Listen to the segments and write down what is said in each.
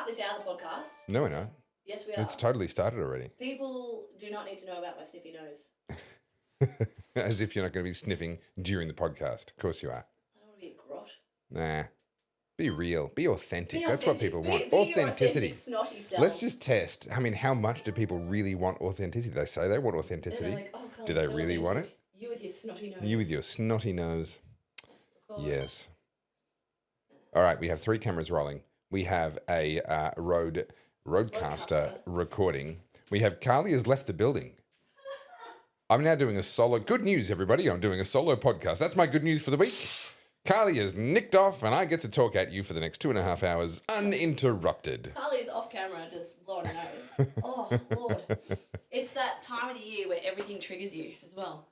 this out of the podcast. No, we're not. Yes, we are. It's totally started already. People do not need to know about my sniffy nose. As if you're not going to be sniffing during the podcast. Of course you are. I don't want to be a grot. Nah. Be real. Be authentic. Be That's what authentic. people Be- want. be your Authenticity. authentic, snotty self. Let's just test. I mean, how much do people really want authenticity? They say they want authenticity. Like, oh, God, Do they so really want authentic. it? You with your snotty nose. You with your snotty nose. God. Yes. All right, we have 3 cameras rolling. We have a roadcaster recording. We have Carly has left the building. I'm now doing a solo. Good news, everybody. I'm doing a solo podcast. That's my good news for the week. Carly has nicked off, and I get to talk at you for the next 2.5 hours uninterrupted. Carly's off camera just blowing her nose. Oh, Lord. It's that time of the year where everything triggers you as well.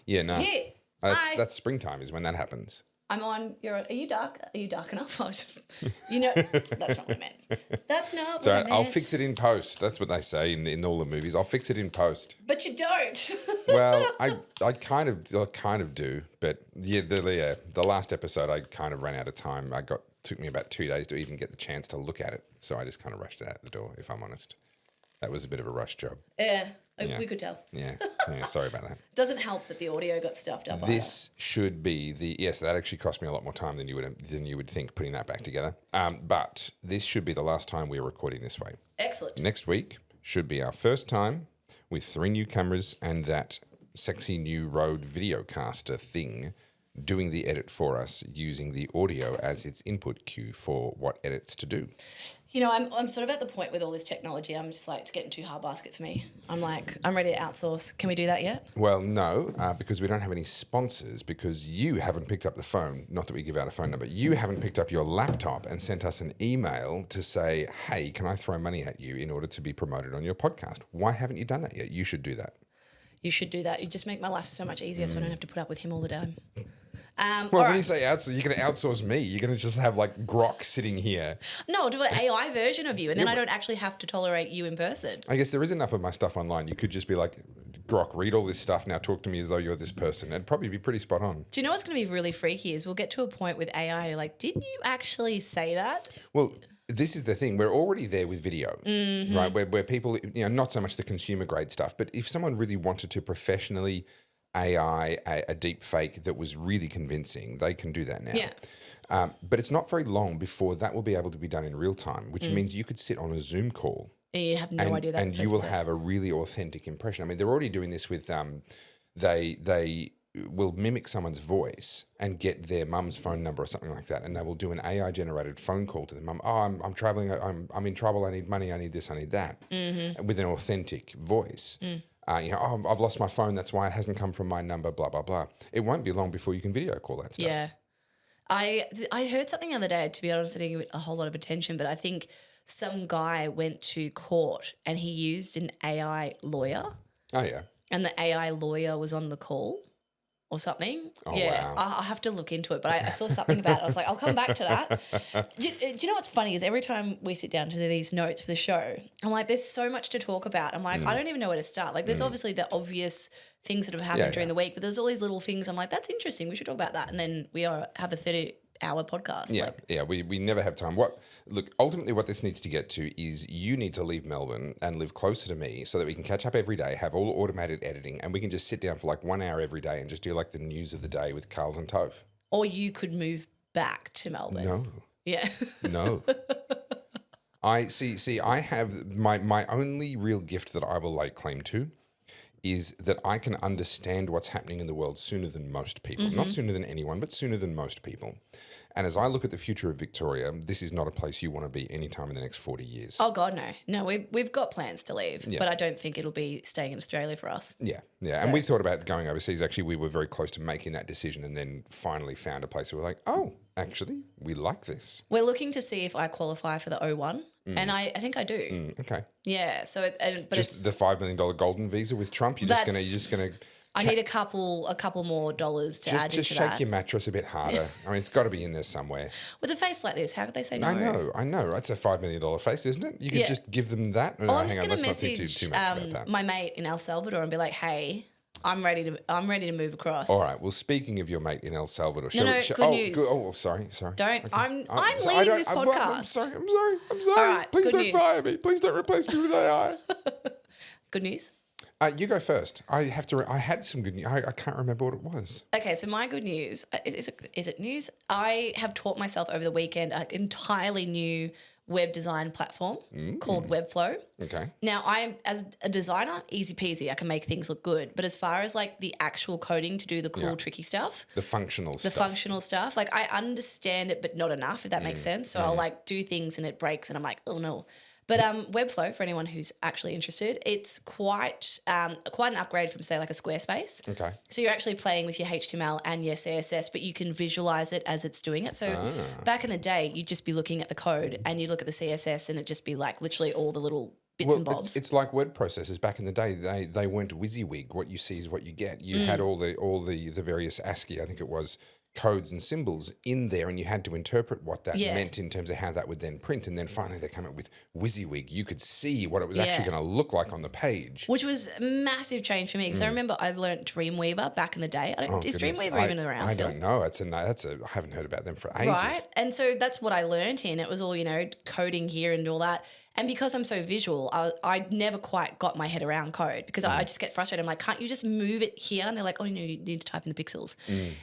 Yeah, no. Here. That's springtime is when that happens. I'm on. Are you dark? Are you dark enough? You know, that's not what I meant. That's not So what I meant. I'll fix it in post. That's what they say in all the movies. I'll fix it in post. But you don't. Well, I kind of do, but the last episode I kind of ran out of time. Took me about 2 days to even get the chance to look at it, so I just kind of rushed it out the door. If I'm honest, that was a bit of a rush job. Yeah. We could tell. Yeah, sorry about that. Doesn't help that the audio got stuffed up. This should be that actually cost me a lot more time than you would think putting that back together. But this should be the last time we're recording this way. Excellent. Next week should be our first time with 3 new cameras and that sexy new Rode videocaster thing doing the edit for us using the audio as its input cue for what edits to do. You know, I'm sort of at the point with all this technology, I'm just like, it's getting too hard basket for me. I'm like, I'm ready to outsource. Can we do that yet? Well, no, because we don't have any sponsors, because you haven't picked up the phone, not that we give out a phone number, you haven't picked up your laptop and sent us an email to say, hey, can I throw money at you in order to be promoted on your podcast? Why haven't you done that yet? You should do that. You should do that. You just make my life so much easier so I don't have to put up with him all the time. Well, when you say outsource, you're going to outsource me. You're going to just have like Grok sitting here. No, I'll do an AI version of you, and then I don't actually have to tolerate you in person. I guess there is enough of my stuff online. You could just be like, Grok, read all this stuff. Now talk to me as though you're this person. It'd probably be pretty spot on. Do you know what's going to be really freaky is we'll get to a point with AI, like, didn't you actually say that? Well, this is the thing. We're already there with video, right? Where people, not so much the consumer grade stuff, but if someone really wanted to professionally AI a deep fake that was really convincing, they can do that now. Yeah. But it's not very long before that will be able to be done in real time, which means you could sit on a Zoom call. And you have no idea that. And you will have a really authentic impression. I mean, they're already doing this with they will mimic someone's voice and get their mum's phone number or something like that, and they will do an AI generated phone call to the mum. Oh, I'm traveling. I'm in trouble. I need money. I need this. I need that. With an authentic voice. I've lost my phone. That's why it hasn't come from my number. Blah blah blah. It won't be long before you can video call that stuff. Yeah, I heard something the other day. To be honest, I didn't give it a whole lot of attention, but I think some guy went to court and he used an AI lawyer. Oh yeah. And the AI lawyer was on the call or something. Oh, yeah, wow. I'll have to look into it. But I saw something about it. I was like, I'll come back to that. Do you know what's funny is every time we sit down to do these notes for the show, I'm like, there's so much to talk about. I'm like, I don't even know where to start. Like, there's obviously the obvious things that have happened during the week, but there's all these little things. I'm like, that's interesting. We should talk about that. And then we have a 30-hour podcast. Yeah, we never have time. Ultimately what this needs to get to is you need to leave Melbourne and live closer to me so that we can catch up every day, have all automated editing, and we can just sit down for like 1 hour every day and just do like the news of the day with Carlz and Topher. Or you could move back to Melbourne. No. Yeah. No. I see, I have my only real gift that I will lay claim to is that I can understand what's happening in the world sooner than most people. Not sooner than anyone, but sooner than most people. And as I look at the future of Victoria, this is not a place you want to be anytime in the next 40 years. Oh, God, no. No, we've got plans to leave, but I don't think it'll be staying in Australia for us. Yeah. And we thought about going overseas. Actually, we were very close to making that decision and then finally found a place where we're like, oh, actually, we like this. We're looking to see if I qualify for the O1, and I think I do. Okay. Yeah, so but just the $5 million golden visa with Trump. You're just gonna. I need a couple more dollars to add into that. Just shake your mattress a bit harder. I mean, it's got to be in there somewhere. With a face like this, how could they say no? I know. It's a $5 million face, isn't it? You could just give them that. No, I'm hang just on, going to let's not think message too much about that. my mate in El Salvador and be like, hey, I'm ready to move across. All right. Well, speaking of your mate in El Salvador, good news. Sorry. Don't. Okay. I'm leading this podcast. I'm sorry. All right, Please good don't news. fire me. Please don't replace me with AI. Good news. You go first. I had some good news. I can't remember what it was. Okay, so my good news is it news? I have taught myself over the weekend an entirely new web design platform called Webflow. Okay. Now, as a designer, easy peasy. I can make things look good. But as far as like the actual coding to do the cool, tricky stuff, the functional stuff, like I understand it, but not enough, if that makes sense. So I'll like do things and it breaks, and I'm like, oh no. But Webflow, for anyone who's actually interested, it's quite an upgrade from, say, like a Squarespace. Okay. So you're actually playing with your HTML and your CSS, but you can visualize it as it's doing it. So back in the day, you'd just be looking at the code and you look at the CSS and it'd just be like literally all the little bits and bobs. It's like word processors back in the day. They weren't WYSIWYG. What you see is what you get. You had all the various ASCII, I think it was, codes and symbols in there, and you had to interpret what that meant in terms of how that would then print. And then finally they came up with WYSIWYG. You could see what it was actually going to look like on the page. Which was a massive change for me, because I remember I learnt Dreamweaver back in the day. Is Dreamweaver even around still? I don't know. I haven't heard about them for ages. Right. And so that's what I learnt in. It was all, coding here and all that. And because I'm so visual, I never quite got my head around code, because I just get frustrated. I'm like, can't you just move it here? And they're like, oh, no, you need to type in the pixels.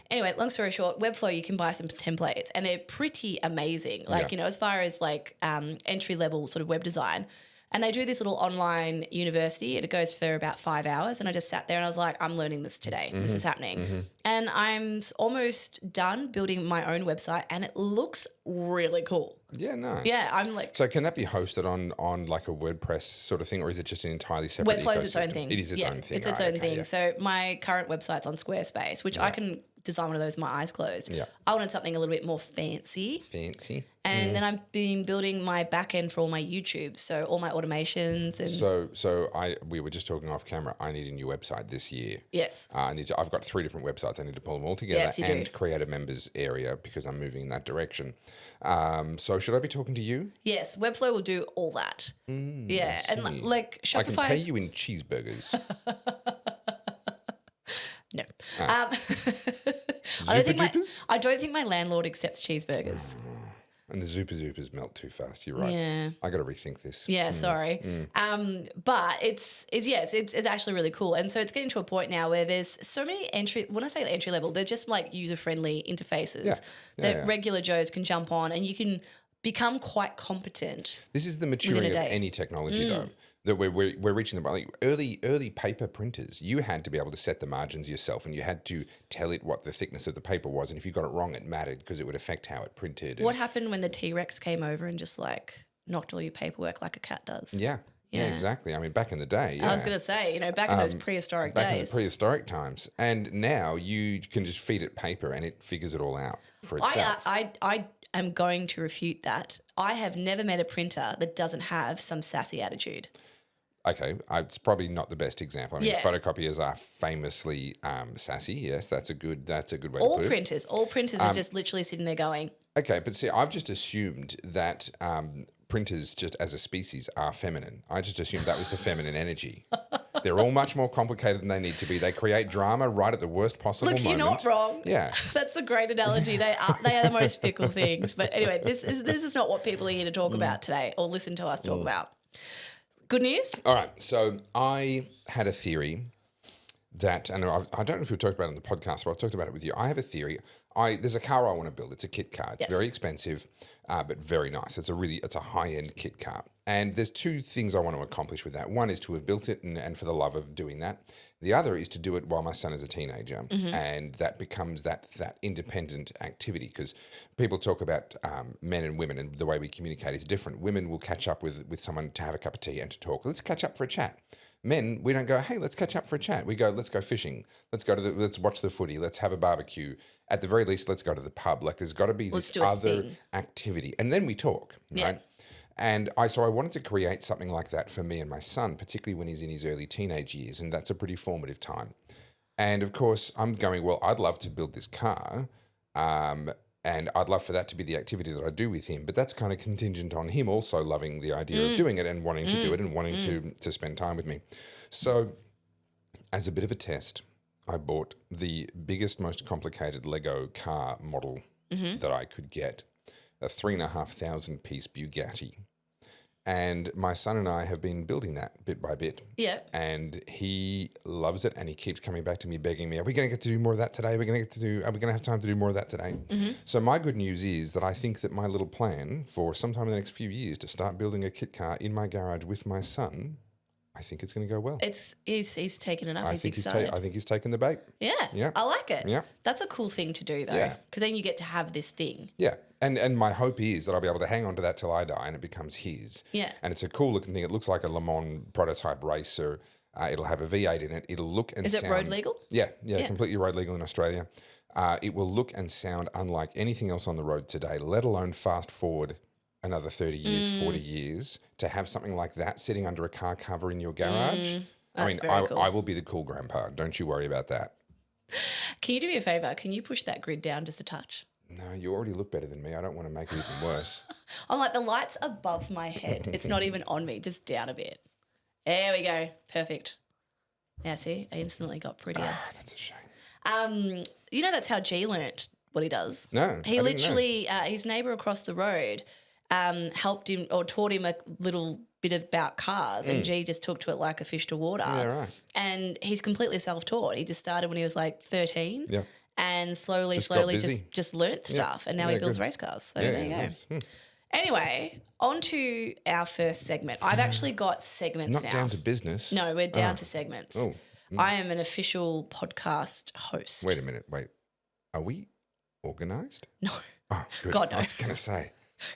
Anyway, long story short, Webflow, you can buy some templates and they're pretty amazing. Like, as far as like entry level sort of web design. And they do this little online university, and it goes for about 5 hours. And I just sat there and I was like, I'm learning this today. This is happening. And I'm almost done building my own website, and it looks really cool. Yeah, nice. Yeah, I'm like... So can that be hosted on like a WordPress sort of thing, or is it just an entirely separate ecosystem? Webflow's its own thing. It is its own thing. It's its own thing. Yeah. So my current website's on Squarespace, which I can design one of those with my eyes closed. Yeah. I wanted something a little bit more fancy. And then I've been building my back end for all my YouTube, so all my automations and... So we were just talking off camera. I need a new website this year. Yes. I've got 3 different websites. I need to pull them all together and do. create a members area, because I'm moving in that direction. So should I be talking to you? Yes, Webflow will do all that. Yeah, and like Shopify... I can pay you in cheeseburgers. No. I don't think my landlord accepts cheeseburgers. And the Zoopers melt too fast. You're right. Yeah. I got to rethink this. Yeah, sorry. But it's actually really cool. And so it's getting to a point now where there's so many when I say entry level, they're just like user-friendly interfaces that regular Joes can jump on, and you can become quite competent. This is the maturing of any technology though. That we're reaching the like early paper printers. You had to be able to set the margins yourself, and you had to tell it what the thickness of the paper was, and if you got it wrong, it mattered because it would affect how it printed. What happened when the T-Rex came over and just like knocked all your paperwork like a cat does? Yeah, exactly. I mean, back in the day. Yeah. I was going to say, back in those prehistoric days. Back in the prehistoric times, and now you can just feed it paper and it figures it all out for itself. I am going to refute that. I have never met a printer that doesn't have some sassy attitude. Okay, it's probably not the best example. I mean, photocopiers are famously sassy. Yes, that's a good way to put it. All printers are just literally sitting there going. Okay, but see, I've just assumed that printers, just as a species, are feminine. I just assumed that was the feminine energy. They're all much more complicated than they need to be. They create drama right at the worst possible moment. Look, you're not wrong. Yeah, that's a great analogy. They are the most fickle things. But anyway, this is not what people are here to talk about today, or listen to us talk about. Good news? All right. So I had a theory that, and I don't know if we've talked about it on the podcast, but I've talked about it with you. I have a theory. There's a car I want to build. It's a kit car. It's very expensive, but very nice. It's a high-end kit car. And there's 2 things I want to accomplish with that. One is to have built it and for the love of doing that. The other is to do it while my son is a teenager, and that becomes that independent activity, because people talk about men and women, and the way we communicate is different. Women will catch up with someone to have a cup of tea and to talk. Let's catch up for a chat. Men, we don't go, hey, let's catch up for a chat. We go, let's go fishing. Let's watch the footy. Let's have a barbecue. At the very least, let's go to the pub. Like, there's got to be this other activity, and then we talk, right? And so I wanted to create something like that for me and my son, particularly when he's in his early teenage years, and that's a pretty formative time. And of course, I'm going, well, I'd love to build this car, and I'd love for that to be the activity that I do with him, but that's kind of contingent on him also loving the idea of doing it and wanting to do it and wanting to spend time with me. So as a bit of a test, I bought the biggest, most complicated Lego car model that I could get, a 3,500 piece Bugatti. And my son and I have been building that bit by bit. Yeah. And he loves it, and he keeps coming back to me, begging me, are we going to get to do more of that today? Are we going to have time to do more of that today? So my good news is that I think that my little plan for sometime in the next few years to start building a kit car in my garage with my son, I think it's going to go well. He's taken it up. I He's think excited. I think he's taken the bait. Yeah. I like it. Yeah. That's a cool thing to do, though. Yeah. Because then you get to have this thing. Yeah. And my hope is that I'll be able to hang on to that till I die and it becomes his. Yeah. And it's a cool looking thing. It looks like a Le Mans prototype racer. It'll have a V8 in it. It'll look and sound... Is it road legal? Yeah, completely road legal in Australia. It will look and sound unlike anything else on the road today, let alone fast forward another 30 years, 40 years, to have something like that sitting under a car cover in your garage. That's very cool. I will be the cool grandpa. Don't you worry about that. Can you do me a favour? Can you push that grid down just a touch? No, you already look better than me. I don't want to make it even worse. I'm like, the light's above my head. It's not even on me, just down a bit. There we go. Perfect. Yeah, see, I instantly got prettier. That's a shame. You know that's how G learnt what he does? No, He I didn't literally, his neighbour across the road helped him or taught him a little bit about cars, and G just took to it like a fish to water. Yeah, right. And he's completely self-taught. He just started when he was like 13. Yeah. And slowly busy. just learnt stuff, and now he builds race cars. So there you go. Nice. Anyway, on to our first segment. I've actually got segments Not now. down to business. No, we're down to segments. Oh. I am an official podcast host. Wait a minute. Wait. Are we organised? No. Oh, good. God, no. I was going to say.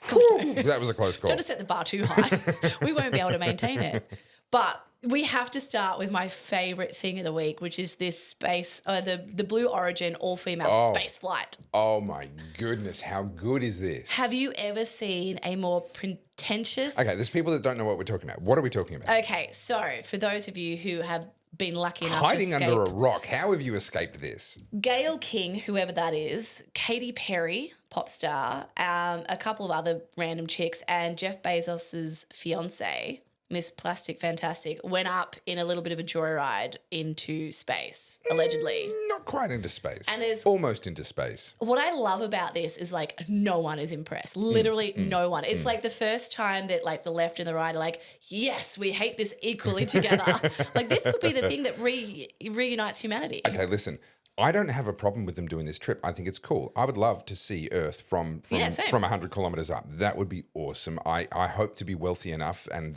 God, Whew, that was a close call. Don't set the bar too high. We won't be able to maintain it. But we have to start with my favourite thing of the week, which is this space, the Blue Origin all-female space flight. Oh, my goodness. How good is this? Have you ever seen a more pretentious... Okay, there's people that don't know what we're talking about. What are we talking about? Okay, so for those of you who have been lucky enough Hiding to escape... under a rock. How have you escaped this? Gayle King, whoever that is, Katy Perry, pop star, a couple of other random chicks, and Jeff Bezos's fiancée, Miss Plastic Fantastic, went up in a little bit of a joyride into space, allegedly. Not quite into space. And there's... almost into space. What I love about this is, like, no one is impressed. Literally no one. It's like the first time that, like, the left and the right are like, yes, we hate this equally together. Like, this could be the thing that reunites humanity. Okay, listen. I don't have a problem with them doing this trip. I think it's cool. I would love to see Earth from 100 kilometers up. That would be awesome. I hope to be wealthy enough and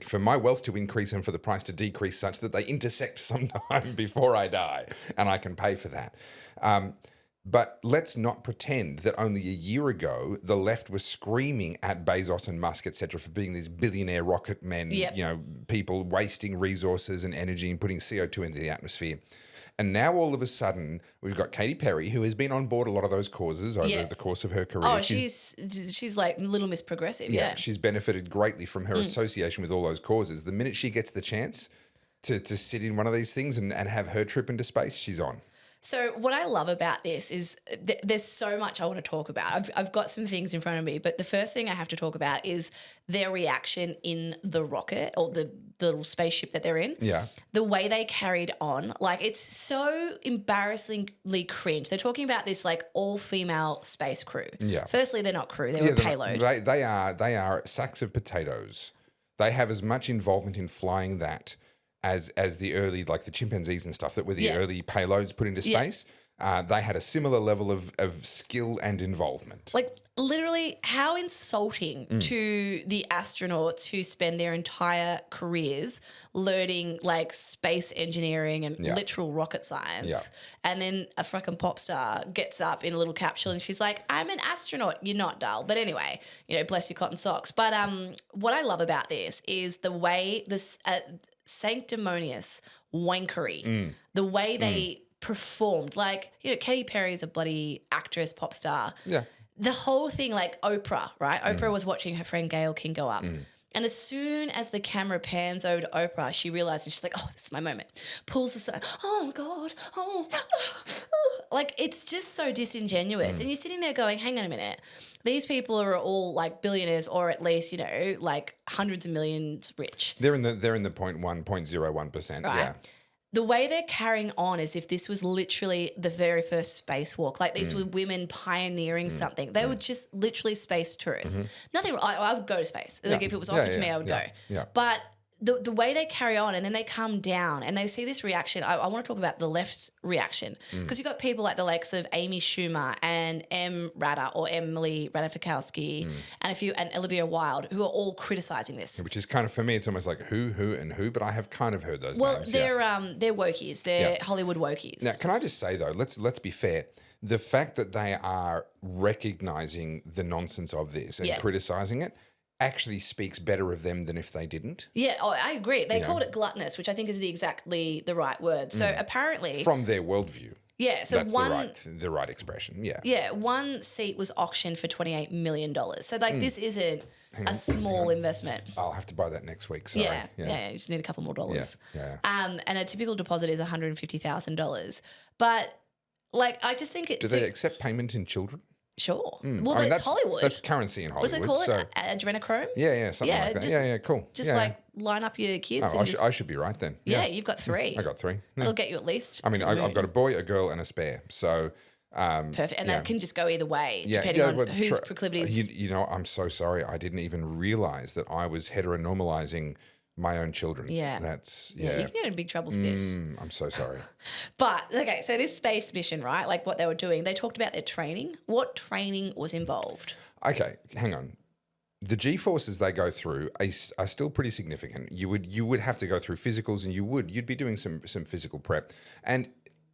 for my wealth to increase and for the price to decrease such that they intersect sometime before I die, and I can pay for that. But let's not pretend that only a year ago the left was screaming at Bezos and Musk, etc., for being these billionaire rocket men, people wasting resources and energy and putting CO2 into the atmosphere. And now all of a sudden we've got Katy Perry, who has been on board a lot of those causes over the course of her career. Oh, she's like Little Miss Progressive. Yeah, she's benefited greatly from her association with all those causes. The minute she gets the chance to sit in one of these things and have her trip into space, she's on. So what I love about this is there's so much I want to talk about. I've got some things in front of me, but the first thing I have to talk about is their reaction in the rocket or the little spaceship that they're in. Yeah. The way they carried on, like, it's so embarrassingly cringe. They're talking about this, like, all-female space crew. Yeah. Firstly, they're not crew. They're a payload. They are sacks of potatoes. They have as much involvement in flying that as the early, like the chimpanzees and stuff that were the early payloads put into space. They had a similar level of skill and involvement. Like, literally, how insulting to the astronauts who spend their entire careers learning, like, space engineering and literal rocket science. Yeah. And then a fucking pop star gets up in a little capsule and she's like, I'm an astronaut. You're not, dull. But anyway, bless your cotton socks. But what I love about this is the way this sanctimonious wankery, the way they performed. Like, Katy Perry is a bloody actress, pop star. Yeah. The whole thing, like Oprah, right? Oprah was watching her friend Gayle King go up. And as soon as the camera pans over to Oprah, she realized, and she's like, oh, this is my moment. Pulls the side. Oh, God. Oh. Like, it's just so disingenuous. And you're sitting there going, hang on a minute. These people are all, like, billionaires or at least, like, hundreds of millions rich. They're in the 0.01%, right? yeah. the way they're carrying on as if this was literally the very first spacewalk. Like these were women pioneering something. They were just literally space tourists. Nothing. I would go to space. Like if it was offered to me, I would go. Yeah. But the way they carry on and then they come down and they see this reaction. I want to talk about the left's reaction because you've got people like the likes of Amy Schumer and Emily Ratajkowski and Olivia Wilde who are all criticising this. Which is kind of, for me, it's almost like who, but I have kind of heard those names. They're wokies. They're Hollywood wokies. Now, can I just say though, let's be fair. The fact that they are recognising the nonsense of this and criticising it actually speaks better of them than if they didn't. Yeah, I agree. They called it gluttonous, which I think is exactly the right word. So apparently... From their worldview. Yeah, so that's the right expression, yeah. Yeah, one seat was auctioned for $28 million. So, like, this isn't a small investment. I'll have to buy that next week, sorry. Yeah, you just need a couple more dollars. Yeah. And a typical deposit is $150,000. But, like, I just think it... Do they accept payment in children? Sure. Well, that's Hollywood. That's currency in Hollywood. What's it called? Adrenochrome? Yeah, something like that. Yeah, cool. Just line up your kids. I should be right then. Yeah, you've got 3. I got 3. Yeah. It'll get you at least. I mean, I've got a boy, a girl, and a spare. So perfect, and that can just go either way depending on whose proclivities. You know, I'm so sorry. I didn't even realize that I was heteronormalizing my own children. Yeah. You can get in big trouble for this. I'm so sorry. But, okay, so this space mission, right, like what they were doing, they talked about their training. What training was involved? Okay, hang on. The G-forces they go through are still pretty significant. You would have to go through physicals and you'd be doing some physical prep. And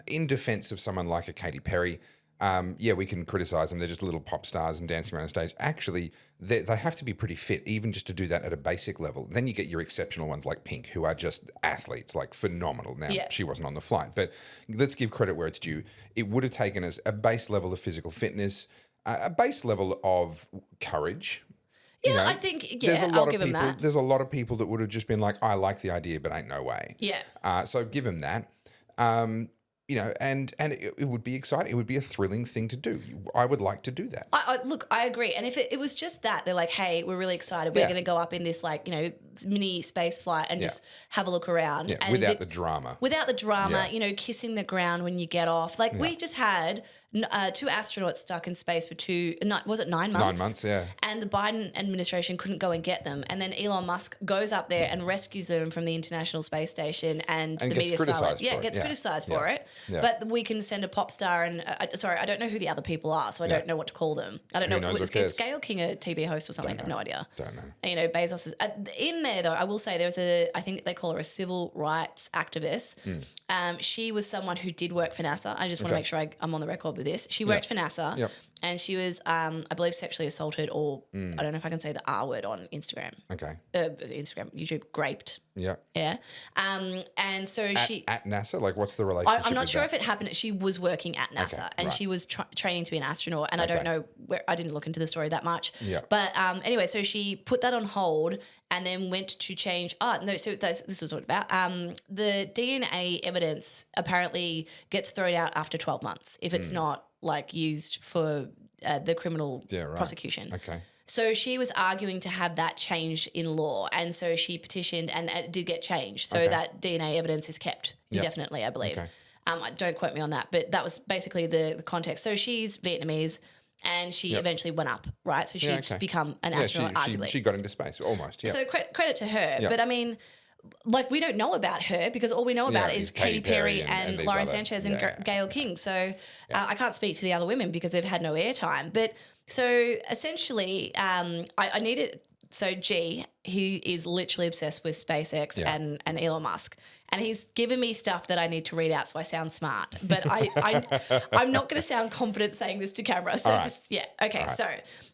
in defense of someone like a Katy Perry, we can criticize them. They're just little pop stars and dancing around the stage. Actually, they have to be pretty fit, even just to do that at a basic level. Then you get your exceptional ones like Pink, who are just athletes, like phenomenal. Now, she wasn't on the flight, but let's give credit where it's due. It would have taken us a base level of physical fitness, a base level of courage. Yeah, I think, I'll give them that. There's a lot of people that would have just been like, I like the idea, but ain't no way. Yeah. So give them that. And it would be exciting. It would be a thrilling thing to do. I would like to do that. Look, I agree. And if it was just that, they're like, hey, we're really excited. We're going to go up in this, like, mini space flight and just have a look around. Yeah, and without the drama. Without the drama, kissing the ground when you get off. Like, we just had 2 astronauts stuck in space for 9 months? 9 months, yeah. And the Biden administration couldn't go and get them. And then Elon Musk goes up there and rescues them from the International Space Station and the media silent. Yeah, gets criticised for it. Yeah. But we can send a pop star and, I don't know who the other people are, so I don't know what to call them. I don't know. Is Gayle King a TV host or something? I have no idea. Don't know. And, Bezos is in there, though. I will say I think they call her a civil rights activist. She was someone who did work for NASA. I just want to make sure I'm on the record with this. She worked for NASA and she was, I believe, sexually assaulted or I don't know if I can say the R word on Instagram. Okay. YouTube, graped. Yeah. Yeah. And so at NASA? Like, what's the relationship? I'm not sure if it happened. She was working at NASA and she was training to be an astronaut. And I don't know I didn't look into the story that much. Yeah. But anyway, so she put that on hold and then went to change. So this was what about. The DNA evidence apparently gets thrown out after 12 months if it's not like used for the criminal prosecution. Okay. So she was arguing to have that changed in law, and so she petitioned, and it did get changed, so that DNA evidence is kept indefinitely, I believe. Okay. Don't quote me on that, but that was basically the context. So she's Vietnamese, and she eventually went up, right? So she's become an astronaut, arguably. She got into space, almost, So credit to her, but I mean, like, we don't know about her because all we know about is Katy Perry and Lauren Sanchez and Gayle King. So I can't speak to the other women because they've had no airtime. But so essentially, I needed. So G, he is literally obsessed with SpaceX and Elon Musk. And he's given me stuff that I need to read out so I sound smart. But I'm not going to sound confident saying this to camera. So So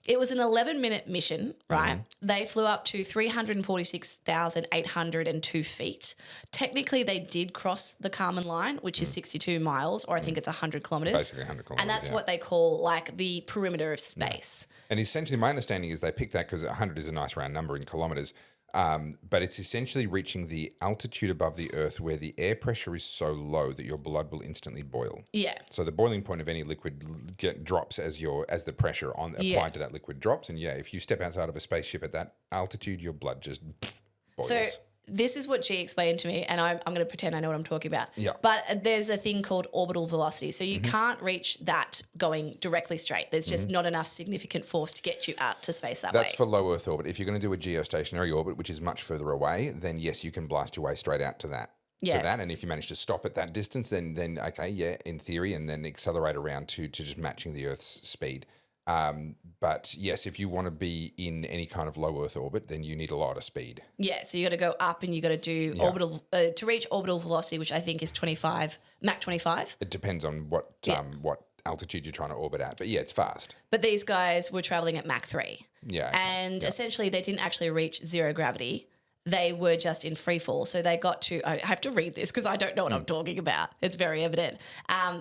it was an 11-minute mission, right? Mm-hmm. They flew up to 346,802 feet. Technically, they did cross the Kármán line, which is 62 miles, or I think it's 100 kilometres. Basically 100 kilometres, and that's what they call, like, the perimeter of space. Yeah. And essentially, my understanding is they picked that because 100 is a nice round number in kilometres. But it's essentially reaching the altitude above the Earth where the air pressure is so low that your blood will instantly boil. Yeah. So the boiling point of any liquid drops as the pressure applied to that liquid drops. And if you step outside of a spaceship at that altitude, your blood just boils. this is what G explained to me, and I'm going to pretend I know what I'm talking about. Yeah. But there's a thing called orbital velocity. So you can't reach that going directly straight. There's just not enough significant force to get you out to space that way. That's for low Earth orbit. If you're going to do a geostationary orbit, which is much further away, then yes, you can blast your way straight out to that. Yeah. To that, and if you manage to stop at that distance, then okay, yeah, in theory, and then accelerate around to just matching the Earth's speed. But yes, if you want to be in any kind of low Earth orbit, then you need a lot of speed. Yeah, so you got to go up and you got to do orbital to reach orbital velocity, which I think is 25, Mach 25. It depends on what altitude you're trying to orbit at, but yeah, it's fast. But these guys were traveling at Mach 3. Yeah, and essentially they didn't actually reach zero gravity. They were just in free fall. So they got to, I have to read this because I don't know what I'm talking about. It's very evident.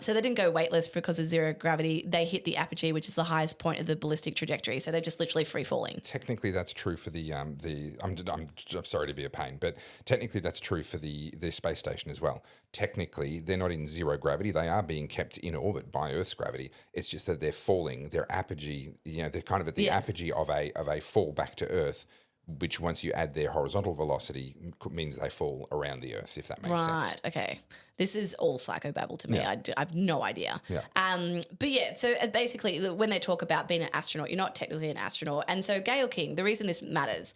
So they didn't go weightless because of zero gravity. They hit the apogee, which is the highest point of the ballistic trajectory. So they're just literally free falling. Technically, that's true for the I'm sorry to be a pain, but technically that's true for the space station as well. Technically, they're not in zero gravity. They are being kept in orbit by Earth's gravity. It's just that they're falling. Their apogee, they're kind of at the apogee of a fall back to Earth, which once you add their horizontal velocity means they fall around the Earth, if that makes sense. Right, okay. This is all psychobabble to me. Yeah. I have no idea. Yeah. But yeah, so basically when they talk about being an astronaut, you're not technically an astronaut. And so Gayle King, the reason this matters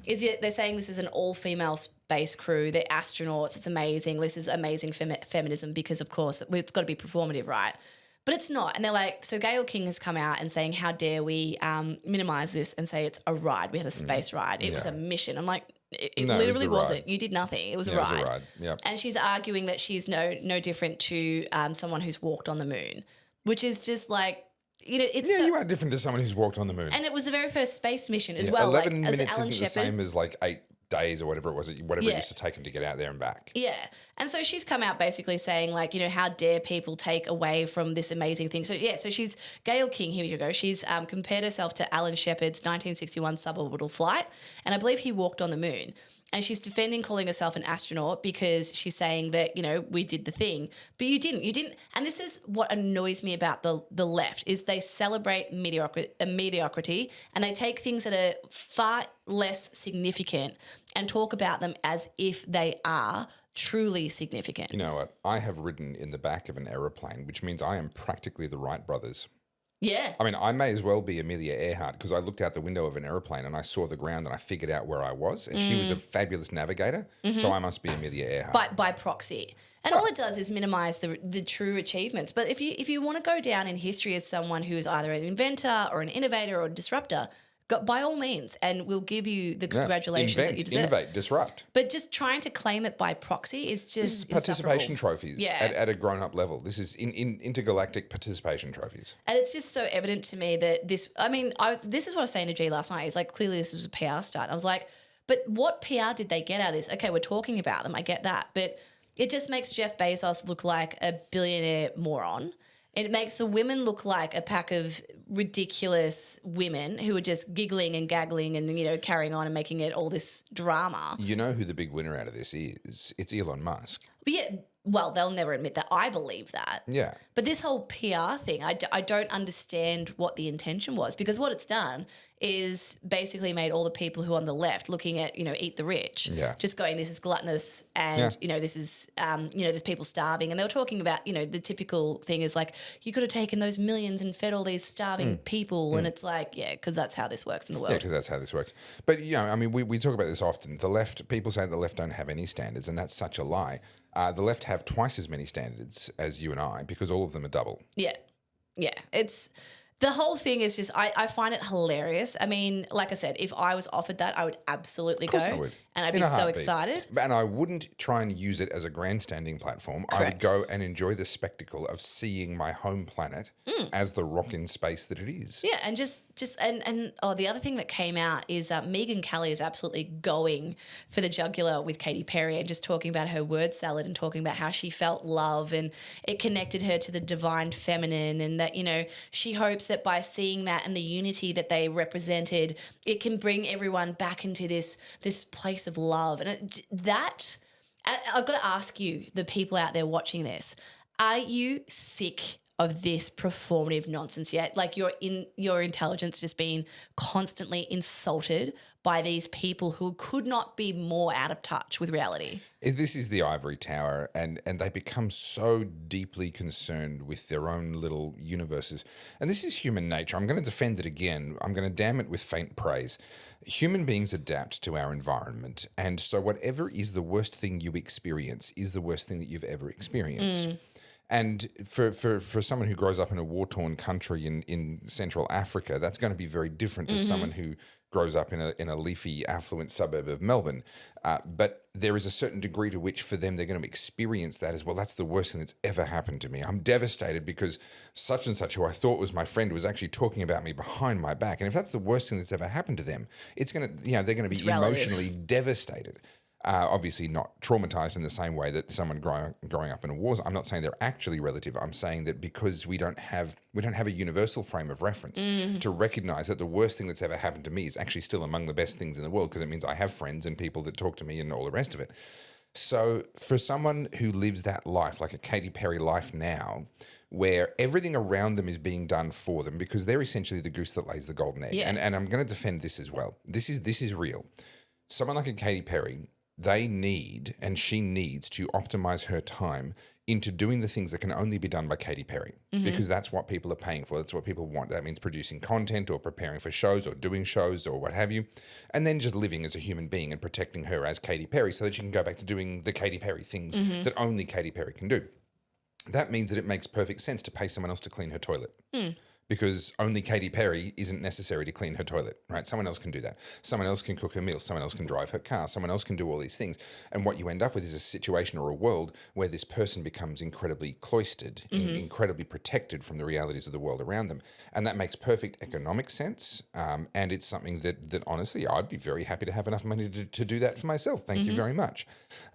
is they're saying this is an all-female space crew. They're astronauts. It's amazing. This is amazing feminism because, of course, it's got to be performative, right? But it's not. And they're like, so Gayle King has come out and saying, how dare we minimize this and say it's a ride. We had a space ride. It was a mission. I'm like, it literally wasn't. You did nothing. It was a ride. It was a ride. Yep. And she's arguing that she's no different to someone who's walked on the moon, which is just like, it's... Yeah, you are different to someone who's walked on the moon. And it was the very first space mission as well. 11 like, minutes as Alan isn't the Shepard. same as like 8 days or whatever it was, whatever it used to take them to get out there and back. Yeah. And so she's come out basically saying like, how dare people take away from this amazing thing. So yeah, so she's Gayle King, here you go. She's compared herself to Alan Shepard's 1961 suborbital flight. And I believe he walked on the moon. And she's defending calling herself an astronaut because she's saying that, we did the thing. But you didn't. You didn't. And this is what annoys me about the left is they celebrate mediocrity and they take things that are far less significant and talk about them as if they are truly significant. You know what? I have ridden in the back of an aeroplane, which means I am practically the Wright brothers. Yeah. I mean, I may as well be Amelia Earhart because I looked out the window of an aeroplane and I saw the ground and I figured out where I was. And she was a fabulous navigator, so I must be Amelia Earhart. By proxy. And all it does is minimize the true achievements. But if you want to go down in history as someone who is either an inventor or an innovator or a disruptor, by all means, and we'll give you the congratulations that you deserve. Innovate, disrupt. But just trying to claim it by proxy is just This is participation insufferable. trophies at a grown-up level. This is in intergalactic participation trophies. And it's just so evident to me that this is what I was saying to G last night. It's like, clearly this was a PR stunt. I was like, but what PR did they get out of this? Okay, we're talking about them. I get that. But it just makes Jeff Bezos look like a billionaire moron. It makes the women look like a pack of ridiculous women who are just giggling and gaggling and, carrying on and making it all this drama. You know who the big winner out of this is? It's Elon Musk. But yeah, well, they'll never admit that. I believe that. Yeah. But this whole PR thing, I don't understand what the intention was because what it's done is basically made all the people who are on the left looking at, eat the rich, just going, this is gluttonous and, this is, there's people starving. And they were talking about, the typical thing is like, you could have taken those millions and fed all these starving people. And it's like, because that's how this works in the world. Yeah, because that's how this works. But, we talk about this often. The left, people say the left don't have any standards, and that's such a lie. The left have twice as many standards as you and I because all of them are double. Yeah. Yeah. The whole thing is just, I find it hilarious. I mean, like I said, if I was offered that, I would absolutely go. I would. And I'd be so excited. And I wouldn't try and use it as a grandstanding platform. Correct. I would go and enjoy the spectacle of seeing my home planet as the rock in space that it is. Yeah, and the other thing that came out is Megyn Kelly is absolutely going for the jugular with Katy Perry and just talking about her word salad and talking about how she felt love and it connected her to the divine feminine and that, she hopes that by seeing that and the unity that they represented, it can bring everyone back into this place of love. And I've got to ask you, the people out there watching this, are you sick of this performative nonsense yet? Like your intelligence just being constantly insulted by these people who could not be more out of touch with reality. This is the ivory tower, and they become so deeply concerned with their own little universes. And this is human nature. I'm going to defend it again. I'm going to damn it with faint praise. Human beings adapt to our environment. And so whatever is the worst thing you experience is the worst thing that you've ever experienced. And for someone who grows up in a war-torn country in Central Africa, that's going to be very different to someone who grows up in a leafy, affluent suburb of Melbourne. But there is a certain degree to which for them they're going to experience that as, well, that's the worst thing that's ever happened to me. I'm devastated because such and such, who I thought was my friend, was actually talking about me behind my back. And if that's the worst thing that's ever happened to them, it's going to, they're going to be emotionally devastated. Obviously not traumatized in the same way that someone growing up in a war zone. I'm not saying they're actually relative. I'm saying that because we don't have a universal frame of reference to recognize that the worst thing that's ever happened to me is actually still among the best things in the world, because it means I have friends and people that talk to me and all the rest of it. So for someone who lives that life, like a Katy Perry life now, where everything around them is being done for them, because they're essentially the goose that lays the golden egg. Yeah. And I'm going to defend this as well. This is real. Someone like a Katy Perry, they need, and she needs, to optimize her time into doing the things that can only be done by Katy Perry, because that's what people are paying for. That's what people want. That means producing content or preparing for shows or doing shows or what have you, and then just living as a human being and protecting her as Katy Perry so that she can go back to doing the Katy Perry things that only Katy Perry can do. That means that it makes perfect sense to pay someone else to clean her toilet. Because only Katy Perry isn't necessary to clean her toilet, right? Someone else can do that. Someone else can cook her meals. Someone else can drive her car. Someone else can do all these things. And what you end up with is a situation or a world where this person becomes incredibly cloistered, incredibly protected from the realities of the world around them. And that makes perfect economic sense. And it's something that honestly, I'd be very happy to have enough money to do that for myself. Thank you very much.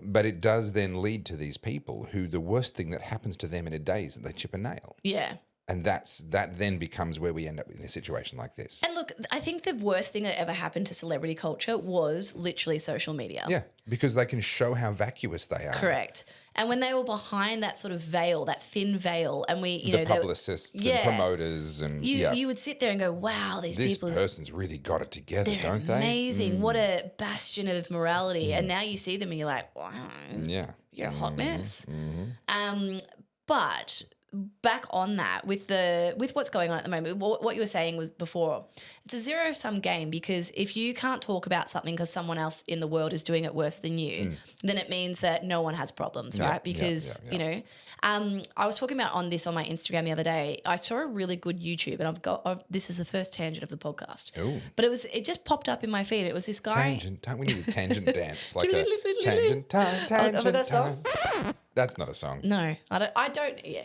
But it does then lead to these people who the worst thing that happens to them in a day is that they chip a nail. Yeah. And that then becomes where we end up in a situation like this. And look, I think the worst thing that ever happened to celebrity culture was literally social media. Yeah, because they can show how vacuous they are. Correct. And when they were behind that sort of veil, that thin veil, and the publicists and promoters and you would sit there and go, wow, this person's really got it together, they're don't they? Amazing. What a bastion of morality. And now you see them and you're like, wow, you're a hot mess. But back on that with what's going on at the moment, what you were saying was before, it's a zero-sum game, because if you can't talk about something because someone else in the world is doing it worse than you, then it means that no one has problems, right? Because, I was talking about on my Instagram the other day, I saw a really good YouTube, and this is the first tangent of the podcast. Ooh. But it just popped up in my feed. It was this guy. Tangent time. We need a tangent dance, like a tangent time, tangent time. That's not a song. No, I don't. Yeah.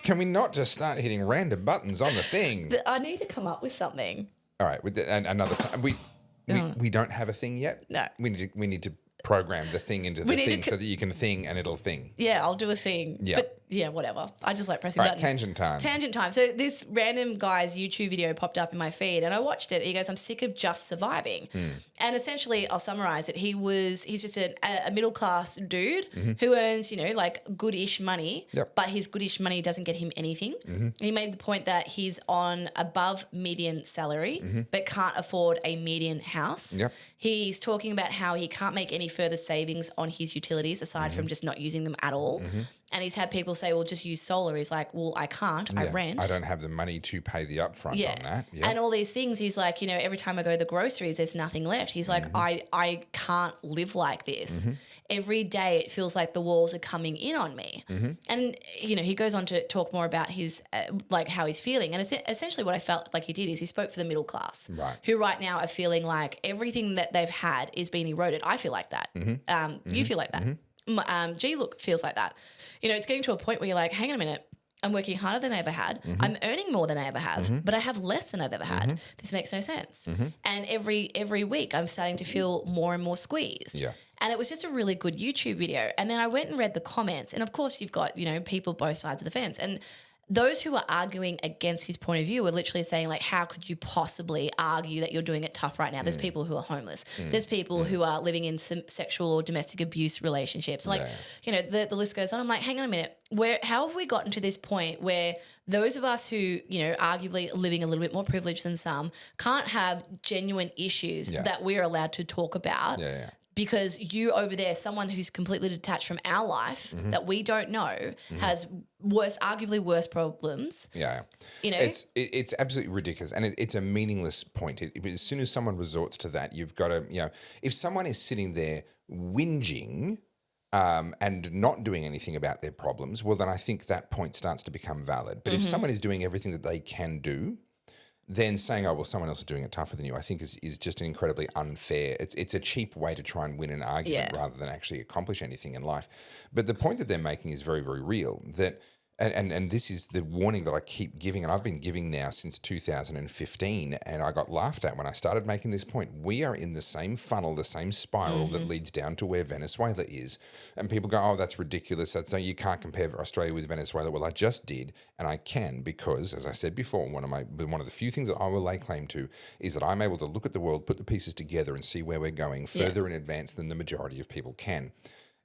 Can we not just start hitting random buttons on the thing? I need to come up with something. All right, another time. We don't have a thing yet. No. We need to program the thing into the thing so that you can thing and it'll thing. Yeah, I'll do a thing. Yeah. But yeah, whatever. I just like pressing buttons. Tangent time. Tangent time. So this random guy's YouTube video popped up in my feed and I watched it. He goes, I'm sick of just surviving. And essentially, I'll summarize it. He's just a middle class dude who earns, like good-ish money, but his good-ish money doesn't get him anything. He made the point that he's on above median salary but can't afford a median house. He's talking about how he can't make any further savings on his utilities aside from just not using them at all. And he's had people say, well, just use solar. He's like, well, I can't. I rent. I don't have the money to pay the upfront on that. And all these things, he's like, every time I go to the groceries, there's nothing left. He's like, I can't live like this. Every day it feels like the walls are coming in on me. And, he goes on to talk more about his, how he's feeling. And essentially what I felt like he did is he spoke for the middle class, who right now are feeling like everything that they've had is being eroded. I feel like that. You feel like that. G-Look feels like that. It's getting to a point where you're like, hang on a minute, I'm working harder than I ever had. I'm earning more than I ever have, but I have less than I've ever had. This makes no sense. And every week I'm starting to feel more and more squeezed. And it was just a really good YouTube video. And then I went and read the comments. And of course you've got, people both sides of the fence. And those who are arguing against his point of view were literally saying, like, how could you possibly argue that you're doing it tough right now? There's people who are homeless. There's people who are living in some sexual or domestic abuse relationships. Like, you know, the list goes on. I'm like, hang on a minute. How have we gotten to this point where those of us who, you know, arguably living a little bit more privileged than some can't have genuine issues that we're allowed to talk about? Because you over there, someone who's completely detached from our life that we don't know, has arguably worse problems. You know, it's absolutely ridiculous, and it's a meaningless point. As soon as someone resorts to that, you've got to, you know, if someone is sitting there whinging and not doing anything about their problems, well, then I think that point starts to become valid. But if someone is doing everything that they can do, then saying, oh, well, someone else is doing it tougher than you, I think is just an incredibly unfair. It's a cheap way to try and win an argument rather than actually accomplish anything in life. But the point that they're making is very, very real, that and this is the warning that I keep giving, and I've been giving now since 2015, and I got laughed at when I started making this point. We are in the same funnel, the same spiral that leads down to where Venezuela is. And people go, oh, that's ridiculous. You can't compare Australia with Venezuela. Well, I just did, and I can because, as I said before, one of the few things that I will lay claim to is that I'm able to look at the world, put the pieces together, and see where we're going further in advance than the majority of people can.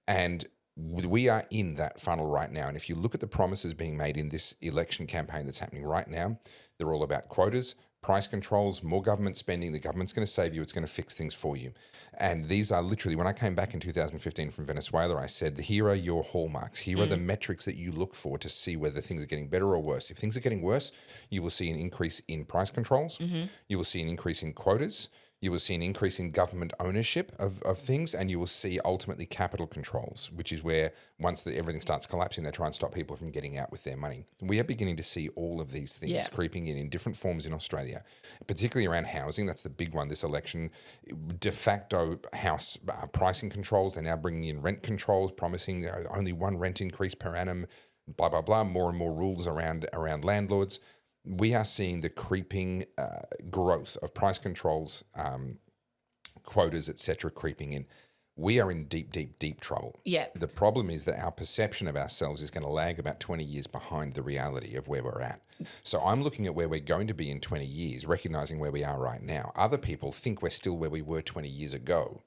And we are in that funnel right now. And if you look at the promises being made in this election campaign that's happening right now, they're all about quotas, price controls, more government spending. The government's going to save you. It's going to fix things for you. And these are literally, when I came back in 2015 from Venezuela, I said, here are your hallmarks. Here are the metrics that you look for to see whether things are getting better or worse. If things are getting worse, you will see an increase in price controls. You will see an increase in quotas. You will see an increase in government ownership of things, and you will see ultimately capital controls, which is where once everything starts collapsing, they try and stop people from getting out with their money. We are beginning to see all of these things creeping in different forms in Australia, particularly around housing. That's the big one this election. De facto house pricing controls. They're now bringing in rent controls, promising only one rent increase per annum, blah, blah, blah, more and more rules around landlords. We are seeing the creeping growth of price controls, quotas, etc., creeping in. We are in deep, deep, deep trouble. The problem is that our perception of ourselves is going to lag about 20 years behind the reality of where we're at. So I'm looking at where we're going to be in 20 years, recognizing where we are right now. Other people think we're still where we were 20 years ago.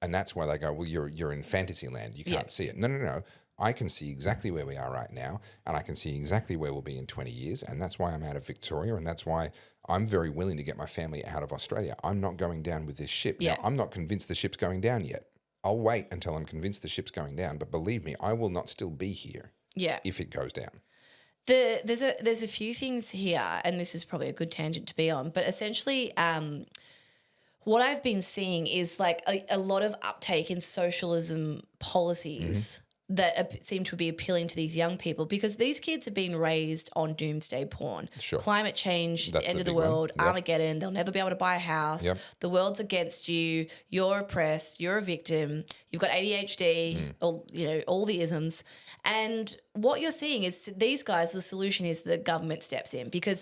And that's why they go, well, you're in fantasy land. You can't see it. No. I can see exactly where we are right now, and I can see exactly where we'll be in 20 years, and that's why I'm out of Victoria, and that's why I'm very willing to get my family out of Australia. I'm not going down with this ship. Now, I'm not convinced the ship's going down yet. I'll wait until I'm convinced the ship's going down, but believe me, I will not still be here if it goes down. There's a few things here, and this is probably a good tangent to be on, but essentially what I've been seeing is like a lot of uptake in socialism policies that seem to be appealing to these young people, because these kids have been raised on doomsday porn. Climate change, the end of the world, Armageddon, they'll never be able to buy a house, the world's against you, you're oppressed, you're a victim, you've got ADHD, all the isms. And what you're seeing is these guys, the solution is the government steps in because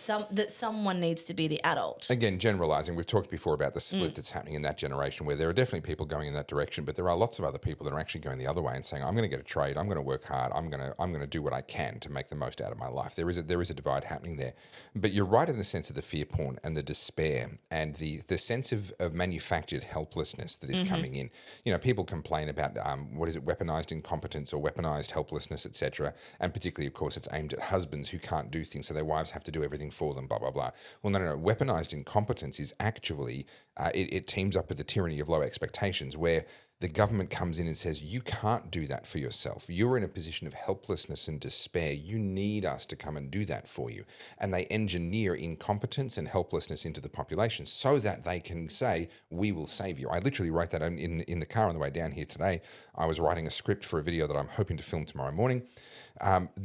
someone needs to be the adult. Again, generalising, we've talked before about the split that's happening in that generation where there are definitely people going in that direction, but there are lots of other people that are actually going the other way and saying, I'm going to get a trade, I'm going to work hard, I'm going to do what I can to make the most out of my life. There is a divide happening there. But you're right in the sense of the fear porn and the despair and the sense of manufactured helplessness that is coming in. You know, people complain about, weaponized incompetence or weaponized helplessness, etc. And particularly, of course, it's aimed at husbands who can't do things, so their wives have to do everything for them, blah, blah, blah. Well, no. Weaponized incompetence is actually, it teams up with the tyranny of low expectations, where the government comes in and says, you can't do that for yourself. You're in a position of helplessness and despair. You need us to come and do that for you. And they engineer incompetence and helplessness into the population so that they can say, we will save you. I literally wrote that in the car on the way down here today. I was writing a script for a video that I'm hoping to film tomorrow morning,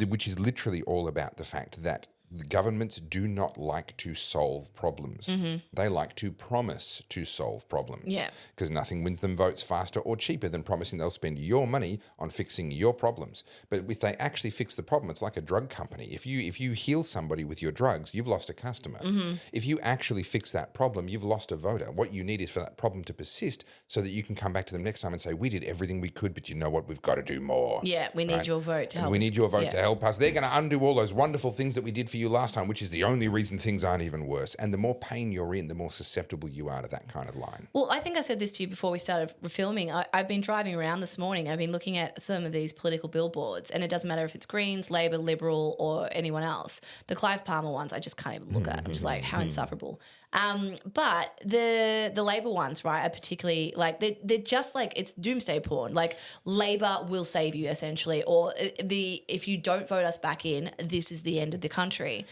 which is literally all about the fact that The governments do not like to solve problems. They like to promise to solve problems. Yeah. Because nothing wins them votes faster or cheaper than promising they'll spend your money on fixing your problems. But if they actually fix the problem, it's like a drug company. If you heal somebody with your drugs, you've lost a customer. If you actually fix that problem, you've lost a voter. What you need is for that problem to persist so that you can come back to them next time and say, we did everything we could, but you know what? We've got to do more. Yeah, we need your vote to help us. We need your vote to help us. They're going to undo all those wonderful things that we did for you last time, which is the only reason things aren't even worse. And the more pain you're in, the more susceptible you are to that kind of line. Well, I think I said this to you before we started filming. I've been driving around this morning. I've been looking at some of these political billboards, and it doesn't matter if it's Greens, Labor, Liberal, or anyone else. The Clive Palmer ones, I just can't even look at. I'm just like, how insufferable. But the Labor ones, right, are particularly like they're just like it's doomsday porn. Like Labor will save you essentially, or if you don't vote us back in, this is the end of the country.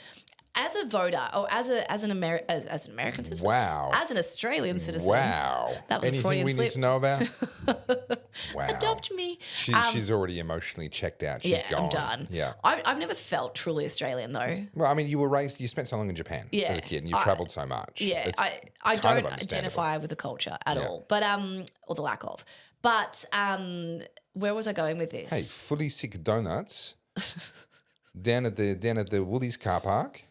As a voter, or as an American citizen, wow, as an Australian citizen, wow, that was anything a Freudian we slip. need to know about? Wow, Adopt me. She's already emotionally checked out. She's gone. I'm done. Yeah, I've never felt truly Australian though. well, I mean, you spent so long in Japan as a kid, and you've travelled so much. Yeah, It's I kind of don't understandable. identify with the culture at all, but or the lack of. But where was I going with this? Hey, fully sick donuts down at the Woolies car park.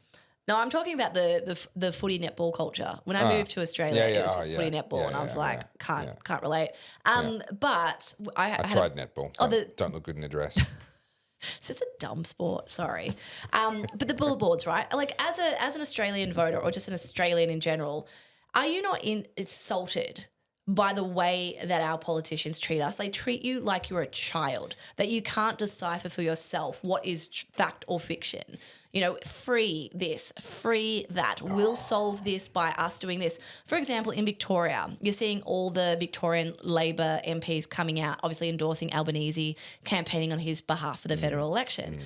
No, I'm talking about the footy netball culture. When I moved to Australia, it was just footy netball, and I was like, can't relate. But I tried netball. Don't look good in a dress. It's just a dumb sport, sorry. But the billboards, right? Like as an Australian voter or just an Australian in general, are you not insulted by the way that our politicians treat us? They treat you like you're a child, that you can't decipher for yourself what is fact or fiction. You know, free this, free that. We'll solve this by us doing this. For example, in Victoria, you're seeing all the Victorian Labor MPs coming out, obviously endorsing Albanese, campaigning on his behalf for the federal election.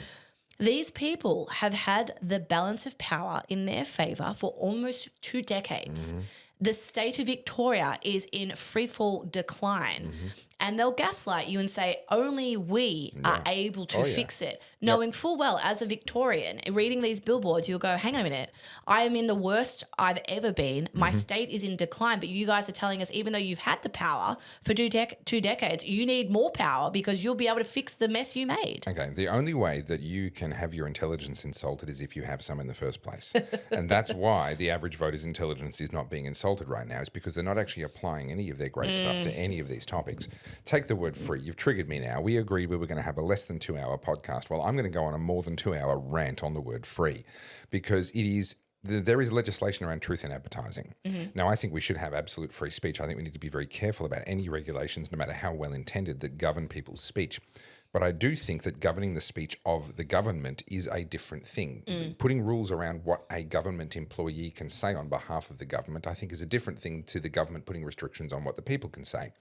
These people have had the balance of power in their favour for almost 2 decades. The state of Victoria is in freefall decline. And they'll gaslight you and say, only we are able to fix it. Knowing full well, as a Victorian, reading these billboards, you'll go, hang on a minute, I am in the worst I've ever been. My state is in decline, but you guys are telling us even though you've had the power for 2 decades, you need more power because you'll be able to fix the mess you made. Okay, the only way that you can have your intelligence insulted is if you have some in the first place. And that's why the average voter's intelligence is not being insulted right now, is because they're not actually applying any of their great stuff to any of these topics. Take the word free. You've triggered me now. We agreed we were going to have a less than 2 hour podcast. Well, I'm going to go on a more than 2 hour rant on the word free because there is legislation around truth in advertising. Now, I think we should have absolute free speech. I think we need to be very careful about any regulations, no matter how well intended, that govern people's speech. But I do think that governing the speech of the government is a different thing. Putting rules around what a government employee can say on behalf of the government, I think, is a different thing to the government putting restrictions on what the people can say.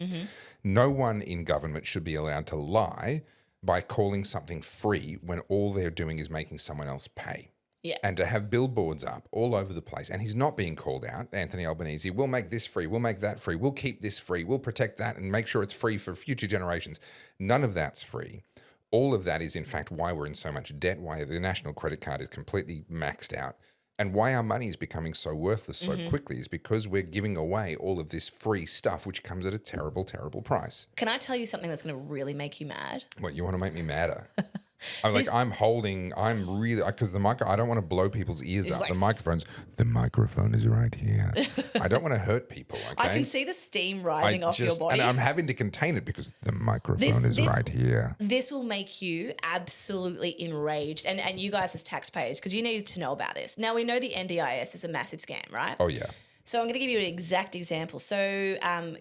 No one in government should be allowed to lie by calling something free when all they're doing is making someone else pay. Yeah. And to have billboards up all over the place, and he's not being called out, Anthony Albanese, we'll make this free, we'll make that free, we'll keep this free, we'll protect that and make sure it's free for future generations. None of that's free. All of that is, in fact, why we're in so much debt, why the national credit card is completely maxed out, and why our money is becoming so worthless so quickly is because we're giving away all of this free stuff, which comes at a terrible, terrible price. Can I tell you something that's going to really make you mad? What, you want to make me madder? I'm really, because I don't want to blow people's ears up. Like The microphone is right here. I don't want to hurt people, okay? I can see the steam rising off your body. And I'm having to contain it because the microphone is right here. This will make you absolutely enraged. And you guys as taxpayers, because you need to know about this. Now, we know the NDIS is a massive scam, right? Oh, yeah. So I'm going to give you an exact example. So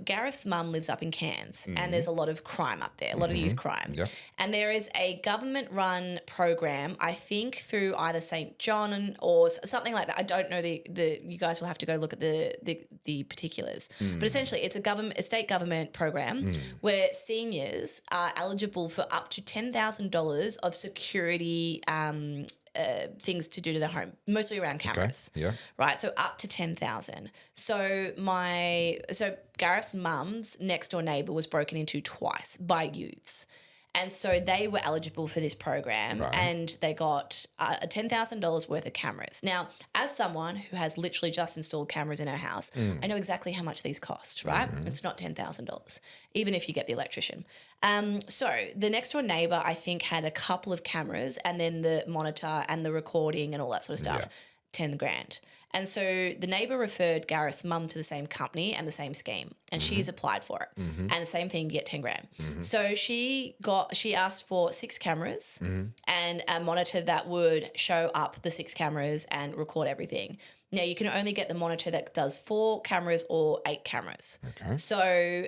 Gareth's mum lives up in Cairns and there's a lot of crime up there, a lot of youth crime. Yep. And there is a government-run program, I think through either St. John or something like that. I don't know you guys will have to go look at the particulars. But essentially it's a state government program where seniors are eligible for up to $10,000 of security things to do to their home, mostly around cameras. Okay. Yeah. Right. So up to 10,000. So Gareth's mum's next door neighbour was broken into twice by youths. And so they were eligible for this program, and they got $10,000 worth of cameras. Now, as someone who has literally just installed cameras in her house, I know exactly how much these cost, right? It's not $10,000, even if you get the electrician. So the next door neighbour, I think, had a couple of cameras and then the monitor and the recording and all that sort of stuff, 10 grand. And so the neighbour referred Gareth's mum to the same company and the same scheme, and she's applied for it. And the same thing, you get 10 grand. So she asked for 6 cameras and a monitor that would show up the 6 cameras and record everything. Now, you can only get the monitor that does 4 cameras or 8 cameras. Okay. So,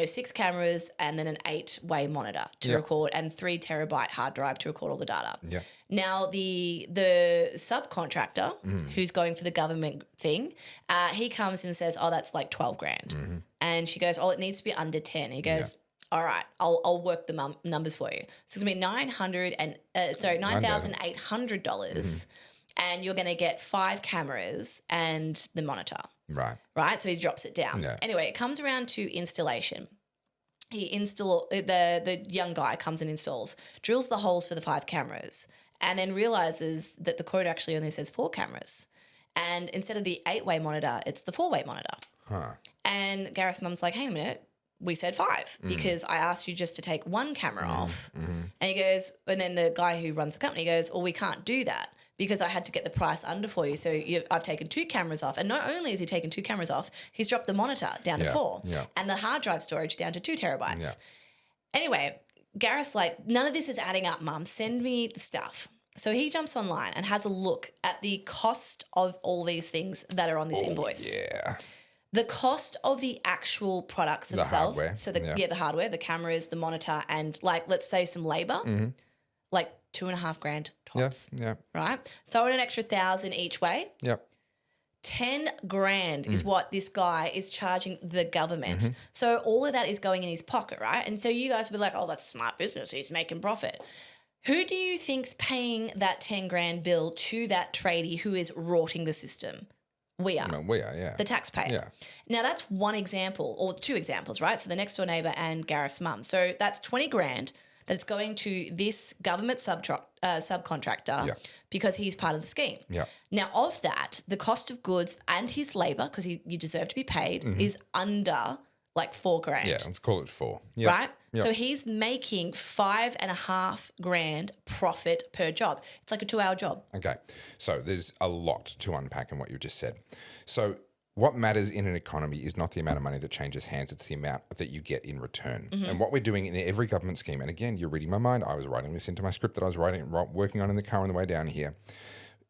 6 cameras and then an 8-way monitor to record, and 3 terabyte hard drive to record all the data. Yeah. Now, the subcontractor who's going for the government thing, he comes and says, oh, that's like 12 grand. And she goes, oh, it needs to be under 10. He goes, all right, I'll work the numbers for you. So it's going to be $9,800. And you're going to get 5 cameras and the monitor. Right. So he drops it down. Yeah. Anyway, it comes around to installation. The young guy comes and installs, drills the holes for the 5 cameras, and then realizes that the code actually only says 4 cameras. And instead of the 8-way monitor, it's the 4-way monitor. And Gareth's mum's like, hang a minute. We said 5 because I asked you just to take 1 camera off. And he goes, and then the guy who runs the company goes, well, we can't do that because I had to get the price under for you. So I've taken 2 cameras off. And not only has he taken 2 cameras off, he's dropped the monitor down to 4 and the hard drive storage down to 2 terabytes. Yeah. Anyway, Gareth's like, none of this is adding up, Mum. Send me the stuff. So he jumps online and has a look at the cost of all these things that are on this invoice. Yeah. The cost of the actual products themselves, the hardware, the cameras, the monitor, and like, let's say some labor, like $2.5 grand tops. Right? Throw in an extra 1,000 each way. 10 grand is what this guy is charging the government. So all of that is going in his pocket, right? And so you guys will be like, oh, that's smart business. He's making profit. Who do you think's paying that 10 grand bill to that tradie who is rorting the system? We are. The taxpayer. Yeah. Now, that's one example or 2 examples, right? So the next door neighbour and Gareth's mum. So that's 20 grand that's going to this government subcontractor because he's part of the scheme. Yeah. Now, of that, the cost of goods and his labour, because you deserve to be paid, is under like 4 grand. Yeah, let's call it 4. Right? Yep. So he's making 5.5 grand profit per job. It's like a 2-hour job. Okay. So there's a lot to unpack in what you just said. So what matters in an economy is not the amount of money that changes hands, it's the amount that you get in return. And what we're doing in every government scheme, and again, you're reading my mind, I was writing this into my script that I was working on in the car on the way down here.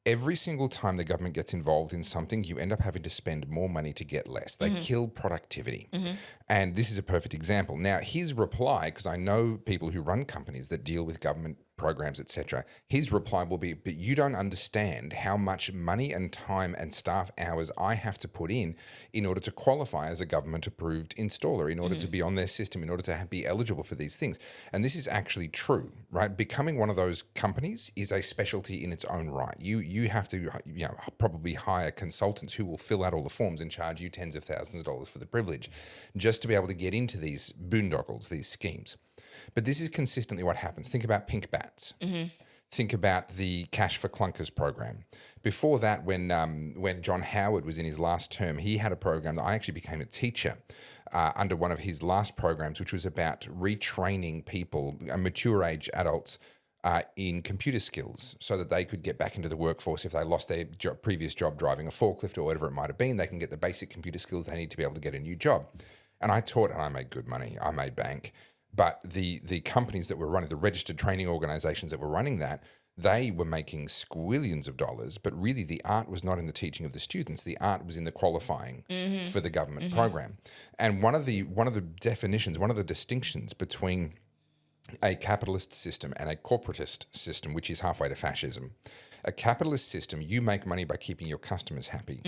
Every single time the government gets involved in something, you end up having to spend more money to get less. They kill productivity. And this is a perfect example. Now, his reply, because I know people who run companies that deal with government programs, etc., his reply will be, but you don't understand how much money and time and staff hours I have to put in order to qualify as a government-approved installer, in order to be on their system, in order to be eligible for these things. And this is actually true, right? Becoming one of those companies is a specialty in its own right. You have to probably hire consultants who will fill out all the forms and charge you tens of thousands of dollars for the privilege just to be able to get into these boondoggles, these schemes. But this is consistently what happens. Think about pink bats. Think about the Cash for Clunkers program. Before that, when John Howard was in his last term, he had a program that I actually became a teacher under one of his last programs, which was about retraining people, mature age adults, in computer skills so that they could get back into the workforce. If they lost their previous job driving a forklift or whatever it might have been, they can get the basic computer skills they need to be able to get a new job. And I taught, and I made good money. I made bank. But the companies that were running, the registered training organizations that were running that, they were making squillions of dollars, but really the art was not in the teaching of the students. The art was in the qualifying for the government program. And one of the definitions, one of the distinctions between a capitalist system and a corporatist system, which is halfway to fascism. A capitalist system, you make money by keeping your customers happy.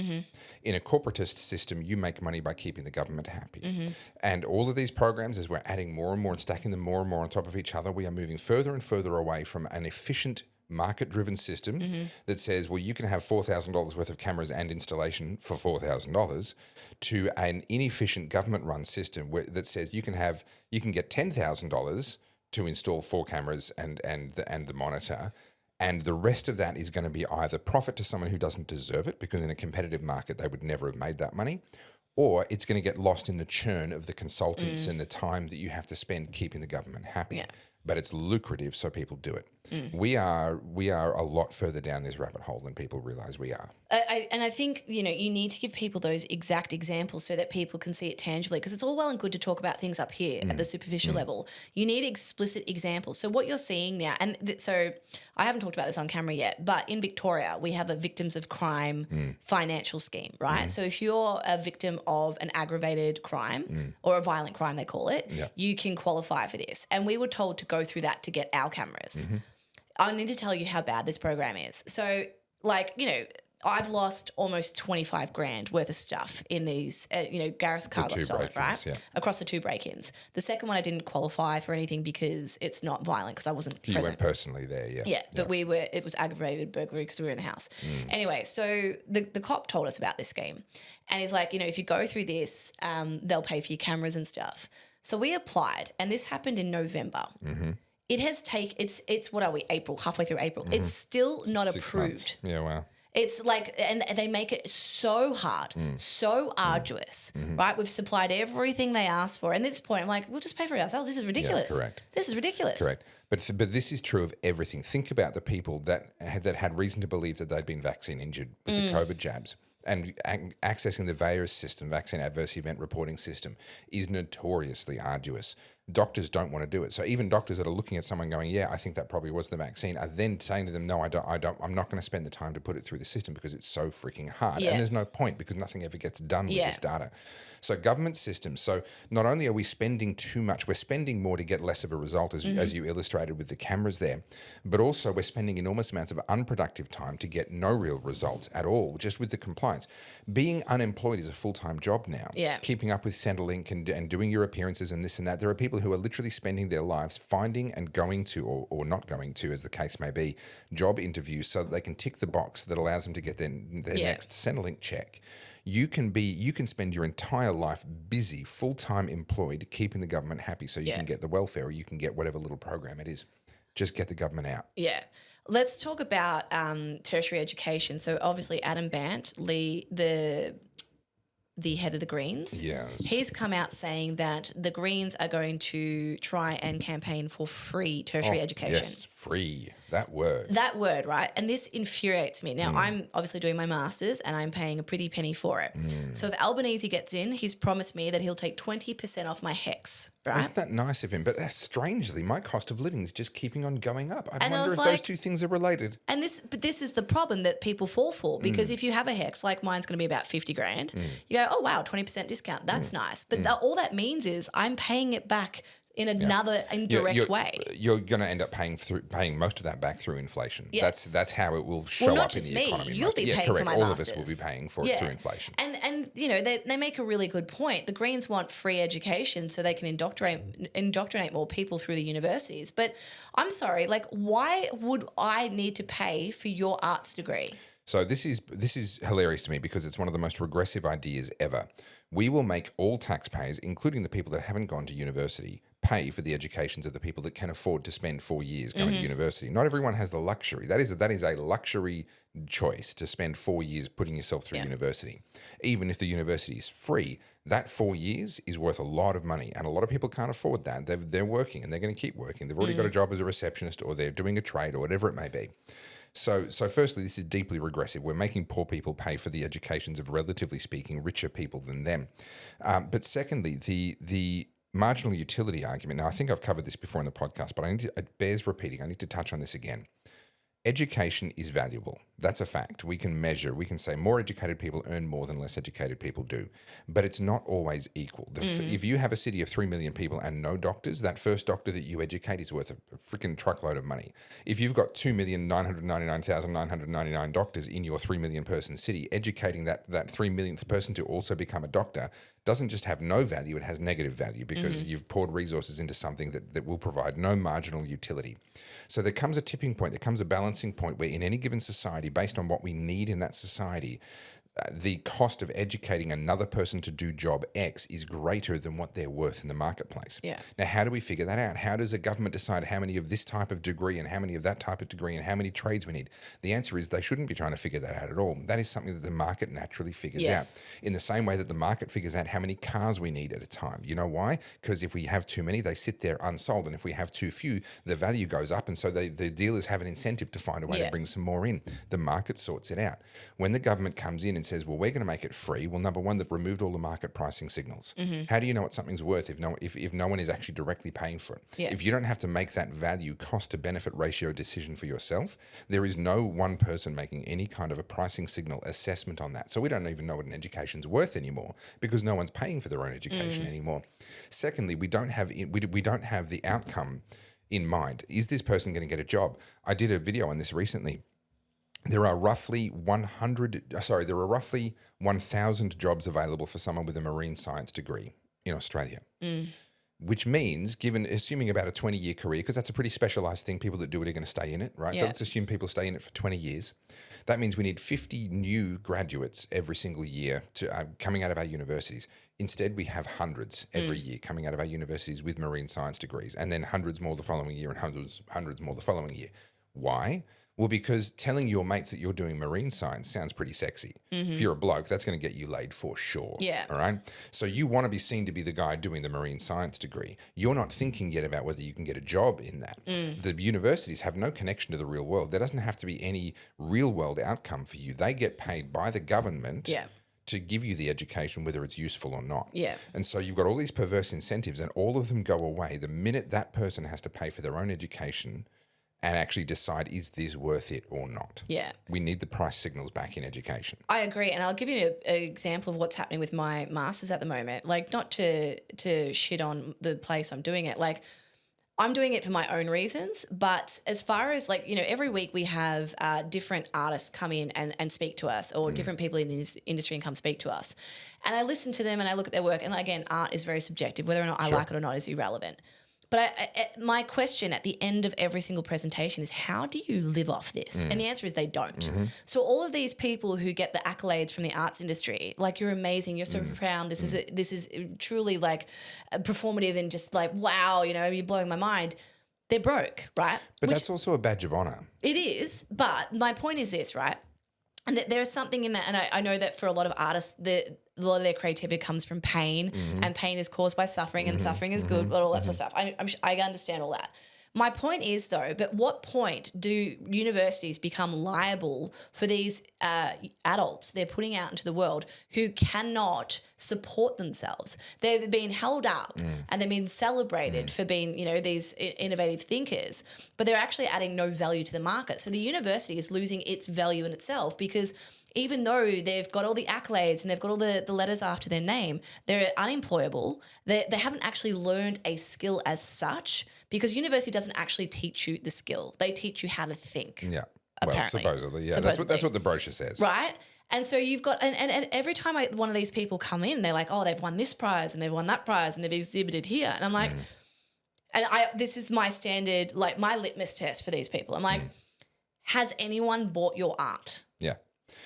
In a corporatist system, you make money by keeping the government happy. And all of these programs, as we're adding more and more and stacking them more and more on top of each other, we are moving further and further away from an efficient market-driven system that says, well, you can have $4,000 worth of cameras and installation for $4,000 to an inefficient government-run system that says you can get $10,000 to install 4 cameras and the monitor. And the rest of that is going to be either profit to someone who doesn't deserve it, because in a competitive market, they would never have made that money, or it's going to get lost in the churn of the consultants and the time that you have to spend keeping the government happy. Yeah. But it's lucrative, so people do it. We are a lot further down this rabbit hole than people realize we are. I think, you need to give people those exact examples so that people can see it tangibly, because it's all well and good to talk about things up here at the superficial level. You need explicit examples. So what you're seeing now, and so I haven't talked about this on camera yet, but in Victoria, we have a victims of crime financial scheme, right? So if you're a victim of an aggravated crime or a violent crime, they call it, you can qualify for this. And we were told to go through that to get our cameras. I need to tell you how bad this program is. So, I've lost almost 25 grand worth of stuff in these, Gareth's car got stolen, right? Yeah. Across the 2 break-ins. The second one, I didn't qualify for anything because it's not violent, because I wasn't present. You weren't personally there, yeah. Yeah, but it was aggravated burglary because we were in the house. Anyway, so the cop told us about this scheme. And he's like, if you go through this, they'll pay for your cameras and stuff. So we applied, and this happened in November. It has it's what are we, April, halfway through April. It's still not 6 approved. months. Yeah, wow. It's like, and they make it so hard, so arduous, right? We've supplied everything they asked for. And at this point, I'm like, we'll just pay for it ourselves. This is ridiculous. Yeah, correct. This is ridiculous. Correct. But this is true of everything. Think about the people that had reason to believe that they'd been vaccine injured with the COVID jabs. And accessing the VAERS system, Vaccine Adverse Event Reporting System, is notoriously arduous. Doctors don't want to do it. So even doctors that are looking at someone going, yeah, I think that probably was the vaccine, are then saying to them, no, I don't, I'm not going to spend the time to put it through the system because it's so freaking hard. Yeah. And there's no point, because nothing ever gets done with this data. So government systems. So not only are we spending too much, we're spending more to get less of a result, as you illustrated with the cameras there, but also we're spending enormous amounts of unproductive time to get no real results at all, just with the compliance. Being unemployed is a full-time job now. Yeah. Keeping up with Centrelink and doing your appearances and this and that. There are people who are literally spending their lives finding and going to, or not going to, as the case may be, job interviews so that they can tick the box that allows them to get their next Centrelink check. You can spend your entire life busy, full-time employed, keeping the government happy so you can get the welfare, or you can get whatever little program it is. Just get the government out. Yeah. Let's talk about tertiary education. So obviously Adam Bant, the head of the Greens, he's come out saying that the Greens are going to try and campaign for free tertiary education. Yes, free. That word, right? And this infuriates me. Now, I'm obviously doing my master's and I'm paying a pretty penny for it. So if Albanese gets in, he's promised me that he'll take 20% off my HECS, right? Isn't that nice of him? But strangely, my cost of living is just keeping on going up. I wonder if those two things are related. And this is the problem that people fall for, because if you have a HECS, like mine's going to be about 50 grand, you go, oh, wow, 20% discount. That's nice. But all that means is I'm paying it back in another indirect way. You're going to end up paying most of that back through inflation. Yeah. That's how it will show up in the economy. You'll be paying for my All masters. of us will be paying for it through inflation. And they make a really good point. The Greens want free education so they can indoctrinate more people through the universities. But I'm sorry, why would I need to pay for your arts degree? So this is hilarious to me, because it's one of the most regressive ideas ever. We will make all taxpayers, including the people that haven't gone to university, pay for the educations of the people that can afford to spend 4 years going to university. Not everyone has the luxury. That is a luxury choice, to spend 4 years putting yourself through university. Even if the university is free, that 4 years is worth a lot of money, and a lot of people can't afford that. They're working, and they're going to keep working. They've already got a job as a receptionist, or they're doing a trade, or whatever it may be. So firstly, this is deeply regressive. We're making poor people pay for the educations of, relatively speaking, richer people than them. But secondly, the marginal utility argument. Now, I think I've covered this before in the podcast, but it bears repeating. I need to touch on this again. Education is valuable. That's a fact. We can measure. We can say more educated people earn more than less educated people do. But it's not always equal. If you have a city of 3 million people and no doctors, that first doctor that you educate is worth a freaking truckload of money. If you've got 2,999,999 doctors in your 3 million person city, educating that 3 millionth person to also become a doctor doesn't just have no value, it has negative value, because you've poured resources into something that will provide no marginal utility. So there comes a tipping point, there comes a balancing point where in any given society, based on what we need in that society, the cost of educating another person to do job X is greater than what they're worth in the marketplace. Yeah. Now, how do we figure that out? How does a government decide how many of this type of degree and how many of that type of degree and how many trades we need? The answer is they shouldn't be trying to figure that out at all. That is something that the market naturally figures out. In the same way that the market figures out how many cars we need at a time. You know why? Because if we have too many, they sit there unsold. And if we have too few, the value goes up. And so the dealers have an incentive to find a way to bring some more in. The market sorts it out. When the government comes in and says, well, we're going to make it free. Well, number one, they've removed all the market pricing signals. How do you know what something's worth if no one is actually directly paying for it? If you don't have to make that value cost to benefit ratio decision for yourself, there is no one person making any kind of a pricing signal assessment on that. So we don't even know what an education's worth anymore because no one's paying for their own education anymore. Secondly, we don't have the outcome in mind. Is this person going to get a job? I did a video on this recently. There are roughly 1,000 jobs available for someone with a marine science degree in Australia. Which means, assuming about a 20-year career, because that's a pretty specialised thing, people that do it are going to stay in it, right? So let's assume people stay in it for 20 years. That means we need 50 new graduates every single year coming out of our universities. Instead, we have hundreds every year coming out of our universities with marine science degrees, and then hundreds more the following year and hundreds more the following year. Why? Well, because telling your mates that you're doing marine science sounds pretty sexy. If you're a bloke, that's going to get you laid for sure. All right? So you want to be seen to be the guy doing the marine science degree. You're not thinking yet about whether you can get a job in that. The universities have no connection to the real world. There doesn't have to be any real world outcome for you. They get paid by the government to give you the education, whether it's useful or not. And so you've got all these perverse incentives and all of them go away the minute that person has to pay for their own education and actually decide, is this worth it or not? We need the price signals back in education. I agree. And I'll give you an example of what's happening with my master's at the moment. Like, not to shit on the place I'm doing it. Like, I'm doing it for my own reasons. But as far as, like, you know, every week we have different artists come in and speak to us, or different people in the industry and come speak to us. And I listen to them and I look at their work. And again, art is very subjective. Whether or not I like it or not is irrelevant. But my question at the end of every single presentation is, how do you live off this? And the answer is they don't. So all of these people who get the accolades from the arts industry, like, you're amazing, you're so proud, this is truly like performative and just like, wow, you know, you're blowing my mind. They're broke, right? But that's also a badge of honor. It is. But my point is this, right? And there is something in that, and I know that for a lot of artists, a lot of their creativity comes from pain, and pain is caused by suffering, and suffering is good, but all that sort of stuff. I understand all that. My point is, though, but what point do universities become liable for these adults they're putting out into the world who cannot support themselves? They've been held up and they've been celebrated for being, you know, these innovative thinkers, but they're actually adding no value to the market. So the university is losing its value in itself, because even though they've got all the accolades and they've got all the letters after their name, they're unemployable. They haven't actually learned a skill as such, because university doesn't actually teach you the skill. They teach you how to think. Yeah. Apparently. Well, supposedly. Yeah. That's what the brochure says. Right. And so you've got, and every time one of these people come in, they're like, oh, they've won this prize and they've won that prize and they've exhibited here. And I'm like, and this is my standard, like my litmus test for these people. I'm like, has anyone bought your art? Yeah.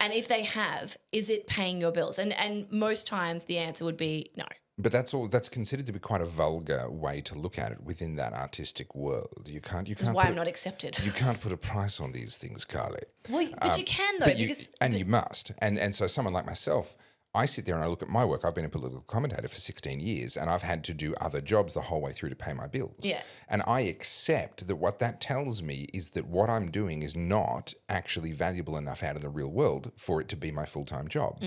And if they have, is it paying your bills? And most times the answer would be no. But that's considered to be quite a vulgar way to look at it within that artistic world. You can't. This is why I'm not accepted. You can't put a price on these things, Carly. Well, but you can, though. You must. And so someone like myself, I sit there and I look at my work. I've been a political commentator for 16 years and I've had to do other jobs the whole way through to pay my bills. Yeah. And I accept that what that tells me is that what I'm doing is not actually valuable enough out in the real world for it to be my full-time job.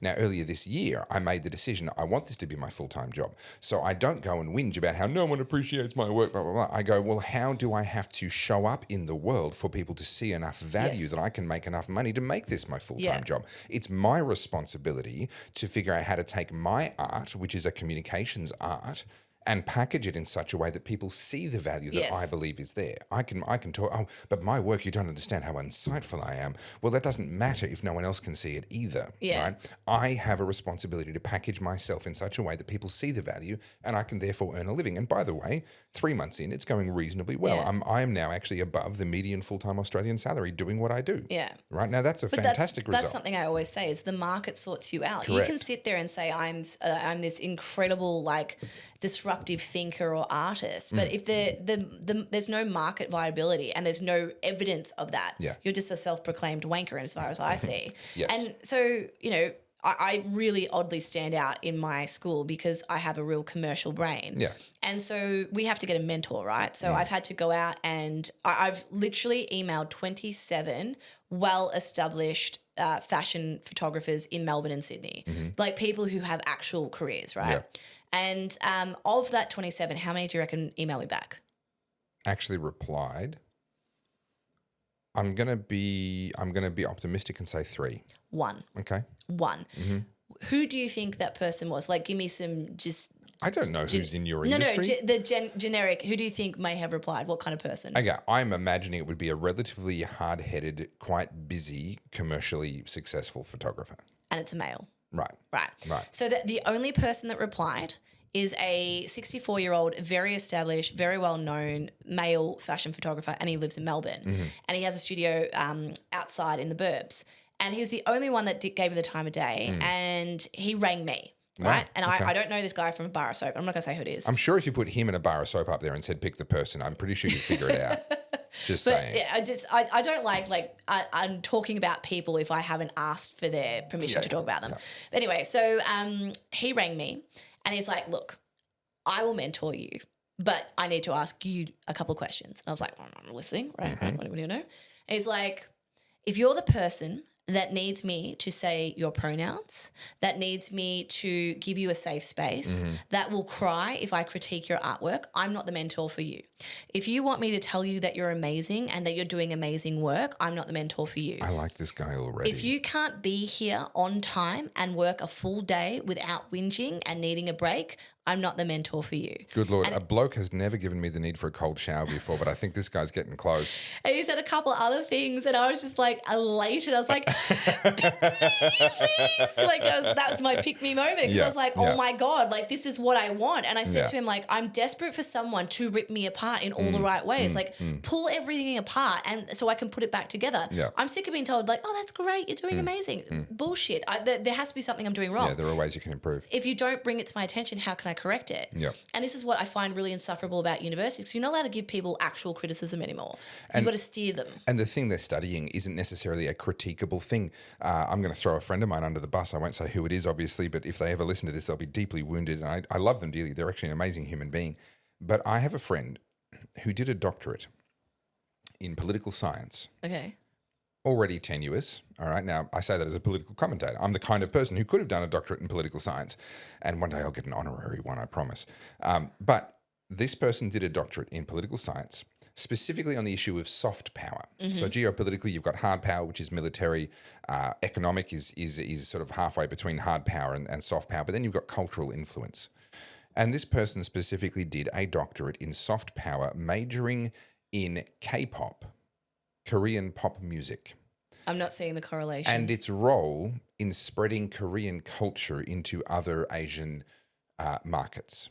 Now, earlier this year, I made the decision, I want this to be my full-time job. So I don't go and whinge about how no one appreciates my work, blah, blah, blah. I go, well, how do I have to show up in the world for people to see enough value that I can make enough money to make this my full-time job? It's my responsibility to figure out how to take my art, which is a communications art, and package it in such a way that people see the value that Yes. I believe is there. I can talk, oh, but my work, you don't understand how insightful I am. Well, that doesn't matter if no one else can see it either, Yeah. right? I have a responsibility to package myself in such a way that people see the value and I can therefore earn a living. And by the way, 3 months in, it's going reasonably well. Yeah. I am now actually above the median full-time Australian salary doing what I do. Yeah. Right now, that's a But fantastic result. That's something I always say is the market sorts you out. You can Correct. sit there and say I'm this incredible like disruptive thinker or artist, but if there's no market viability and there's no evidence of that, you're just a self-proclaimed wanker as far as I see. Yes. And so, you know, I really oddly stand out in my school because I have a real commercial brain. Yeah. And so we have to get a mentor, right? So I've had to go out and I've literally emailed 27 well-established fashion photographers in Melbourne and Sydney, like people who have actual careers, right? Yeah. And of that 27, how many do you reckon email me back? Actually replied. I'm gonna be optimistic and say 3. 1. Okay. 1. Who do you think that person was? Like, give me some just... I don't know who's in your No, industry. the generic. Who do you think may have replied? What kind of person? Okay, I'm imagining it would be a relatively hard-headed, quite busy, commercially successful photographer. And it's a male. Right. Right. Right. So the only person that replied is a 64-year-old, very established, very well-known male fashion photographer, and he lives in Melbourne. And he has a studio outside in the burbs. And he was the only one that gave me the time of day, and he rang me. Right. And okay. I don't know this guy from a bar of soap. I'm not going to say who it is. I'm sure if you put him in a bar of soap up there and said pick the person, I'm pretty sure you'd figure it out. Just But saying. yeah, I don't like I'm talking about people if I haven't asked for their permission to talk about them. But anyway, so he rang me and he's like, look, I will mentor you, but I need to ask you a couple of questions. And I was like, I'm listening, right? What do you know? And he's like, if you're the person that needs me to say your pronouns, that needs me to give you a safe space, that will cry if I critique your artwork, I'm not the mentor for you. If you want me to tell you that you're amazing and that you're doing amazing work, I'm not the mentor for you. I like this guy already. If you can't be here on time and work a full day without whinging and needing a break, I'm not the mentor for you. Good Lord, a bloke has never given me the need for a cold shower before, but I think this guy's getting close. And he said a couple other things, and I was just like elated. I was like, pick me, please. Like that was my pick me moment because I was like, oh my God, like this is what I want. And I said to him, like, I'm desperate for someone to rip me apart in all the right ways. Like pull everything apart and so I can put it back together. Yeah. I'm sick of being told like, oh, that's great. You're doing amazing. Bullshit. There has to be something I'm doing wrong. Yeah, there are ways you can improve. If you don't bring it to my attention, how can I correct it? Yeah. And this is what I find really insufferable about universities. You're not allowed to give people actual criticism anymore. You've got to steer them. And the thing they're studying isn't necessarily a critiquable thing. I'm going to throw a friend of mine under the bus. I won't say who it is, obviously, but if they ever listen to this, they'll be deeply wounded. And I love them dearly. They're actually an amazing human being. But I have a friend who did a doctorate in political science. Okay. Already tenuous, all right? Now, I say that as a political commentator. I'm the kind of person who could have done a doctorate in political science, and one day I'll get an honorary one, I promise. But this person did a doctorate in political science, specifically on the issue of soft power. So geopolitically, you've got hard power, which is military. Economic is sort of halfway between hard power and soft power, but then you've got cultural influence. And this person specifically did a doctorate in soft power, majoring in K-pop, Korean pop music. I'm not seeing the correlation. And its role in spreading Korean culture into other Asian markets.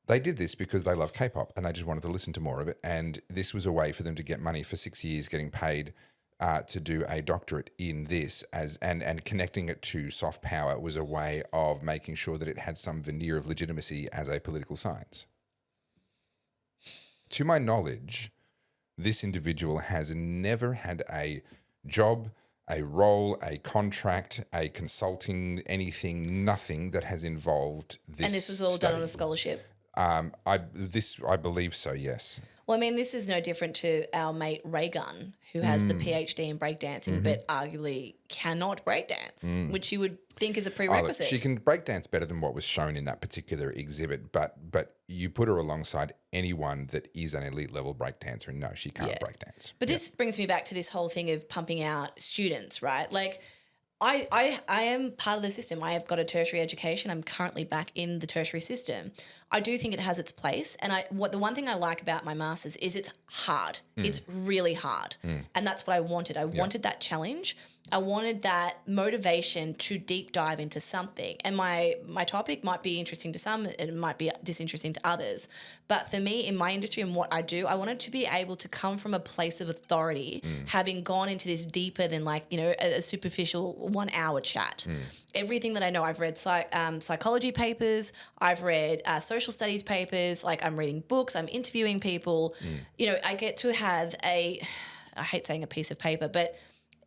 They did this because they love K-pop and they just wanted to listen to more of it. And this was a way for them to get money for 6 years, getting paid to do a doctorate in this, and connecting it to soft power was a way of making sure that it had some veneer of legitimacy as a political science. To my knowledge, this individual has never had a job, a role, a contract, a consulting, anything, nothing that has involved this. And this was all done on a scholarship. I believe so, yes. Well, I mean, this is no different to our mate Raygun, who has the PhD in breakdancing, but arguably cannot breakdance, which you would think is a prerequisite. She can breakdance better than what was shown in that particular exhibit, but you put her alongside anyone that is an elite level breakdancer, and no, she can't breakdance. But this brings me back to this whole thing of pumping out students, right? Like, I am part of the system. I have got a tertiary education. I'm currently back in the tertiary system. I do think it has its place. And the one thing I like about my master's is it's hard. It's really hard. And that's what I wanted. I wanted that challenge. I wanted that motivation to deep dive into something. And my topic might be interesting to some and it might be disinteresting to others. But for me, in my industry and what I do, I wanted to be able to come from a place of authority, having gone into this deeper than a superficial 1 hour chat. Everything that I know, I've read psychology papers, I've read social studies papers, I'm reading books, I'm interviewing people. I get to have I hate saying a piece of paper, but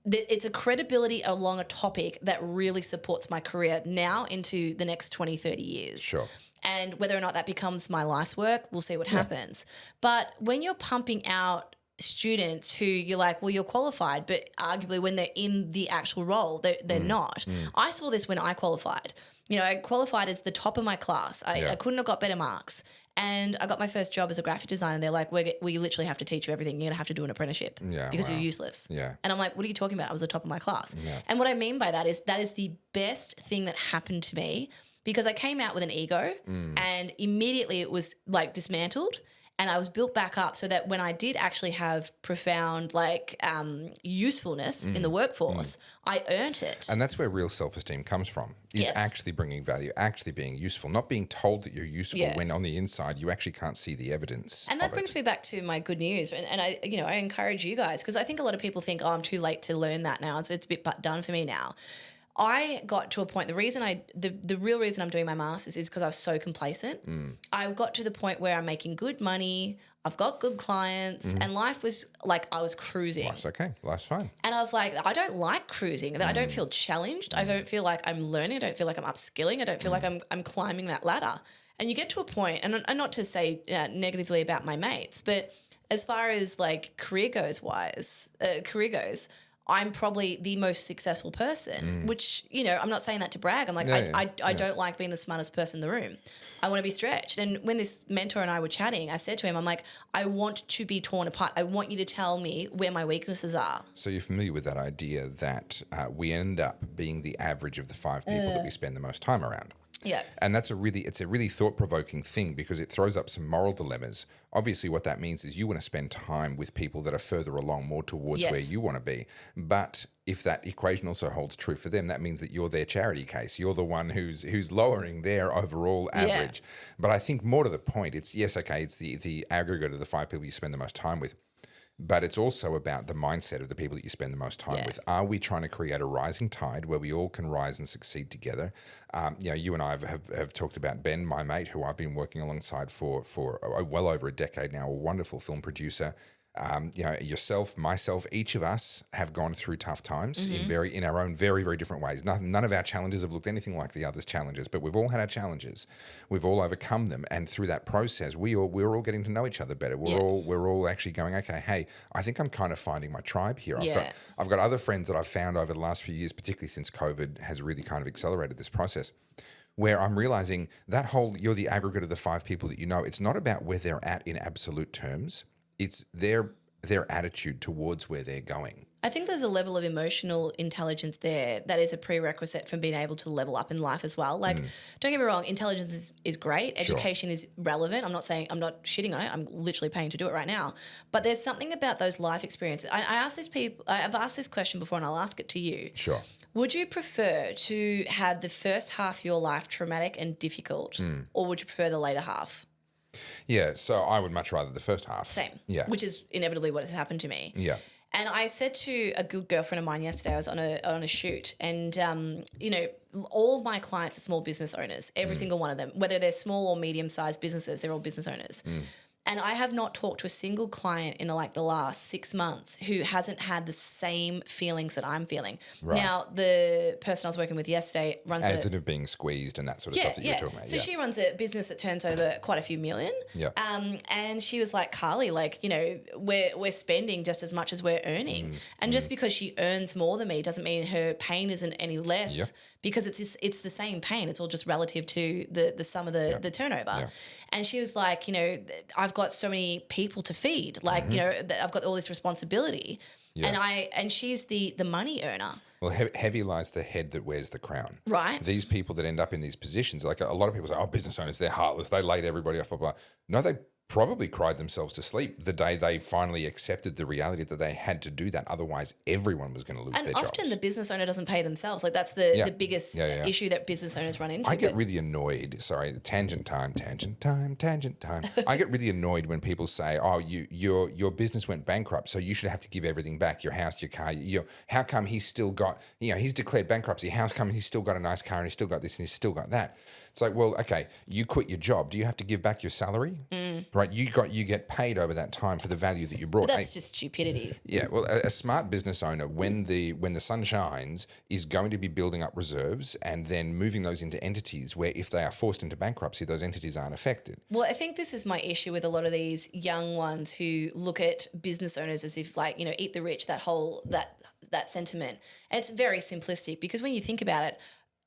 it's a credibility along a topic that really supports my career now into the next 20, 30 years. Sure. And whether or not that becomes my life's work, we'll see what happens. But when you're pumping out students who you're like, well, you're qualified, but arguably when they're in the actual role, they're not. I saw this when I qualified. I qualified as the top of my class. I couldn't have got better marks. And I got my first job as a graphic designer. And they're like, we literally have to teach you everything. You're going to have to do an apprenticeship because you're useless. Yeah. And I'm like, what are you talking about? I was the top of my class. Yeah. And what I mean by that is the best thing that happened to me because I came out with an ego and immediately it was dismantled. And I was built back up so that when I did actually have profound usefulness in the workforce, I earned it. And that's where real self-esteem comes from, is actually bringing value, actually being useful, not being told that you're useful when on the inside you actually can't see the evidence. And that brings me back to my good news. And I encourage you guys, because I think a lot of people think, I'm too late to learn that now. It's a bit done for me now. I got to a point, the real reason I'm doing my master's is because I was so complacent. I got to the point where I'm making good money, I've got good clients, and life was I was cruising. Life's okay, life's fine. And I was like, I don't like cruising. I don't feel challenged. I don't feel like I'm learning. I don't feel like I'm upskilling. I don't feel like I'm climbing that ladder. And you get to a point, and not to say negatively about my mates, but as far as career goes, I'm probably the most successful person, which, I'm not saying that to brag. I'm like, I don't like being the smartest person in the room. I want to be stretched. And when this mentor and I were chatting, I said to him, I'm like, I want to be torn apart. I want you to tell me where my weaknesses are. So you're familiar with that idea that we end up being the average of the 5 people that we spend the most time around. Yeah. And it's a really thought-provoking thing because it throws up some moral dilemmas. Obviously, what that means is you want to spend time with people that are further along, more towards where you want to be. But if that equation also holds true for them, that means that you're their charity case. You're the one who's lowering their overall average. But I think more to the point, it's the aggregate of the 5 people you spend the most time with. But it's also about the mindset of the people that you spend the most time with. Are we trying to create a rising tide where we all can rise and succeed together? You and I have talked about Ben, my mate, who I've been working alongside for well over a decade now, a wonderful film producer. Yourself, myself, each of us have gone through tough times in our own very, very different ways. None of our challenges have looked anything like the others' challenges, but we've all had our challenges. We've all overcome them, and through that process, we're all getting to know each other better. We're all actually going, okay, hey, I think I'm kind of finding my tribe here. I've got other friends that I've found over the last few years, particularly since COVID has really kind of accelerated this process, where I'm realizing that you're the aggregate of the 5 people that you know. It's not about where they're at in absolute terms. It's their attitude towards where they're going. I think there's a level of emotional intelligence there that is a prerequisite for being able to level up in life as well. Don't get me wrong, intelligence is great. Education is relevant. I'm not shitting on it. I'm literally paying to do it right now. But there's something about those life experiences. I've asked this question before and I'll ask it to you. Sure. Would you prefer to have the first half of your life traumatic and difficult or would you prefer the later half? Yeah, so I would much rather the first half. Same. Yeah. Which is inevitably what has happened to me. Yeah. And I said to a good girlfriend of mine yesterday, I was on a shoot, and all of my clients are small business owners, every single one of them, whether they're small or medium-sized businesses, they're all business owners. And I have not talked to a single client in the last 6 months who hasn't had the same feelings that I'm feeling. Right. Now, the person I was working with yesterday runs as in being squeezed and that sort of stuff that you're talking about. So she runs a business that turns over quite a few million. Yeah. And she was like, Carly, we're spending just as much as we're earning. And just because she earns more than me doesn't mean her pain isn't any less because it's the same pain. It's all just relative to the sum of the turnover. Yeah. And she was like, I've got so many people to feed. I've got all this responsibility. and she's the money earner. Well, heavy lies the head that wears the crown. Right. These people that end up in these positions, like a lot of people say, oh, business owners, they're heartless. They laid everybody off, blah, blah. No, they probably cried themselves to sleep the day they finally accepted the reality that they had to do that. Otherwise, everyone was going to lose their jobs. And often the business owner doesn't pay themselves. Like that's the biggest issue that business owners run into. I get really annoyed. Sorry, tangent time. I get really annoyed when people say, oh, your business went bankrupt, so you should have to give everything back, your house, your car. How come he's still got, he's declared bankruptcy. How come he's still got a nice car and he's still got this and he's still got that? It's like, well, okay, you quit your job. Do you have to give back your salary? Right, you get paid over that time for the value that you brought. But that's just stupidity. Yeah, well, a smart business owner, when the sun shines, is going to be building up reserves and then moving those into entities where if they are forced into bankruptcy, those entities aren't affected. Well, I think this is my issue with a lot of these young ones who look at business owners as if like, eat the rich, that whole that sentiment. And it's very simplistic because when you think about it,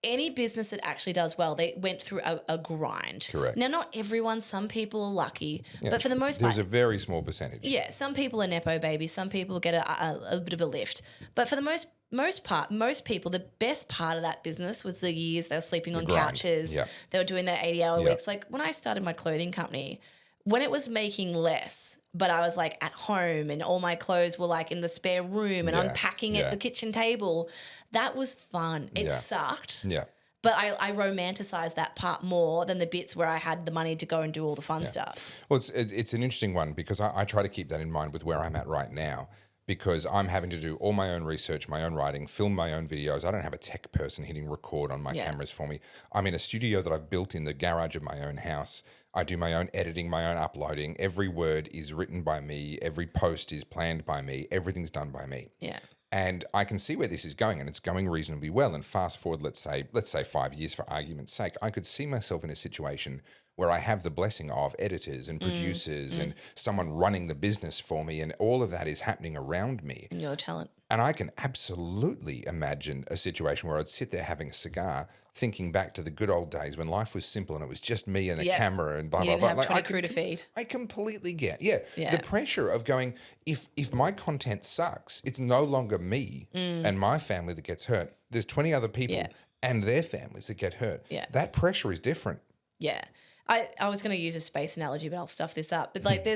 any business that actually does well, they went through a grind. Correct. Now, not everyone. Some people are lucky, but for the most part, there's a very small percentage. Yeah, some people are nepo babies. Some people get a bit of a lift, but for the most part, most people, the best part of that business was the years they were sleeping on couches. Yep. They were doing their 80-hour weeks. Like when I started my clothing company, when it was making less, but I was like at home and all my clothes were like in the spare room and unpacking at the kitchen table. That was fun. It sucked. Yeah. But I romanticized that part more than the bits where I had the money to go and do all the fun stuff. Well, it's an interesting one because I try to keep that in mind with where I'm at right now because I'm having to do all my own research, my own writing, film my own videos. I don't have a tech person hitting record on my cameras for me. I'm in a studio that I've built in the garage of my own house. I do my own editing, my own uploading. Every word is written by me. Every post is planned by me. Everything's done by me. Yeah. And I can see where this is going, and it's going reasonably well. And fast forward, let's say 5 years for argument's sake, I could see myself in a situation where I have the blessing of editors and producers and someone running the business for me, and all of that is happening around me. And your talent. And I can absolutely imagine a situation where I'd sit there having a cigar, thinking back to the good old days when life was simple and it was just me and a camera and blah, blah, blah. You didn't have 20 crew to feed. I completely get, the pressure of going, if my content sucks, it's no longer me and my family that gets hurt. There's 20 other people and their families that get hurt. Yeah. That pressure is different. Yeah. I was going to use a space analogy, but I'll stuff this up. But like there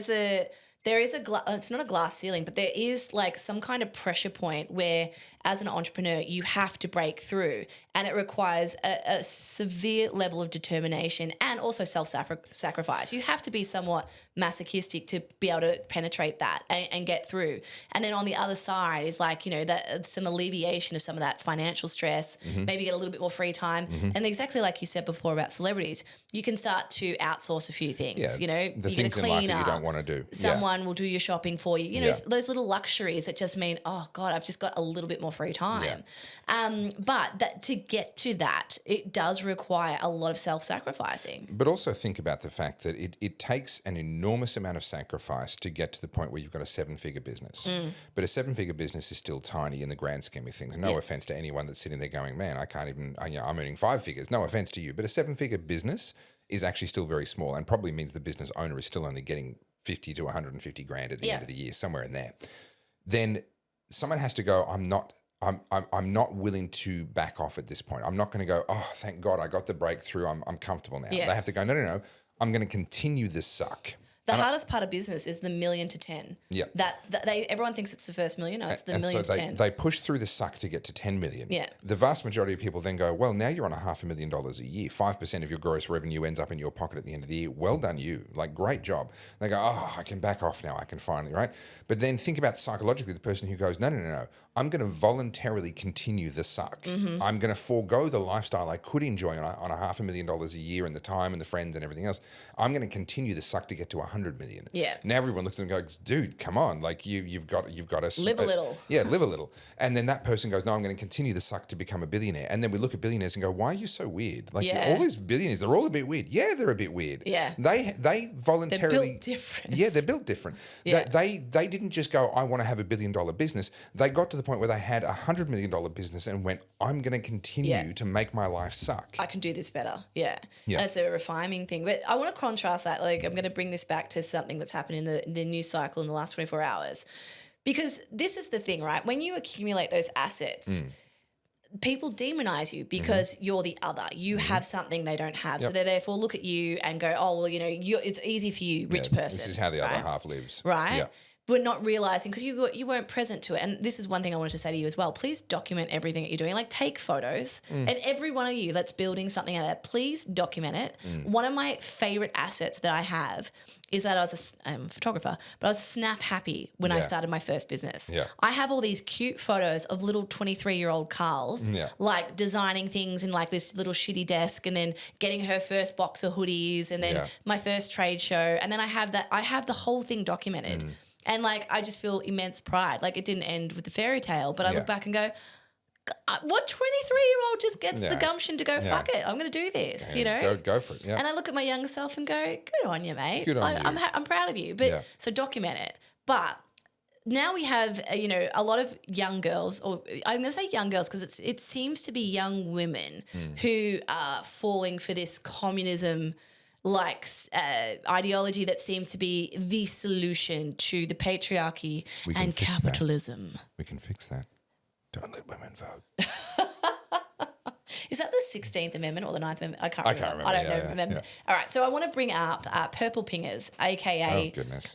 is it's not a glass ceiling, but there is like some kind of pressure point where as an entrepreneur, you have to break through, and it requires a severe level of determination and also self-sacrifice. You have to be somewhat masochistic to be able to penetrate that and get through. And then on the other side is like, that some alleviation of some of that financial stress, maybe get a little bit more free time. And exactly like you said before about celebrities, you can start to outsource a few things, the you things get a cleaner, in life that you don't want to do. Someone will do your shopping for you. Those little luxuries that just mean, oh God, I've just got a little bit more free time. But that to get to that, it does require a lot of self-sacrificing. But also think about the fact that it takes an enormous amount of sacrifice to get to the point where you've got a 7-figure business. But a 7-figure business is still tiny in the grand scheme of things. No offense to anyone that's sitting there going, man, I'm earning 5 figures. No offense to you. But a 7-figure business is actually still very small and probably means the business owner is still only getting 50 to 150 grand at the end of the year, somewhere in there. Then someone has to go, I'm not willing to back off at this point. I'm not going to go, oh, thank God I got the breakthrough. I'm comfortable now. They have to go, no. I'm going to continue this suck. The hardest part of business is the $1 million to 10. Yeah. Everyone thinks it's the first million. No, it's the $1 million to 10. They push through the suck to get to 10 million. Yeah. The vast majority of people then go, well, now you're on $500,000 a year. 5% of your gross revenue ends up in your pocket at the end of the year. Well done, you. Like, great job. They go, oh, I can back off now. I can finally, right? But then think about psychologically the person who goes, no. I'm going to voluntarily continue the suck. I'm going to forego the lifestyle I could enjoy on $500,000 a year and the time and the friends and everything else. I'm going to continue the suck to get to 100 million. Yeah. Now everyone looks at them and goes, dude, come on. Like you've got to live a little. Yeah, live a little. And then that person goes, no, I'm going to continue the suck to become a billionaire. And then we look at billionaires and go, why are you so weird? Like all these billionaires, they're all a bit weird. Yeah, they're a bit weird. Yeah. They voluntarily. They're built different. Yeah, they're built different. Yeah. They didn't just go, I want to have $1 billion business. They got to the point where they had $100 million business and went, I'm going to continue to make my life suck. I can do this better. Yeah. And it's a refining thing. But I want to contrast that. Like, I'm going to bring this back to something that's happened in the news cycle in the last 24 hours. Because this is the thing, right? When you accumulate those assets, people demonize you because you're the other. You have something they don't have. So they therefore look at you and go, oh, well, it's easy for you, rich person. This is how the other half lives. Right? Yeah. But not realizing, because you weren't present to it. And this is one thing I wanted to say to you as well. Please document everything that you're doing. Like, take photos. And every one of you that's building something out there, please document it. One of my favorite assets that I have is that I'm a photographer, but I was snap happy when I started my first business. Yeah. I have all these cute photos of little 23-year-old Carlz, like designing things in like this little shitty desk, and then getting her first box of hoodies, and then my first trade show. And then I have the whole thing documented. And, like, I just feel immense pride. Like, it didn't end with the fairy tale, but I look back and go, what 23-year-old just gets the gumption to go, fuck it, I'm going to do this, Go for it, yeah. And I look at my younger self and go, good on you, mate. Good on you. I'm proud of you. But so document it. But now we have, a lot of young girls, or I'm going to say young girls because it seems to be young women who are falling for this communism ideology that seems to be the solution to the patriarchy and capitalism. We can fix that. Don't let women vote. Is that the 16th Amendment or the 9th Amendment? I can't remember. I don't remember. Yeah. All right, so I want to bring up Purple Pingers, a.k.a.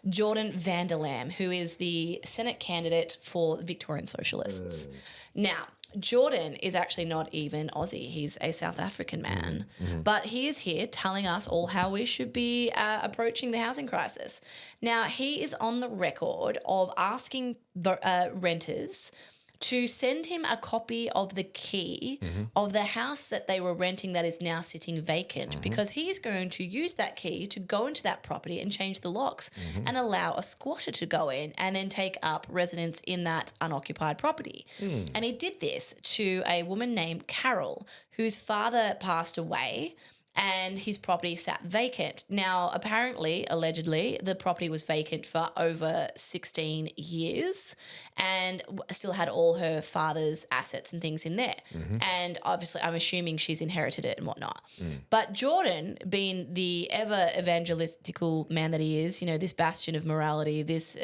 Jordan van der Lam, who is the Senate candidate for the Victorian Socialists. Now, Jordan is actually not even Aussie. He's a South African man. But he is here telling us all how we should be approaching the housing crisis. Now, he is on the record of asking renters to send him a copy of the key of the house that they were renting that is now sitting vacant, because he is going to use that key to go into that property and change the locks and allow a squatter to go in and then take up residence in that unoccupied property. And he did this to a woman named Carol, whose father passed away, and his property sat vacant. Now, apparently, allegedly, the property was vacant for over 16 years and still had all her father's assets and things in there. And obviously, I'm assuming she's inherited it and whatnot. But Jordan, being the ever evangelistical man that he is, this bastion of morality, this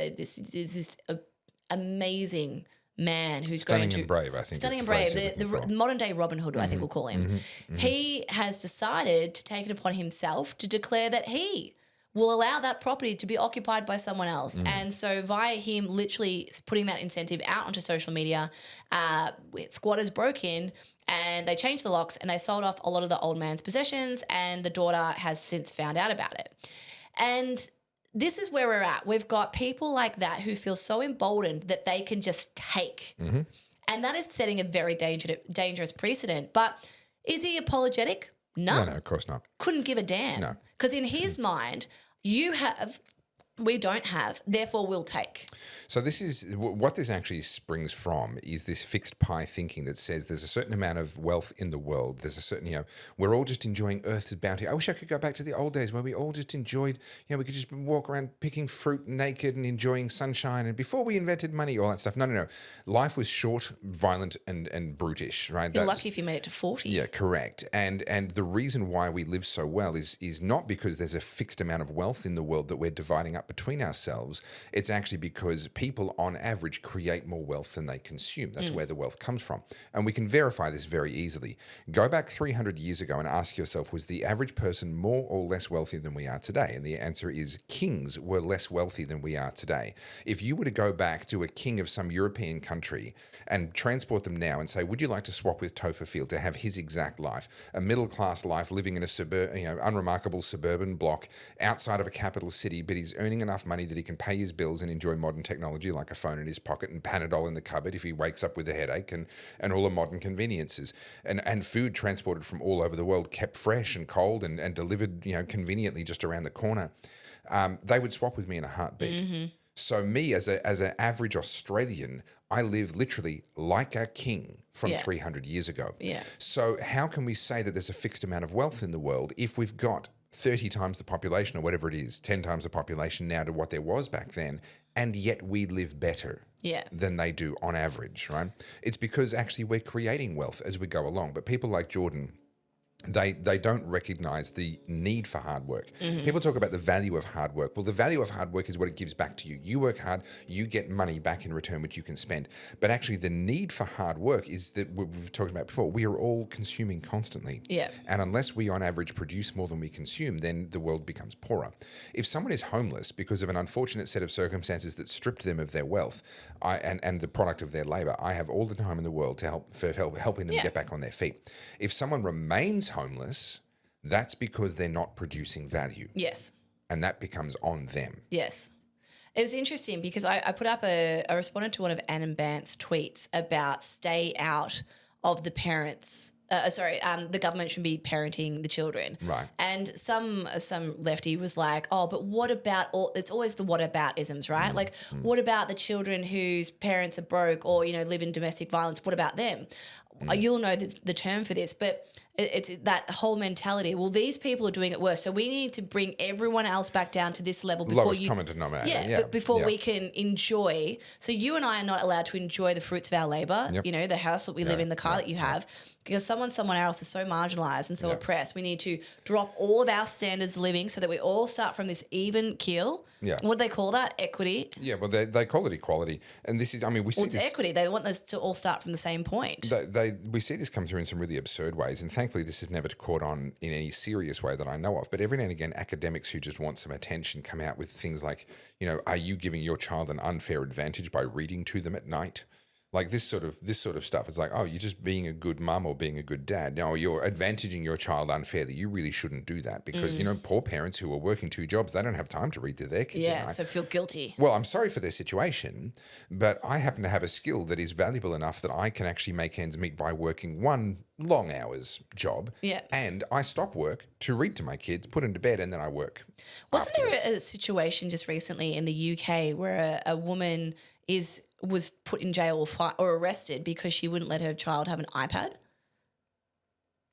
amazing man who's stunning and brave, I think. Stunning and brave, the modern day Robin Hood, I think we'll call him. He has decided to take it upon himself to declare that he will allow that property to be occupied by someone else. And so via him literally putting that incentive out onto social media, squatters broke in and they changed the locks and they sold off a lot of the old man's possessions, and the daughter has since found out about it. And this is where we're at. We've got people like that who feel so emboldened that they can just take. And that is setting a very dangerous precedent. But is he apologetic? No, of course not. Couldn't give a damn. No. Because in his mind, you have, we don't have, therefore we'll take. So this is what this actually springs from, is this fixed pie thinking that says there's a certain amount of wealth in the world. There's a certain, we're all just enjoying Earth's bounty. I wish I could go back to the old days where we all just enjoyed, we could just walk around picking fruit naked and enjoying sunshine. And before we invented money, all that stuff. No. Life was short, violent, and brutish, right? You're lucky if you made it to 40. Yeah, correct. And the reason why we live so well is not because there's a fixed amount of wealth in the world that we're dividing up between ourselves. It's actually because people on average create more wealth than they consume. That's where the wealth comes from. And we can verify this very easily. Go back 300 years ago and ask yourself, was the average person more or less wealthy than we are today? And the answer is kings were less wealthy than we are today. If you were to go back to a king of some European country and transport them now and say, would you like to swap with Topher Field to have his exact life, a middle-class life living in a unremarkable suburban block outside of a capital city, but he's earning enough money that he can pay his bills and enjoy modern technology like a phone in his pocket and Panadol in the cupboard if he wakes up with a headache, and all the modern conveniences, and food transported from all over the world, kept fresh and cold and delivered conveniently just around the corner, they would swap with me in a heartbeat. So me as an average Australian, I live literally like a king from 300 years ago. So how can we say that there's a fixed amount of wealth in the world if we've got 30 times the population or whatever it is, 10 times the population now to what there was back then, and yet we live better than they do on average, right? It's because actually we're creating wealth as we go along. But people like Jordan They don't recognize the need for hard work. Mm-hmm. People talk about the value of hard work. Well, the value of hard work is what it gives back to you. You work hard, you get money back in return, which you can spend. But actually, the need for hard work is that we've talked about before. We are all consuming constantly. Yeah. And unless we, on average, produce more than we consume, then the world becomes poorer. If someone is homeless because of an unfortunate set of circumstances that stripped them of their wealth and the product of their labor, I have all the time in the world to helping them get back on their feet. If someone remains homeless, that's because they're not producing value. Yes. And that becomes on them. Yes. It was interesting because I put up I responded to one of Ann and Vance's tweets about stay out of the parents. The government should be parenting the children. Right. And some lefty was like, oh, but what about it's always the what about isms, right? Like, what about the children whose parents are broke or, live in domestic violence? What about them? You'll know the term for this, but it's that whole mentality. Well, these people are doing it worse, so we need to bring everyone else back down to this level before Lowest common denominator. Yeah, but before we can enjoy. So you and I are not allowed to enjoy the fruits of our labor. Yep. The house that we live in, the car that you have, because someone else is so marginalised and so oppressed. We need to drop all of our standards of living so that we all start from this even keel. Yeah. What do they call that? Equity. Yeah, well, they call it equality. And this is, we see it's this. Equity. They want us to all start from the same point. We see this come through in some really absurd ways, and thankfully this is never caught on in any serious way that I know of. But every now and again, academics who just want some attention come out with things like, are you giving your child an unfair advantage by reading to them at night? Like this sort of stuff. It's like, oh, you're just being a good mum or being a good dad. No, you're advantaging your child unfairly. You really shouldn't do that because, poor parents who are working 2 jobs, they don't have time to read to their kids at night. So feel guilty. Well, I'm sorry for their situation, but I happen to have a skill that is valuable enough that I can actually make ends meet by working one long hours job. Yeah. And I stop work to read to my kids, put them to bed, and then I work. Wasn't there a situation just recently in the UK where a woman was put in jail or arrested because she wouldn't let her child have an iPad?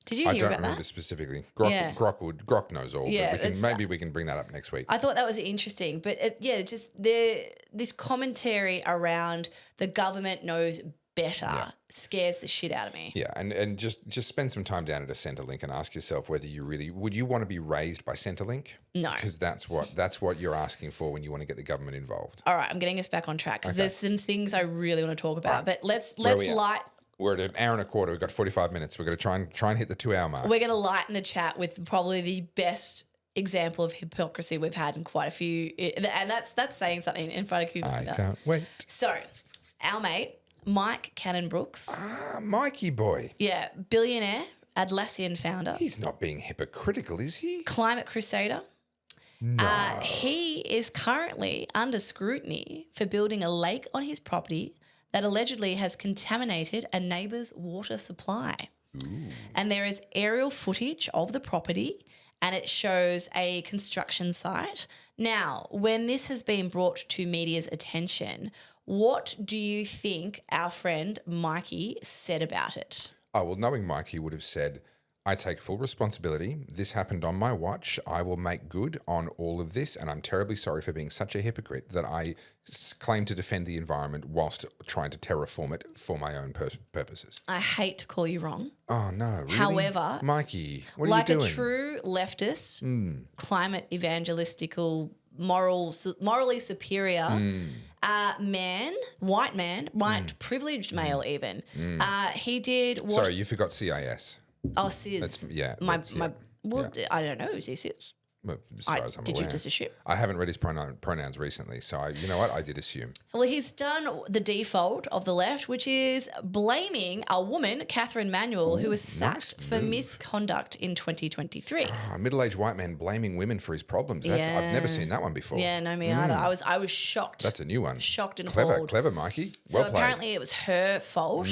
Did you hear about that? I don't remember specifically. Grok knows all. Yeah, but maybe we can bring that up next week. I thought that was interesting. But this commentary around the government knows better scares the shit out of me. Yeah, and just spend some time down at a Centrelink and ask yourself whether would you want to be raised by Centrelink? No. Because that's what you're asking for when you want to get the government involved. All right, I'm getting us back on track because there's some things I really want to talk about. Right. But let's light. We're at an hour and a quarter. We've got 45 minutes. We're going to try and hit the 2 hour mark. We're going to lighten the chat with probably the best example of hypocrisy we've had in quite a few, and that's saying something in front of you. I can't wait. So, our mate Mike Cannon-Brookes. Mikey boy. Yeah, billionaire, Atlassian founder. He's not being hypocritical, is he? Climate crusader. No. He is currently under scrutiny for building a lake on his property that allegedly has contaminated a neighbour's water supply. Ooh. And there is aerial footage of the property and it shows a construction site. Now, when this has been brought to media's attention, what do you think our friend Mikey said about it? Oh, well, knowing Mikey would have said, I take full responsibility. This happened on my watch. I will make good on all of this, and I'm terribly sorry for being such a hypocrite that I claim to defend the environment whilst trying to terraform it for my own purposes. I hate to call you wrong. Oh, no, really? However, Mikey, what are you doing? Like a true leftist, climate evangelistical, morally superior white privileged male even, he did what... Sorry, you forgot CIS. Oh, CIS. I don't know who this is. Well, as far as I'm did aware. You just assume? I haven't read his pronouns recently, so you know what? I did assume. Well, he's done the default of the left, which is blaming a woman, Catherine Manuel, who was sacked for misconduct in 2023. A middle-aged white man blaming women for his problems. I've never seen that one before. Yeah, no, me either. I was shocked. That's a new one. Shocked and appalled. Clever, Mikey. Well played. Apparently it was her fault.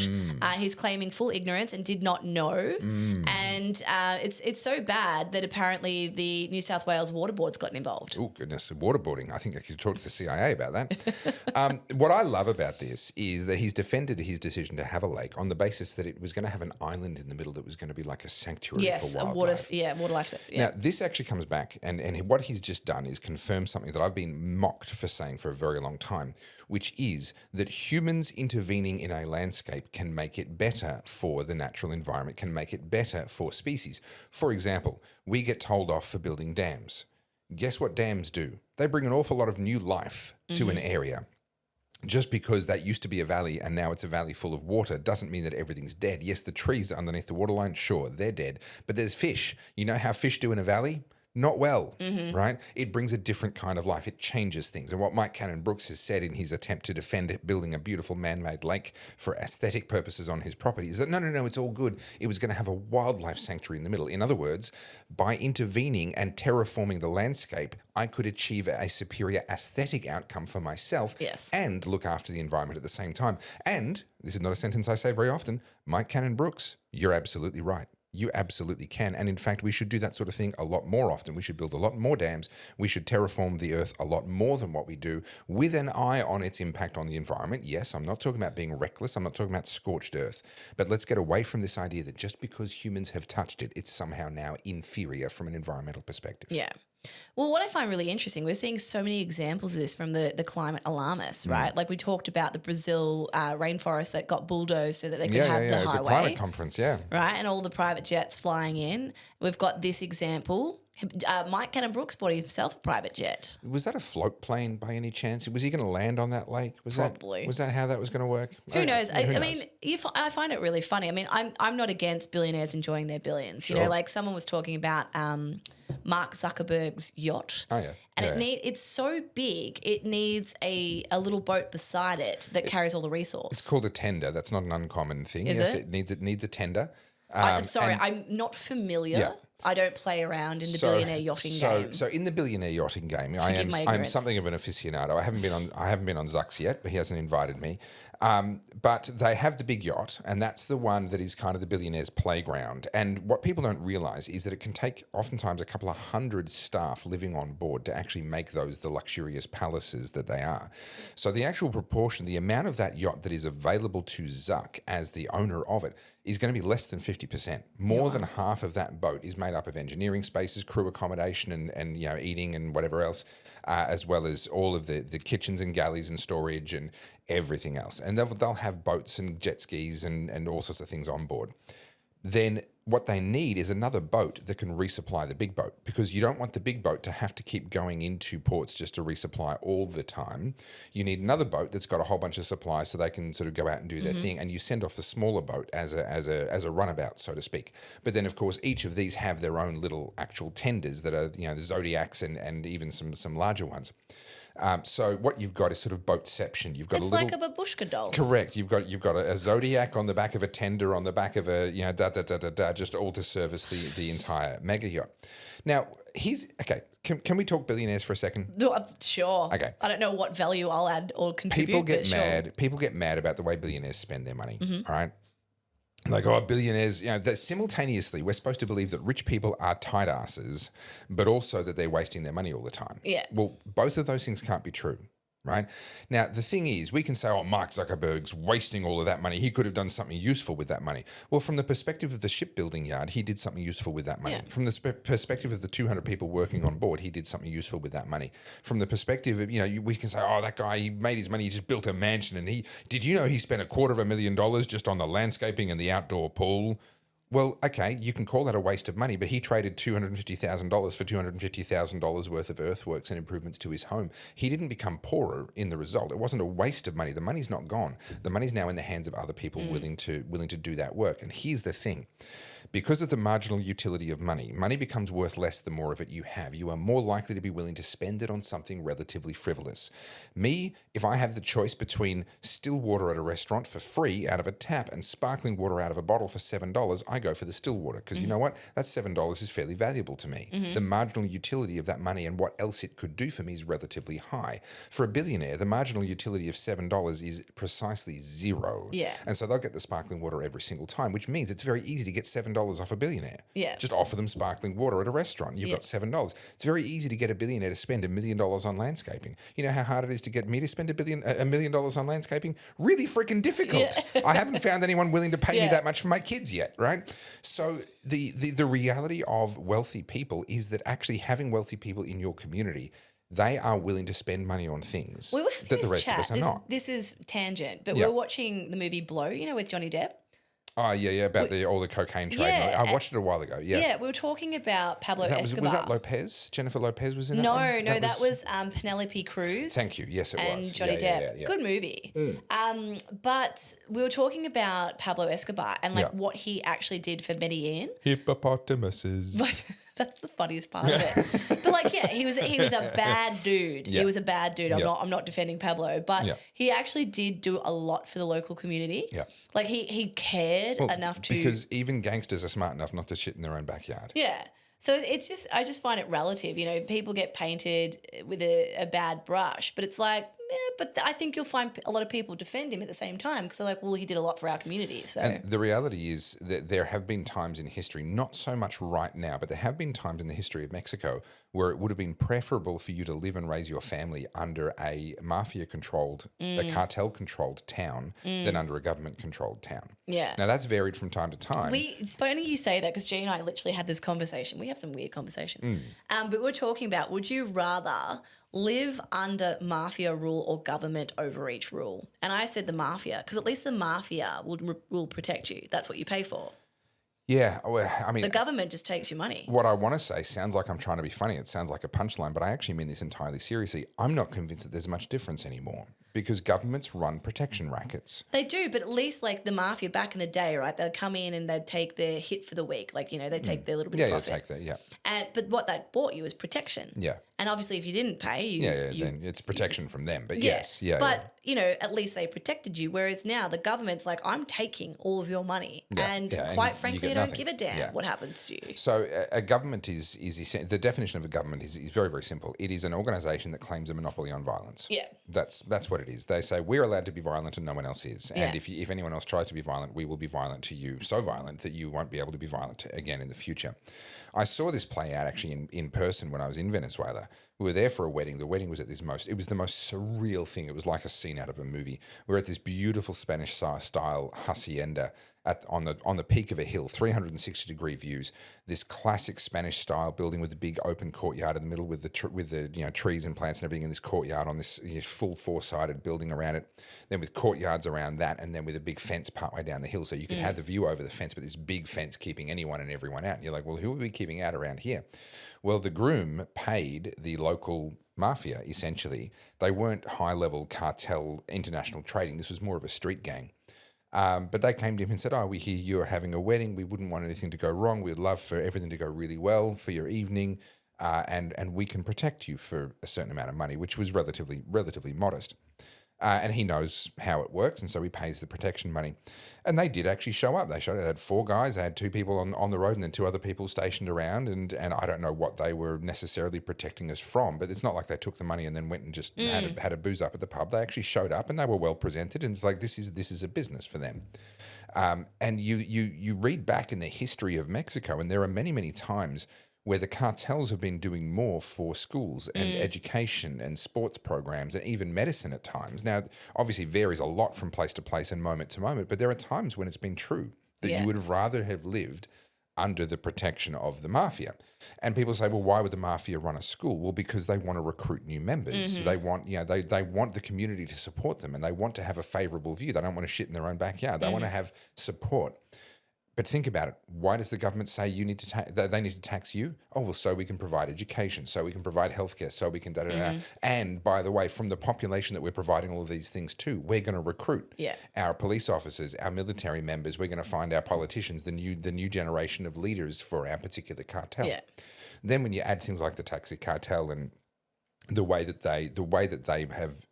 He's claiming full ignorance and did not know. And it's so bad that apparently the New South South Wales Water Board's gotten involved. Oh, goodness, waterboarding. I think I could talk to the CIA about that. What I love about this is that he's defended his decision to have a lake on the basis that it was going to have an island in the middle that was going to be like a sanctuary for wildlife. Water life. Yeah. Now, this actually comes back, and what he's just done is confirm something that I've been mocked for saying for a very long time, which is that humans intervening in a landscape can make it better for the natural environment, can make it better for species. For example, we get told off for building dams. Guess what dams do? They bring an awful lot of new life to an area. Just because that used to be a valley and now it's a valley full of water doesn't mean that everything's dead. Yes, the trees underneath the waterline, sure, they're dead. But there's fish. You know how fish do in a valley? Not well, right? It brings a different kind of life. It changes things. And what Mike Cannon-Brookes has said in his attempt to defend it, building a beautiful man-made lake for aesthetic purposes on his property, is that no, it's all good. It was going to have a wildlife sanctuary in the middle. In other words, by intervening and terraforming the landscape, I could achieve a superior aesthetic outcome for myself and look after the environment at the same time. And, this is not a sentence I say very often, Mike Cannon-Brookes, you're absolutely right. You absolutely can. And in fact, we should do that sort of thing a lot more often. We should build a lot more dams. We should terraform the earth a lot more than what we do, with an eye on its impact on the environment. Yes, I'm not talking about being reckless. I'm not talking about scorched earth. But let's get away from this idea that just because humans have touched it, it's somehow now inferior from an environmental perspective. Yeah. Well, what I find really interesting, we're seeing so many examples of this from the climate alarmists, right? Like we talked about the Brazil rainforest that got bulldozed so that they could have the highway. The climate conference, Right, and all the private jets flying in. We've got this example. Mike Cannon-Brookes bought himself a private jet. Was that a float plane by any chance? Was he going to land on that lake? Probably. Was that how that was going to work? Who knows? I mean, I find it really funny. I mean, I'm not against billionaires enjoying their billions. Sure. You know, like someone was talking about Mark Zuckerberg's yacht. Oh, yeah. And it's so big, it needs a little boat beside it that carries all the resource. It's called a tender. That's not an uncommon thing. Is it needs a tender. I'm sorry, I'm not familiar. Yeah. I don't play around in the billionaire yachting game. So in the billionaire yachting game, I'm something of an aficionado. I haven't been on Zuck's yet, but he hasn't invited me. But they have the big yacht, and that's the one that is kind of the billionaire's playground. And what people don't realize is that it can take oftentimes a couple of hundred staff living on board to actually make those the luxurious palaces that they are. So the actual proportion, the amount of that yacht that is available to Zuck as the owner of it is going to be less than 50%. More than half of that boat is made up of engineering spaces, crew accommodation, and eating and whatever else, as well as all of the kitchens and galleys and storage and everything else. And they'll have boats and jet skis and all sorts of things on board. Then what they need is another boat that can resupply the big boat, because you don't want the big boat to have to keep going into ports just to resupply all the time. You need another boat that's got a whole bunch of supplies so they can sort of go out and do their thing, and you send off the smaller boat as a runabout, so to speak. But then, of course, each of these have their own little actual tenders that are, the Zodiacs and even some larger ones. So what you've got is sort of boatception. You've got it's like a babushka doll. Correct. You've got a Zodiac on the back of a tender, on the back of a just all to service the entire mega yacht. Now Can we talk billionaires for a second? Sure. Okay. I don't know what value I'll add or contribute. People get mad about the way billionaires spend their money. All right. Like, billionaires, that simultaneously we're supposed to believe that rich people are tight asses, but also that they're wasting their money all the time. Yeah. Well, both of those things can't be true, right? Now, the thing is, we can say, Mark Zuckerberg's wasting all of that money. He could have done something useful with that money. Well, from the perspective of the shipbuilding yard, he did something useful with that money. Yeah. From the perspective of the 200 people working on board, he did something useful with that money. From the perspective of, we can say, that guy, he made his money, he just built a mansion, and he spent $250,000 just on the landscaping and the outdoor pool? Well, okay, you can call that a waste of money, but he traded $250,000 for $250,000 worth of earthworks and improvements to his home. He didn't become poorer in the result. It wasn't a waste of money. The money's not gone. The money's now in the hands of other people willing to do that work. And here's the thing. Because of the marginal utility of money, money becomes worth less the more of it you have. You are more likely to be willing to spend it on something relatively frivolous. Me, if I have the choice between still water at a restaurant for free out of a tap and sparkling water out of a bottle for $7, I go for the still water because you know what? That $7 is fairly valuable to me. The marginal utility of that money and what else it could do for me is relatively high. For a billionaire, the marginal utility of $7 is precisely zero. Yeah. And so they'll get the sparkling water every single time, which means it's very easy to get $7 off a billionaire. Yeah. Just offer them sparkling water at a restaurant. You've got $7. It's very easy to get a billionaire to spend $1 million on landscaping. You know how hard it is to get me to spend $1 million on landscaping? Really freaking difficult. I haven't found anyone willing to pay me that much for my kids yet, right? So the reality of wealthy people is that actually having wealthy people in your community, they are willing to spend money on things that the rest of us are not. This is tangent, but we're watching the movie Blow, with Johnny Depp. Oh, yeah, about all the cocaine trade. Yeah, I watched it a while ago, Yeah, we were talking about Pablo Escobar. Was that Lopez? Jennifer Lopez was in that one? No, that was Penelope Cruz. Thank you, yes it was. And Johnny Depp. Yeah. Good movie. But we were talking about Pablo Escobar and what he actually did for Medellin. Hippopotamuses. That's the funniest part of it. But he was a bad dude. Yeah. He was a bad dude. I'm not defending Pablo, but he actually did do a lot for the local community. Yeah. He cared enough to, because even gangsters are smart enough not to shit in their own backyard. Yeah. So I just find it relative. People get painted with a bad brush, but it's but I think you'll find a lot of people defend him at the same time because they're like, well, he did a lot for our community. So. And the reality is that there have been times in history, not so much right now, but there have been times in the history of Mexico where it would have been preferable for you to live and raise your family under a mafia-controlled, a cartel-controlled town than under a government-controlled town. Yeah. Now, that's varied from time to time. It's funny you say that because G and I literally had this conversation. We have some weird conversations. But we're talking about, would you rather live under mafia rule or government overreach rule? And I said the mafia because at least the mafia will protect you. That's what you pay for. Yeah, well, I mean, the government just takes your money. What I want to say sounds like I'm trying to be funny. It sounds like a punchline, but I actually mean this entirely seriously. I'm not convinced that there's much difference anymore because governments run protection rackets. They do, but at least the mafia back in the day, right? They'd come in and they'd take their hit for the week. They'd take their little bit of profit. Yeah, take that, yeah. But what that bought you was protection. Yeah. And obviously if you didn't pay, then it's protection from them, but yes. Yeah. But, at least they protected you, whereas now the government's like, I'm taking all of your money. And quite frankly, I don't give a damn what happens to you. So a government is the definition of a government is very, very simple. It is an organisation that claims a monopoly on violence. Yeah. That's what it is. They say we're allowed to be violent and no one else is. And if anyone else tries to be violent, we will be violent to you. So violent that you won't be able to be violent again in the future. I saw this play out actually in person when I was in Venezuela. We were there for a wedding. The wedding was at it was the most surreal thing. It was like a scene out of a movie. We're at this beautiful Spanish style hacienda on the peak of a hill, 360-degree views. This classic Spanish style building with a big open courtyard in the middle with the trees and plants and everything in this courtyard on this full four-sided building around it. Then with courtyards around that, and then with a big fence partway down the hill, so you can have the view over the fence, but this big fence keeping anyone and everyone out. And you're like, well, who are we keeping out around here? Well, the groom paid the local mafia, essentially. They weren't high-level cartel international trading. This was more of a street gang. But they came to him and said, we hear you're having a wedding. We wouldn't want anything to go wrong. We'd love for everything to go really well for your evening. And we can protect you for a certain amount of money, which was relatively modest. And he knows how it works, and so he pays the protection money. And they did actually show up. They had 4 guys. They had 2 people on the road and then 2 other people stationed around. And I don't know what they were necessarily protecting us from, but it's not like they took the money and then went and just had a booze up at the pub. They actually showed up and they were well presented. And it's like, this is a business for them. And you read back in the history of Mexico, and there are many, many times where the cartels have been doing more for schools and education and sports programs and even medicine at times. Now, obviously varies a lot from place to place and moment to moment, but there are times when it's been true that you would have rather have lived under the protection of the mafia. And people say, well, why would the mafia run a school? Well, because they want to recruit new members. They want, they want the community to support them, and they want to have a favorable view. They don't want to shit in their own backyard. They want to have support. But think about it. Why does the government say they need to tax you? Oh, well, so we can provide education, so we can provide healthcare, so we can da-da-da. And by the way, from the population that we're providing all of these things to, we're going to recruit our police officers, our military members. We're going to find our politicians, the new generation of leaders for our particular cartel. Yeah. Then when you add things like the taxi cartel and the way that they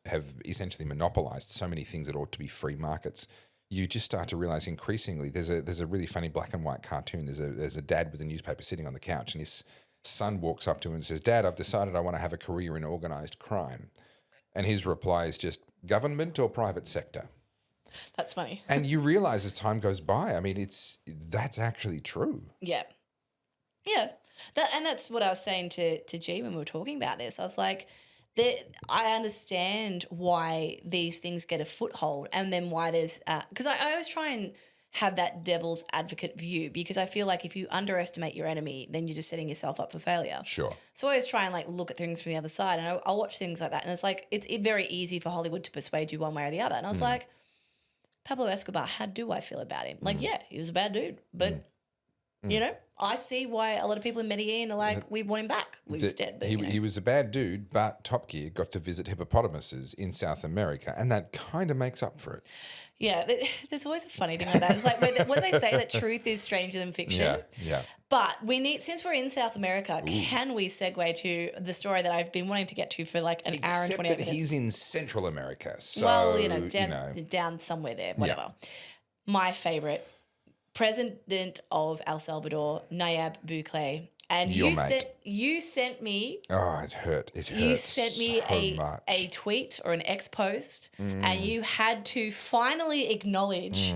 have essentially monopolized so many things that ought to be free markets, you just start to realize increasingly there's a really funny black and white cartoon. There's a dad with a newspaper sitting on the couch, and his son walks up to him and says, "Dad, I've decided I want to have a career in organized crime." And his reply is just, "Government or private sector?" That's funny. And you realize as time goes by, I mean, that's actually true. Yeah. Yeah. And that's what I was saying to G when we were talking about this. I was like, I understand why these things get a foothold, and then why there's because I always try and have that devil's advocate view, because I feel like if you underestimate your enemy, then you're just setting yourself up for failure. Sure. So I always try and like look at things from the other side, and I'll watch things like that, and it's like it's very easy for Hollywood to persuade you one way or the other. And I was like, Pablo Escobar, how do I feel about him? Like, yeah, he was a bad dude, but you know, I see why a lot of people in Medellin are like, we want him back. He's dead. But, he was a bad dude, but Top Gear got to visit hippopotamuses in South America, and that kind of makes up for it. Yeah, there's always a funny thing like that. It's like when they say that truth is stranger than fiction. Yeah. But we need, since we're in South America, can we segue to the story that I've been wanting to get to for like an hour and 20 minutes? Except that he's in Central America. So, well, down somewhere there, whatever. Yeah. My favourite, President of El Salvador, Nayib Bukele. And you sent me. Oh, it hurt. It hurt. You sent me so a tweet or an X post, and you had to finally acknowledge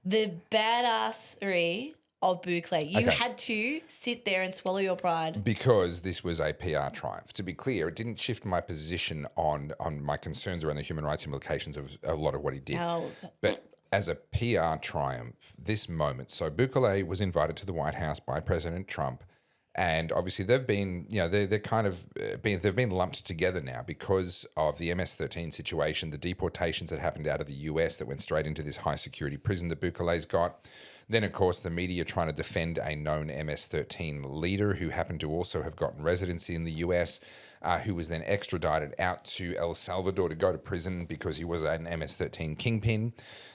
the badassery of Bukele. You had to sit there and swallow your pride. Because this was a PR triumph. To be clear, it didn't shift my position on my concerns around the human rights implications of a lot of what he did. No. But as a PR triumph, this moment. So Bukele was invited to the White House by President Trump. And obviously they've been, they're kind of they've been lumped together now because of the MS-13 situation, the deportations that happened out of the US that went straight into this high security prison that Bukele's got. Then, of course, the media trying to defend a known MS-13 leader who happened to also have gotten residency in the US, who was then extradited out to El Salvador to go to prison because he was an MS-13 kingpin.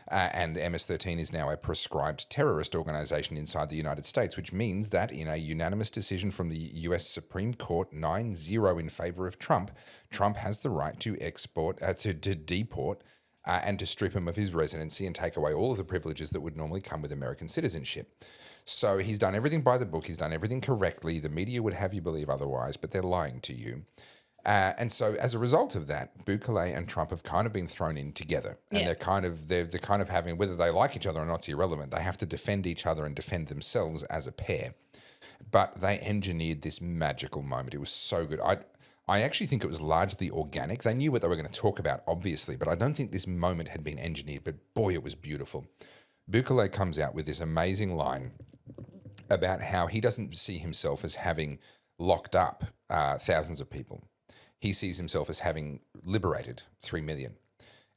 And MS-13 is now a proscribed terrorist organization inside the United States, which means that in a unanimous decision from the US Supreme Court, 9-0 in favor of Trump, Trump has the right to deport and to strip him of his residency and take away all of the privileges that would normally come with American citizenship. So he's done everything by the book. He's done everything correctly. The media would have you believe otherwise, but they're lying to you. And so as a result of that, Bukele and Trump have kind of been thrown in together. And they're kind of having, whether they like each other or not is irrelevant. They have to defend each other and defend themselves as a pair. But they engineered this magical moment. It was so good. I actually think it was largely organic. They knew what they were going to talk about, obviously, but I don't think this moment had been engineered. But boy, it was beautiful. Bukele comes out with this amazing line about how he doesn't see himself as having locked up thousands of people. He sees himself as having liberated 3 million.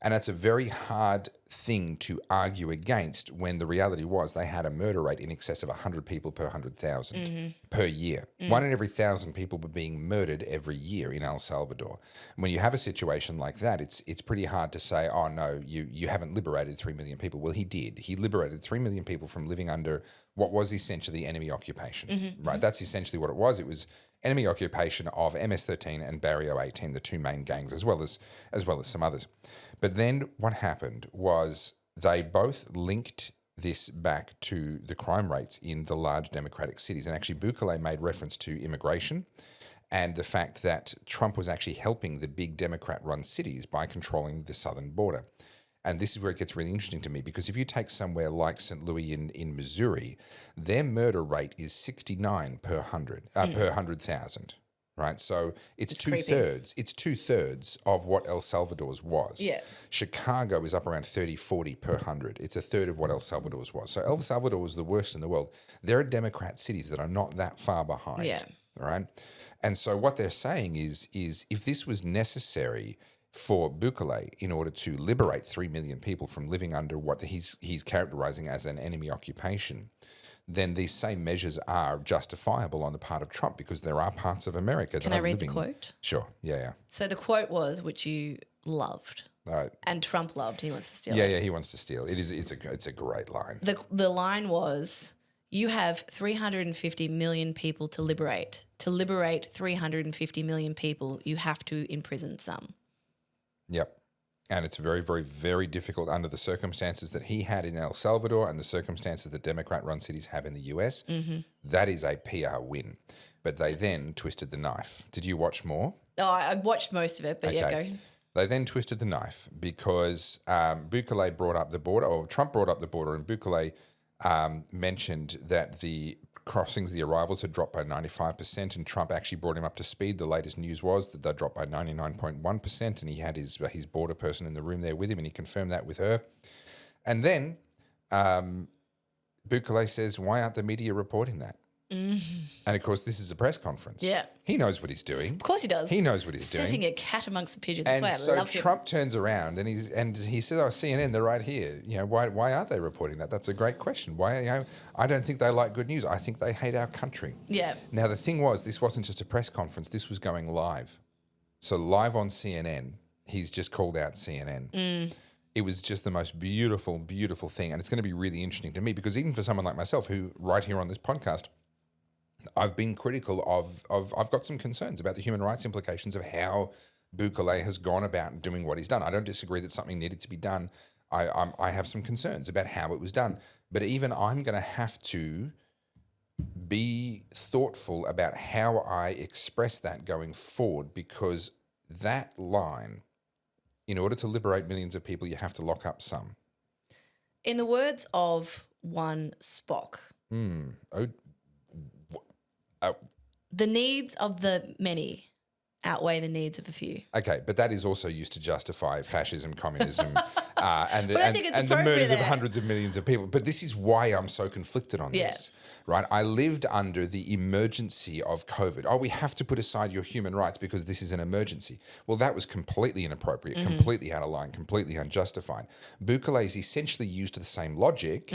And that's a very hard thing to argue against when the reality was they had a murder rate in excess of 100 people per 100,000 per year. 1 in every 1,000 people were being murdered every year in El Salvador. And when you have a situation like that, it's pretty hard to say, oh, no, you haven't liberated 3 million people. Well, he did. He liberated 3 million people from living under what was essentially enemy occupation, right? That's essentially what it was. It was enemy occupation of MS-13 and Barrio 18, the two main gangs, as well as some others. But then what happened was they both linked this back to the crime rates in the large democratic cities. And actually Bukele made reference to immigration and the fact that Trump was actually helping the big Democrat-run cities by controlling the southern border. And this is where it gets really interesting to me, because if you take somewhere like St. Louis in Missouri, their murder rate is 69 per 100,000, right? So it's two-thirds. It's two-thirds of what El Salvador's was. Yeah. Chicago is up around 30, 40 per 100. It's a third of what El Salvador's was. So El Salvador was the worst in the world. There are Democrat cities that are not that far behind, right? And so what they're saying is if this was necessary for Bukele in order to liberate 3 million people from living under what he's characterizing as an enemy occupation, then these same measures are justifiable on the part of Trump because there are parts of America that are living... Can I read the quote? Sure, yeah. So the quote was, which you loved. All right. And Trump loved. He wants to steal it. Yeah, he wants to steal. It's a great line. The line was, you have 350 million people to liberate. To liberate 350 million people, you have to imprison some. Yep. And it's very, very, very difficult under the circumstances that he had in El Salvador and the circumstances that Democrat-run cities have in the US. That is a PR win. But they then twisted the knife. Did you watch more? Oh, I watched most of it, but yeah, go. They then twisted the knife because Bukele brought up the border, or Trump brought up the border, and Bukele mentioned that the crossings, the arrivals had dropped by 95%, and Trump actually brought him up to speed. The latest news was that they dropped by 99.1%, and he had his border person in the room there with him, and he confirmed that with her. And then Bukele says, why aren't the media reporting that? And of course, this is a press conference. Yeah. He knows what he's doing. Of course he does. He knows what he's doing. Setting a cat amongst the pigeons. That's why I love him. So Trump turns around and he says, "Oh, CNN, they're right here. You know, why aren't they reporting that? That's a great question. Why? You know, I don't think they like good news. I think they hate our country." Yeah. Now the thing was, this wasn't just a press conference. This was going live. So live on CNN, he's just called out CNN. It was just the most beautiful, beautiful thing, and it's going to be really interesting to me because even for someone like myself, who right here on this podcast, I've been critical of I've got some concerns about the human rights implications of how Bukele has gone about doing what he's done. I don't disagree that something needed to be done. I have some concerns about how it was done. But even I'm going to have to be thoughtful about how I express that going forward, because that line, in order to liberate millions of people, you have to lock up some. In the words of one Spock, the needs of the many outweigh the needs of a few. Okay, but that is also used to justify fascism, communism, and the appropriate murders of there. hundreds of millions of people. But this is why I'm so conflicted on this, right? I lived under the emergency of COVID. Oh, we have to put aside your human rights because this is an emergency. Well, that was completely inappropriate, completely out of line, completely unjustified. Bukele's essentially used the same logic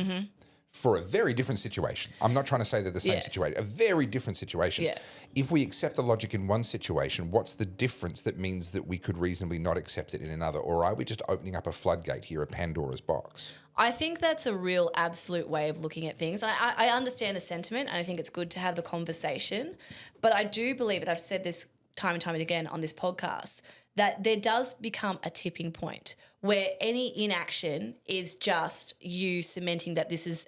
for a very different situation. I'm not trying to say they're the same situation, a very different situation. Yeah. If we accept the logic in one situation, what's the difference that means that we could reasonably not accept it in another? Or are we just opening up a floodgate here, a Pandora's box? I think that's a real absolute way of looking at things. I understand the sentiment, and I think it's good to have the conversation. But I do believe, and I've said this time and time again on this podcast, that there does become a tipping point where any inaction is just you cementing that this is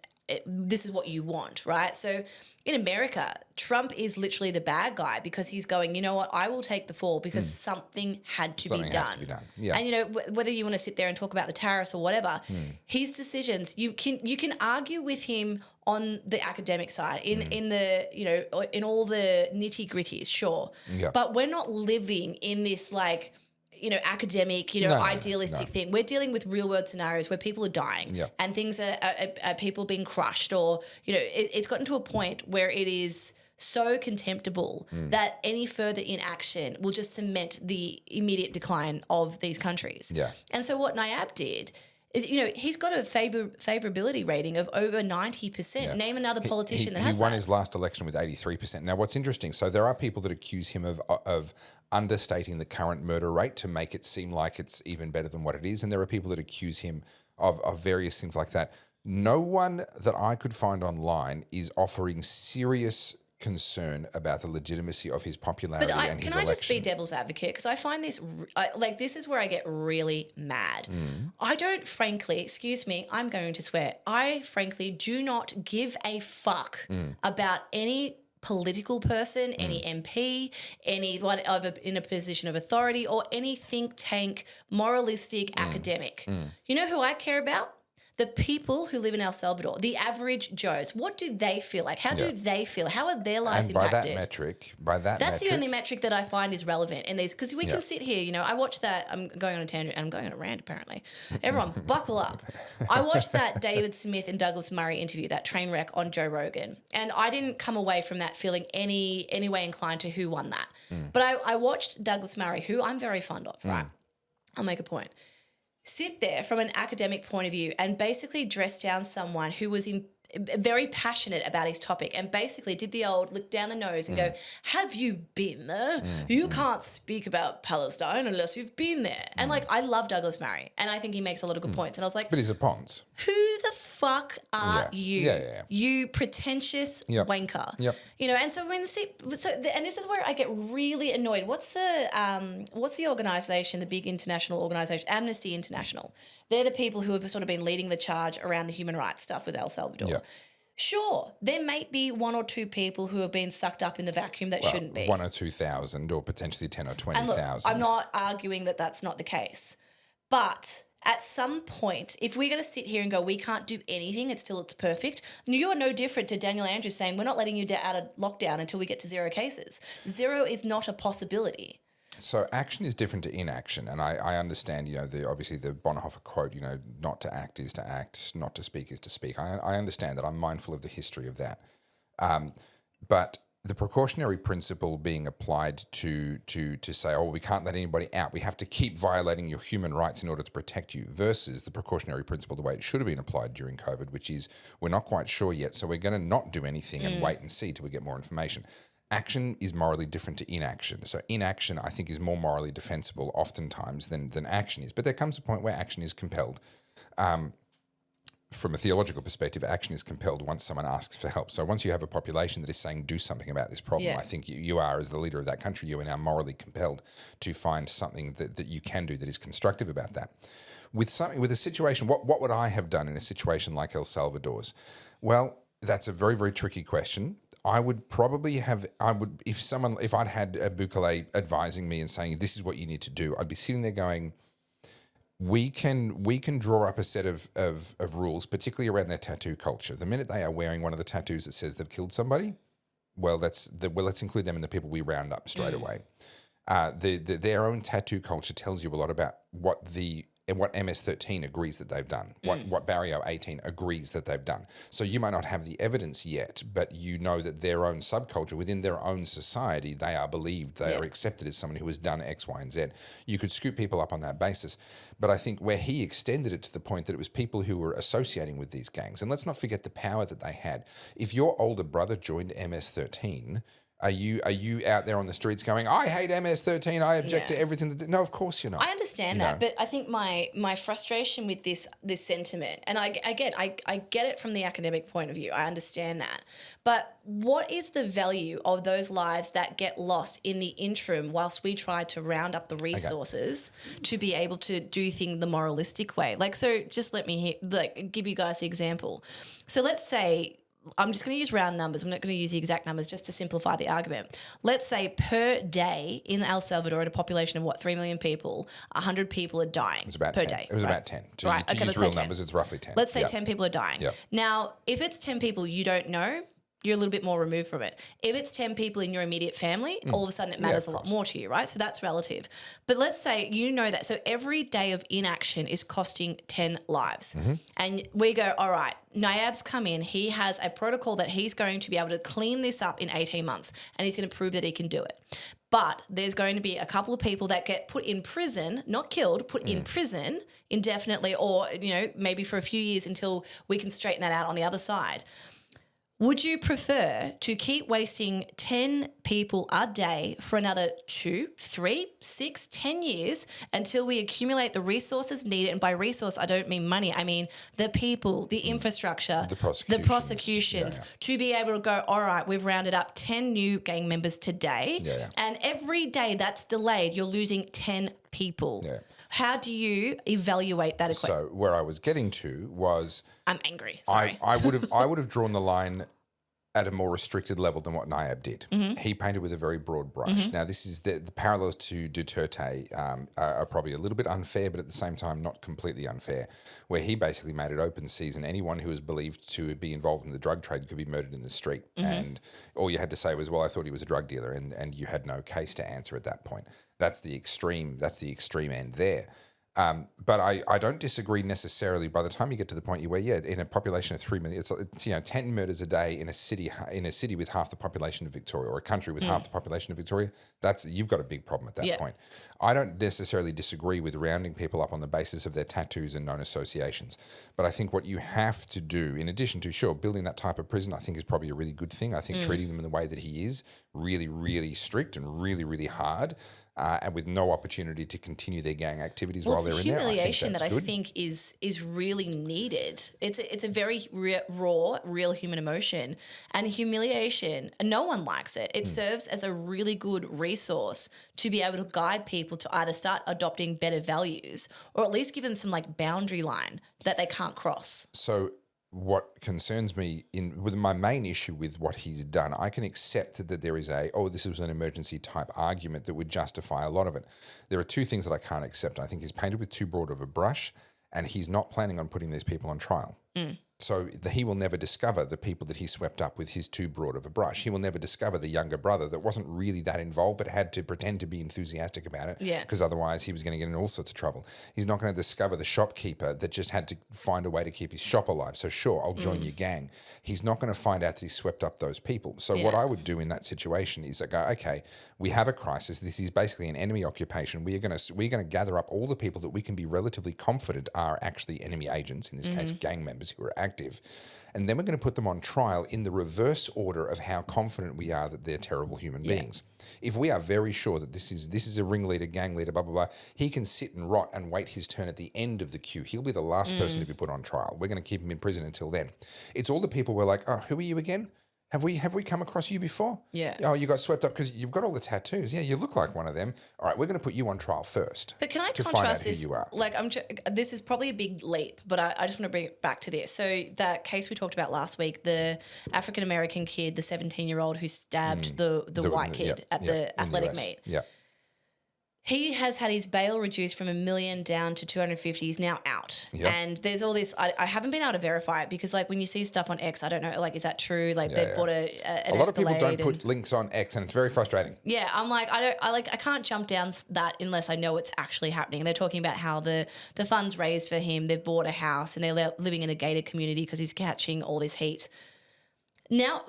what you want, right? So in America, Trump is literally the bad guy because he's going, you know what, I will take the fall because something had to be done. Has to be done. Yeah. And, you know, whether you want to sit there and talk about the tariffs or whatever, his decisions, you can argue with him on the academic side, in the, you know, in all the nitty-gritties, sure. Yeah. But we're not living in this, like, you know, academic, you know, idealistic thing. We're dealing with real world scenarios where people are dying and things are people being crushed, or, you know, it's gotten to a point where it is so contemptible that any further inaction will just cement the immediate decline of these countries. Yeah. And so what Nayib did is, you know, he's got a favorability rating of over 90%. Yeah. Name another politician that has that. He won his last election with 83%. Now, what's interesting, so there are people that accuse him of understating the current murder rate to make it seem like it's even better than what it is, and there are people that accuse him of various things like that. No one that I could find online is offering serious concern about the legitimacy of his popularity and his election. Can I just be devil's advocate? Because I find this, this is where I get really mad. I don't frankly, excuse me, I'm going to swear, I frankly do not give a fuck about any political person, any MP, anyone in a position of authority, or any think tank, moralistic academic. You know who I care about? The people who live in El Salvador, the average Joes. What do they feel like? How do they feel? How are their lives impacted? That's the only metric that I find is relevant in these, because we can sit here, you know, I watched that, I'm going on a tangent and I'm going on a rant apparently. Everyone buckle up. I watched that David Smith and Douglas Murray interview, that train wreck on Joe Rogan, and I didn't come away from that feeling any way inclined to who won that. But I watched Douglas Murray, who I'm very fond of, right? I'll make a point. Sit there from an academic point of view and basically dress down someone who was very passionate about his topic and basically did the old look down the nose and go, have you been there? You can't speak about Palestine unless you've been there. And like, I love Douglas Murray and I think he makes a lot of good points. And I was like, But he's a Ponce. who the fuck are you? Yeah. You pretentious wanker. Yep. You know, and so and this is where I get really annoyed. What's the organisation, the big international organisation, Amnesty International? They're the people who have sort of been leading the charge around the human rights stuff with El Salvador. Yep. Sure, there may be one or two people who have been sucked up in the vacuum that shouldn't be. 1 or 2,000 or potentially 10 or 20,000. I'm not arguing that that's not the case. But at some point, if we're going to sit here and go, we can't do anything, it's perfect, you are no different to Daniel Andrews saying, we're not letting you out of lockdown until we get to 0 cases. 0 is not a possibility. So action is different to inaction, and I understand, obviously the Bonhoeffer quote, not to act is to act, not to speak is to speak. I understand that. I'm mindful of the history of that. But the precautionary principle being applied to say, we can't let anybody out, we have to keep violating your human rights in order to protect you, versus the precautionary principle the way it should have been applied during COVID, which is we're not quite sure yet, so we're going to not do anything and wait and see till we get more information. Action is morally different to inaction. So inaction, I think, is more morally defensible oftentimes than action is. But there comes a point where action is compelled. From a theological perspective, action is compelled once someone asks for help. So once you have a population that is saying, do something about this problem, I think you are, as the leader of that country, you are now morally compelled to find something that you can do that is constructive about that. With a situation, what would I have done in a situation like El Salvador's? Well, that's a very, very tricky question. I would probably have, if I'd had Bukele advising me and saying, this is what you need to do, I'd be sitting there going, we can draw up a set of rules, particularly around their tattoo culture. The minute they are wearing one of the tattoos that says they've killed somebody, let's include them in the people we round up straight away. Their own tattoo culture tells you a lot about what MS-13 agrees that they've done, what Barrio 18 agrees that they've done. So you might not have the evidence yet, but you know that their own subculture, within their own society, they are believed, they are accepted as someone who has done X, Y, and Z. You could scoop people up on that basis. But I think where he extended it to the point that it was people who were associating with these gangs, and let's not forget the power that they had. If your older brother joined MS-13, Are you out there on the streets going, I hate MS-13, I object to everything? No, of course you're not. I understand that, but I think my frustration with this sentiment, and I get it from the academic point of view, I understand that, but what is the value of those lives that get lost in the interim whilst we try to round up the resources to be able to do things the moralistic way? Like, so just let me give you guys the example. So let's say, I'm just going to use round numbers. I'm not going to use the exact numbers just to simplify the argument. Let's say per day in El Salvador, at a population of 3 million people, 100 people are dying per 10. Day. It was about 10. To use real numbers, it's roughly 10. Let's say 10 people are dying. Yep. Now, if it's 10 people you don't know, you're a little bit more removed from it. If it's 10 people in your immediate family, all of a sudden it matters a lot more to you, right? So that's relative. But let's say you know that. So every day of inaction is costing 10 lives. Mm-hmm. And we go, all right, Nayib's come in. He has a protocol that he's going to be able to clean this up in 18 months, and he's going to prove that he can do it. But there's going to be a couple of people that get put in prison, not killed, put in prison indefinitely, or, maybe for a few years until we can straighten that out on the other side. Would you prefer to keep wasting 10 people a day for another 2, 3, 6, 10 years until we accumulate the resources needed? And by resource, I don't mean money. I mean the people, the infrastructure, the prosecutions to be able to go, all right, we've rounded up 10 new gang members today. And every day that's delayed, you're losing 10 people. How do you evaluate that equation? So where I was getting to was... I'm angry. Sorry. I would have drawn the line at a more restricted level than what Nayib did. Mm-hmm. He painted with a very broad brush. Mm-hmm. Now, this is the parallels to Duterte are probably a little bit unfair, but at the same time not completely unfair, where he basically made it open season. Anyone who was believed to be involved in the drug trade could be murdered in the street. Mm-hmm. And all you had to say was, well, I thought he was a drug dealer, and you had no case to answer at that point. That's the extreme end there. But I don't disagree necessarily. By the time you get to the point where, in a population of 3 million, it's 10 murders a day in a city with half the population of Victoria, or a country with half the population of Victoria. You've got a big problem at that point. I don't necessarily disagree with rounding people up on the basis of their tattoos and known associations. But I think what you have to do, in addition to building that type of prison, I think is probably a really good thing. I think treating them in the way that he is, really, really strict and really, really hard. And with no opportunity to continue their gang activities while they're in there. Humiliation that I think is really needed. It's a very raw, real human emotion, and humiliation. No one likes it. It serves as a really good resource to be able to guide people to either start adopting better values, or at least give them some boundary line that they can't cross. So what concerns me with my main issue with what he's done, I can accept that there is this was an emergency type argument that would justify a lot of it. There are two things that I can't accept. I think he's painted with too broad of a brush, and he's not planning on putting these people on trial. So he will never discover the people that he swept up with his too broad of a brush. He will never discover the younger brother that wasn't really that involved but had to pretend to be enthusiastic about it because otherwise he was going to get in all sorts of trouble. He's not going to discover the shopkeeper that just had to find a way to keep his shop alive. So sure, I'll join your gang. He's not going to find out that he swept up those people. So what I would do in that situation is I go, okay, we have a crisis. This is basically an enemy occupation. We're going to gather up all the people that we can be relatively confident are actually enemy agents, in this case gang members who are active. And then we're going to put them on trial in the reverse order of how confident we are that they're terrible human beings. If we are very sure that this is a ringleader, gang leader, blah, blah, blah, he can sit and rot and wait his turn at the end of the queue. He'll be the last person to be put on trial. We're going to keep him in prison until then. It's all the people we're like, oh, who are you again? Have we come across you before? Yeah. Oh, you got swept up because you've got all the tattoos. Yeah, you look like one of them. All right, we're going to put you on trial first. But can I to contrast find out this? Who you are. This is probably a big leap, but I just want to bring it back to this. So that case we talked about last week, the African American kid, the 17-year-old who stabbed the white kid at the athletic meet. Yeah. He has had his bail reduced from $1 million down to 250. He's now out. Yep. And there's all this, I haven't been able to verify it because when you see stuff on X, I don't know, is that true? They bought an a lot of people don't Escalade put links on X, and it's very frustrating. Yeah, I'm like, I can't jump down that unless I know it's actually happening. They're talking about how the funds raised for him, they've bought a house and they're living in a gated community because he's catching all this heat. Now,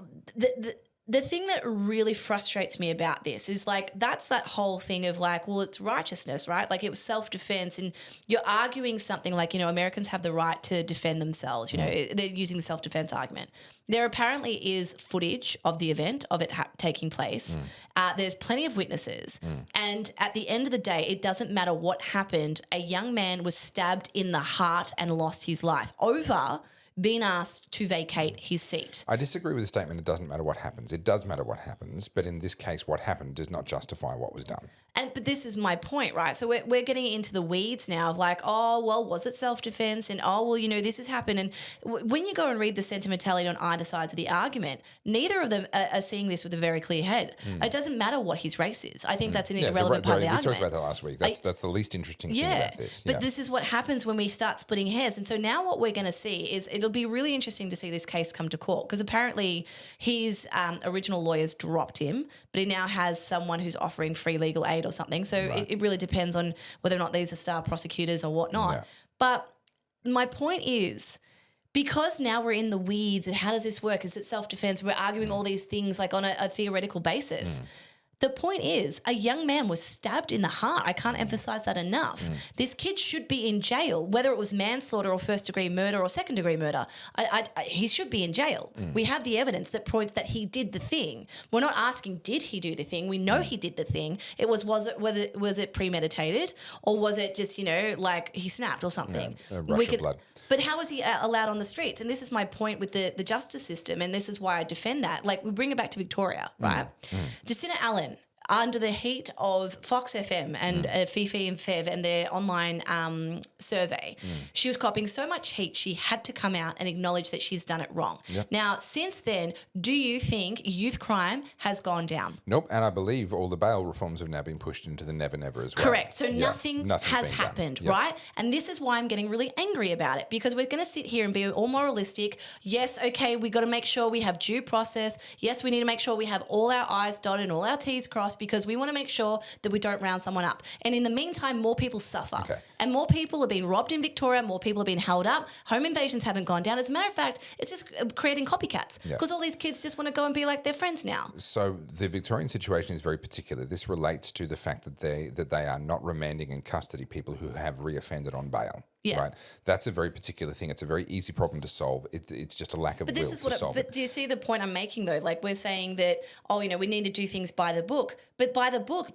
the thing that really frustrates me about this is that's that whole thing of it's righteousness, right? It was self-defense, and you're arguing something Americans have the right to defend themselves. They're using the self-defense argument. There apparently is footage of the event, of it taking place. There's plenty of witnesses. And at the end of the day, it doesn't matter what happened. A young man was stabbed in the heart and lost his life over being asked to vacate his seat. I disagree with the statement, it doesn't matter what happens. It does matter what happens, but in this case, what happened does not justify what was done. But this is my point, right? So we're getting into the weeds now of was it self-defense? And, this has happened. And when you go and read the sentimentality on either sides of the argument, neither of them are seeing this with a very clear head. It doesn't matter what his race is. I think that's an irrelevant part of the argument. We talked about that last week. That's the least interesting thing about this. But this is what happens when we start splitting hairs. And so now what we're going to see is it'll be really interesting to see this case come to court, because apparently his original lawyers dropped him, but he now has someone who's offering free legal aid or something. So it really depends on whether or not these are star prosecutors or whatnot. Yeah. But my point is, because now we're in the weeds of how does this work? Is it self-defense? We're arguing all these things on a theoretical basis. The point is, a young man was stabbed in the heart. I can't emphasize that enough. This kid should be in jail, whether it was manslaughter or first-degree murder or second-degree murder. He should be in jail. We have the evidence that points that he did the thing. We're not asking, did he do the thing? We know he did the thing. It was it premeditated, or was it just, he snapped or something? Yeah, a rush of blood. But how was he allowed on the streets? And this is my point with the justice system, and this is why I defend that. We bring it back to Victoria, right? Jacinta Allen, under the heat of Fox FM and Fifi and Fev and their online survey, she was copping so much heat she had to come out and acknowledge that she's done it wrong. Yep. Now, since then, do you think youth crime has gone down? Nope, and I believe all the bail reforms have now been pushed into the never as well. Correct. So nothing has happened, right? And this is why I'm getting really angry about it, because we're going to sit here and be all moralistic. Yes, okay, we got to make sure we have due process. Yes, we need to make sure we have all our I's dotted and all our T's crossed, because we want to make sure that we don't round someone up. And in the meantime, more people suffer. Okay. And more people are being robbed in Victoria, more people are being held up. Home invasions haven't gone down. As a matter of fact, it's just creating copycats because all these kids just want to go and be like their friends now. So the Victorian situation is very particular. This relates to the fact that they are not remanding in custody people who have reoffended on bail. Yeah. Right. That's a very particular thing. It's a very easy problem to solve. It's just a lack of will to solve it. But do you see the point I'm making though? Like we're saying that, we need to do things by the book. But by the book,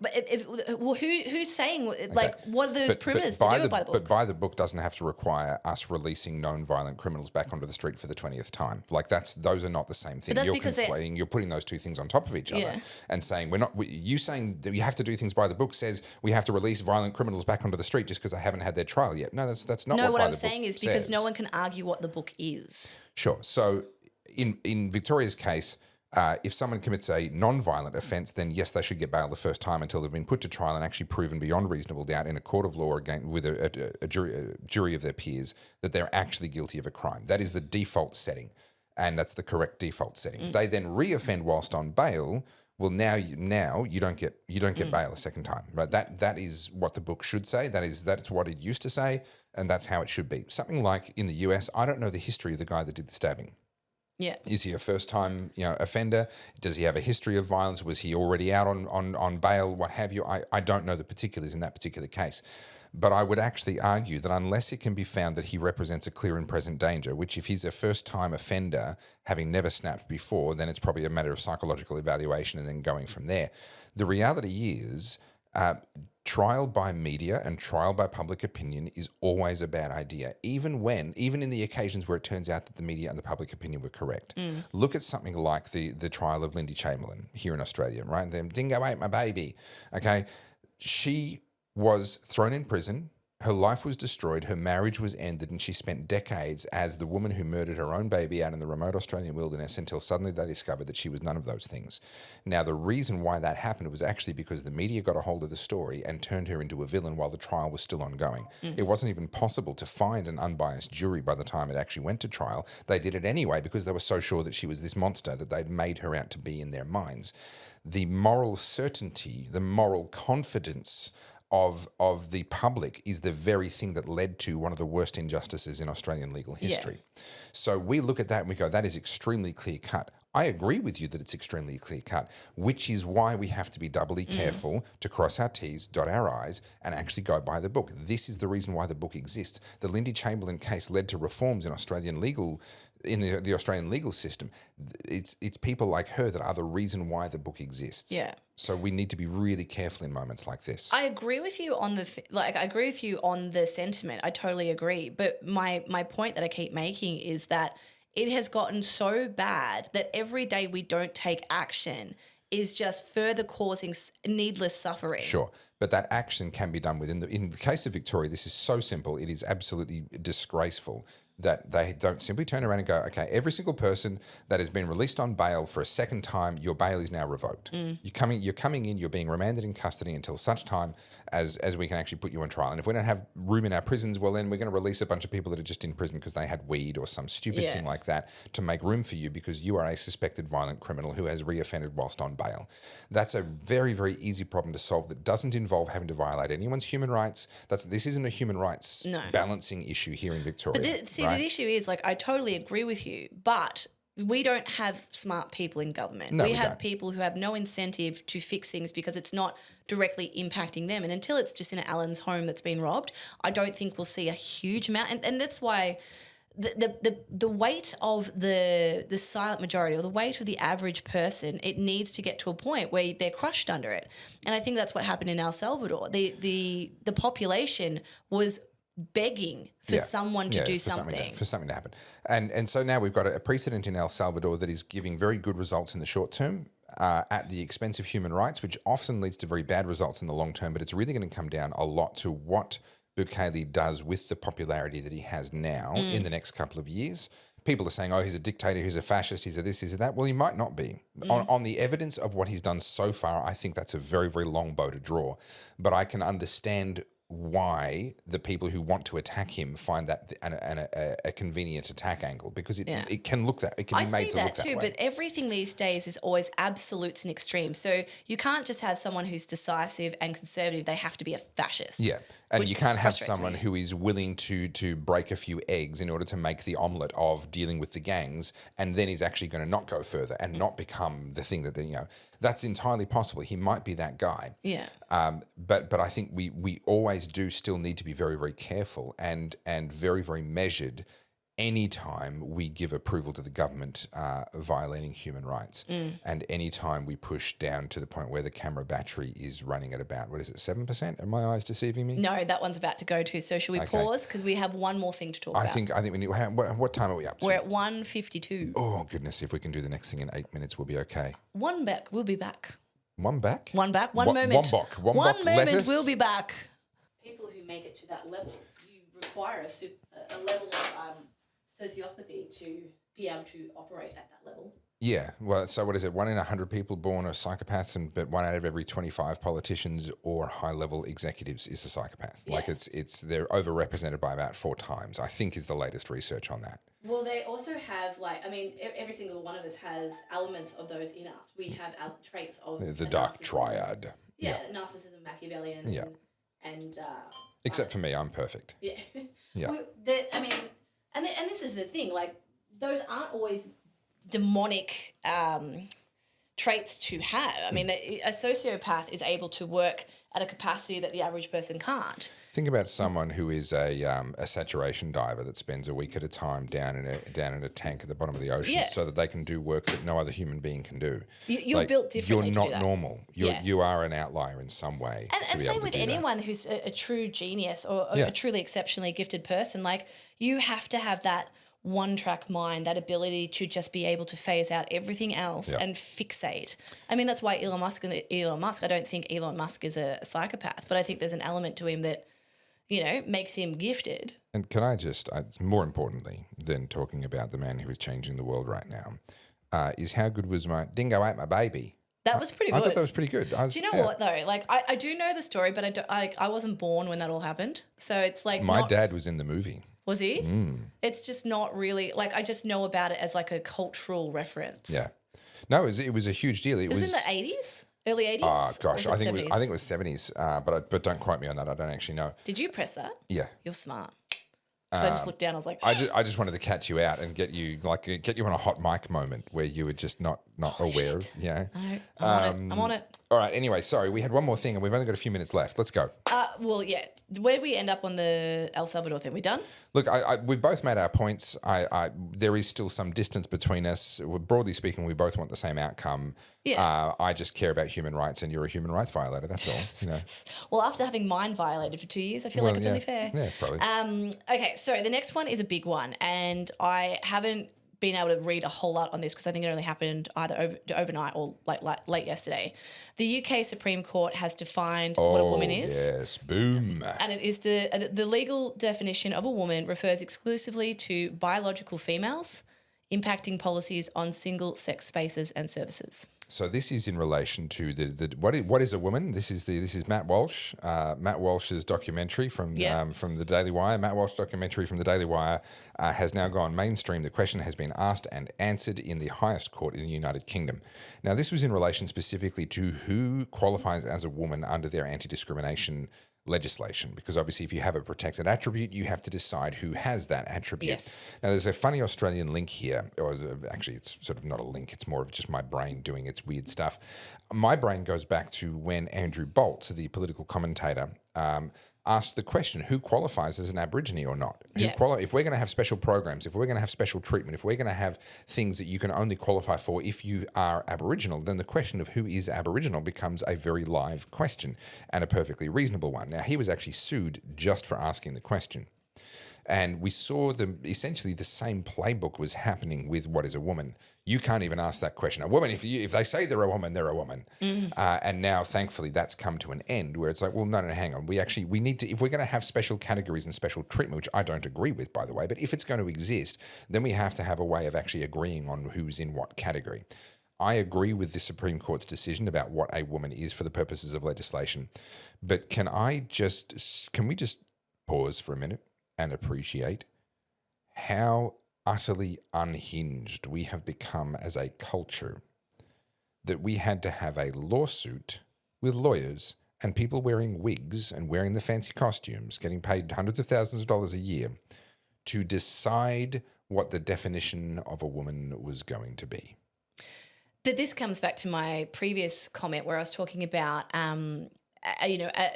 who's saying what are the perimeters to do it by the book? But by the book doesn't have to require us releasing known violent criminals back onto the street for the 20th time. Like those are not the same thing. You're conflating. You're putting those two things on top of each other and saying you saying that you have to do things by the book says we have to release violent criminals back onto the street just because they haven't had their trial yet. No, that's not what I'm saying is because no one can argue what the book is. Sure. So in Victoria's case, if someone commits a non-violent offence, then yes, they should get bail the first time until they've been put to trial and actually proven beyond reasonable doubt in a court of law again with a jury of their peers that they're actually guilty of a crime. That is the default setting, and that's the correct default setting. They then reoffend whilst on bail. Well, now you don't get bail a second time, right? That is what the book should say. That's what it used to say, and that's how it should be. Something like in the US, I don't know the history of the guy that did the stabbing. Yeah. Is he a first-time offender? Does he have a history of violence? Was he already out on bail? What have you? I don't know the particulars in that particular case. But I would actually argue that unless it can be found that he represents a clear and present danger, which if he's a first-time offender, having never snapped before, then it's probably a matter of psychological evaluation and then going from there. The reality is trial by media and trial by public opinion is always a bad idea, even in the occasions where it turns out that the media and the public opinion were correct. Look at something like the trial of Lindy Chamberlain here in Australia, right? The dingo ate my baby. Okay. She was thrown in prison, her life was destroyed, her marriage was ended, and she spent decades as the woman who murdered her own baby out in the remote Australian wilderness until suddenly they discovered that she was none of those things. Now, the reason why that happened was actually because the media got a hold of the story and turned her into a villain while the trial was still ongoing. It wasn't even possible to find an unbiased jury by the time it actually went to trial. They did it anyway because they were so sure that she was this monster that they'd made her out to be in their minds. The moral certainty, the moral confidence of the public is the very thing that led to one of the worst injustices in Australian legal history. So we look at that and we go, that is extremely clear cut. I agree with you that it's extremely clear cut, which is why we have to be doubly careful to cross our T's, dot our I's, and actually go by the book. This is the reason why the book exists. The Lindy Chamberlain case led to reforms in Australian legal the Australian legal system. It's people like her that are the reason why the book exists. Yeah. So we need to be really careful in moments like this. I agree with you on I agree with you on the sentiment. I totally agree. But my point that I keep making is that it has gotten so bad that every day we don't take action is just further causing needless suffering. Sure. But that action can be done in the case of Victoria, this is so simple. It is absolutely disgraceful that they don't simply turn around and go, okay, every single person that has been released on bail for a second time, your bail is now revoked. You're coming in, you're being remanded in custody until such time as we can actually put you on trial. And if we don't have room in our prisons, well, then we're going to release a bunch of people that are just in prison because they had weed or some stupid thing like that to make room for you because you are a suspected violent criminal who has reoffended whilst on bail. That's a very, very easy problem to solve that doesn't involve having to violate anyone's human rights. This isn't a human rights balancing issue here in Victoria. But the issue is, I totally agree with you, but we don't have smart people in government. No, we don't. have people who have no incentive to fix things because it's not directly impacting them. And until it's just in Alan's home that's been robbed, I don't think we'll see a huge amount. And that's why the weight of the silent majority or the weight of the average person, it needs to get to a point where they're crushed under it. And I think that's what happened in El Salvador. The population was begging for someone to do something. For something to happen. And so now we've got a precedent in El Salvador that is giving very good results in the short term at the expense of human rights, which often leads to very bad results in the long term, but it's really going to come down a lot to what Bukele does with the popularity that he has now in the next couple of years. People are saying, oh, he's a dictator, he's a fascist, he's a this, he's a that. Well, he might not be. On the evidence of what he's done so far, I think that's a very, very long bow to draw. But I can understand why the people who want to attack him find that a convenient attack angle, because it can look that, it can be made to look that way. I see that too, but everything these days is always absolutes and extremes. So you can't just have someone who's decisive and conservative. They have to be a fascist. Yeah. And you can't have someone who is willing to break a few eggs in order to make the omelette of dealing with the gangs, and then is actually going to not go further and not become the thing that they, that's entirely possible. He might be that guy. Yeah. But I think we always do still need to be very, very careful and very, very measured anytime we give approval to the government violating human rights, and anytime we push down to the point where the camera battery is running at about, 7%? Are my eyes deceiving me? No, that one's about to go to. So should we pause? Because we have one more thing to talk about. I think we need, what time are we up to? We're at 1:52. Oh, goodness. If we can do the next thing in 8 minutes, we'll be okay. One back. We'll be back. One back? One back. One moment. One moment. Lettuce. We'll be back. People who make it to that level, you require a level of sociopathy to be able to operate at that level. Yeah. Well, so what is it? 1 in 100 people born are psychopaths, but 1 out of every 25 politicians or high-level executives is a psychopath. Yeah. Like they're overrepresented by about 4 times, I think, is the latest research on that. Well, they also have every single one of us has elements of those in us. We have traits of the dark triad. Yeah, narcissism, Machiavellian. Yeah. And except for me, I'm perfect. Yeah. Yeah. And this is the thing, like, those aren't always demonic traits to have. I mean, a sociopath is able to work at a capacity that the average person can't. Think about someone who is a saturation diver that spends a week at a time down in a tank at the bottom of the ocean, so that they can do work that no other human being can do. You're built differently. You're not normal. You are an outlier in some way. And same with anyone who's a true genius or a truly exceptionally gifted person. Like, you have to have that one-track mind, that ability to just be able to phase out everything else and fixate. I mean, that's why Elon Musk, I don't think Elon Musk is a psychopath, but I think there's an element to him that, makes him gifted. And can I just, more importantly than talking about the man who is changing the world right now, is how good was my dingo ate my baby? That was pretty good. I thought that was pretty good. Do you know what though? Like, I do know the story, but I wasn't born when that all happened. So it's like my dad was in the movie. Was he? It's just not really, like, I just know about it as like a cultural reference. Yeah. No, it was a huge deal. It was in the 80s? Early 80s? Oh, gosh. I think it was 70s, but don't quote me on that. I don't actually know. Did you press that? Yeah. You're smart. So I just looked down. I was like, I just wanted to catch you out and get you on a hot mic moment where you were just not aware of. Yeah. No, I'm on it. All right. Anyway, sorry, we had one more thing and we've only got a few minutes left. Let's go. Well, yeah. Where did we end up on the El Salvador thing? We done? Look, we've both made our points. There is still some distance between us. Broadly speaking, we both want the same outcome. Yeah. I just care about human rights, and you're a human rights violator. That's all. Well, after having mine violated for 2 years, I feel like it's only fair. Yeah, probably. Okay, so the next one is a big one, and I haven't been able to read a whole lot on this because I think it only happened either overnight or late yesterday. The UK Supreme Court has defined what a woman is. Yes, boom. And it is the legal definition of a woman refers exclusively to biological females impacting policies on single-sex spaces and services. So this is in relation to what is a woman? This is Matt Walsh. Matt Walsh's documentary from the Daily Wire. Matt Walsh documentary from the Daily Wire has now gone mainstream. The question has been asked and answered in the highest court in the United Kingdom. Now, this was in relation specifically to who qualifies as a woman under their anti-discrimination legislation, because obviously if you have a protected attribute, you have to decide who has that attribute. Yes. Now, there's a funny Australian link here, or actually it's sort of not a link, it's more of just my brain doing its weird stuff. My brain goes back to when Andrew Bolt, the political commentator, asked the question, who qualifies as an Aborigine or not? If we're going to have special programs, if we're going to have special treatment, if we're going to have things that you can only qualify for if you are Aboriginal, then the question of who is Aboriginal becomes a very live question and a perfectly reasonable one. Now, he was actually sued just for asking the question. And we saw essentially the same playbook was happening with what is a woman. You can't even ask that question. A woman, if they say they're a woman, they're a woman. And now, thankfully, that's come to an end where it's like, well, no, hang on. We need to, if we're going to have special categories and special treatment, which I don't agree with, by the way, but if it's going to exist, then we have to have a way of actually agreeing on who's in what category. I agree with the Supreme Court's decision about what a woman is for the purposes of legislation. But can we just pause for a minute and appreciate how utterly unhinged we have become as a culture that we had to have a lawsuit with lawyers and people wearing wigs and wearing the fancy costumes, getting paid hundreds of thousands of dollars a year to decide what the definition of a woman was going to be. This comes back to my previous comment where I was talking about,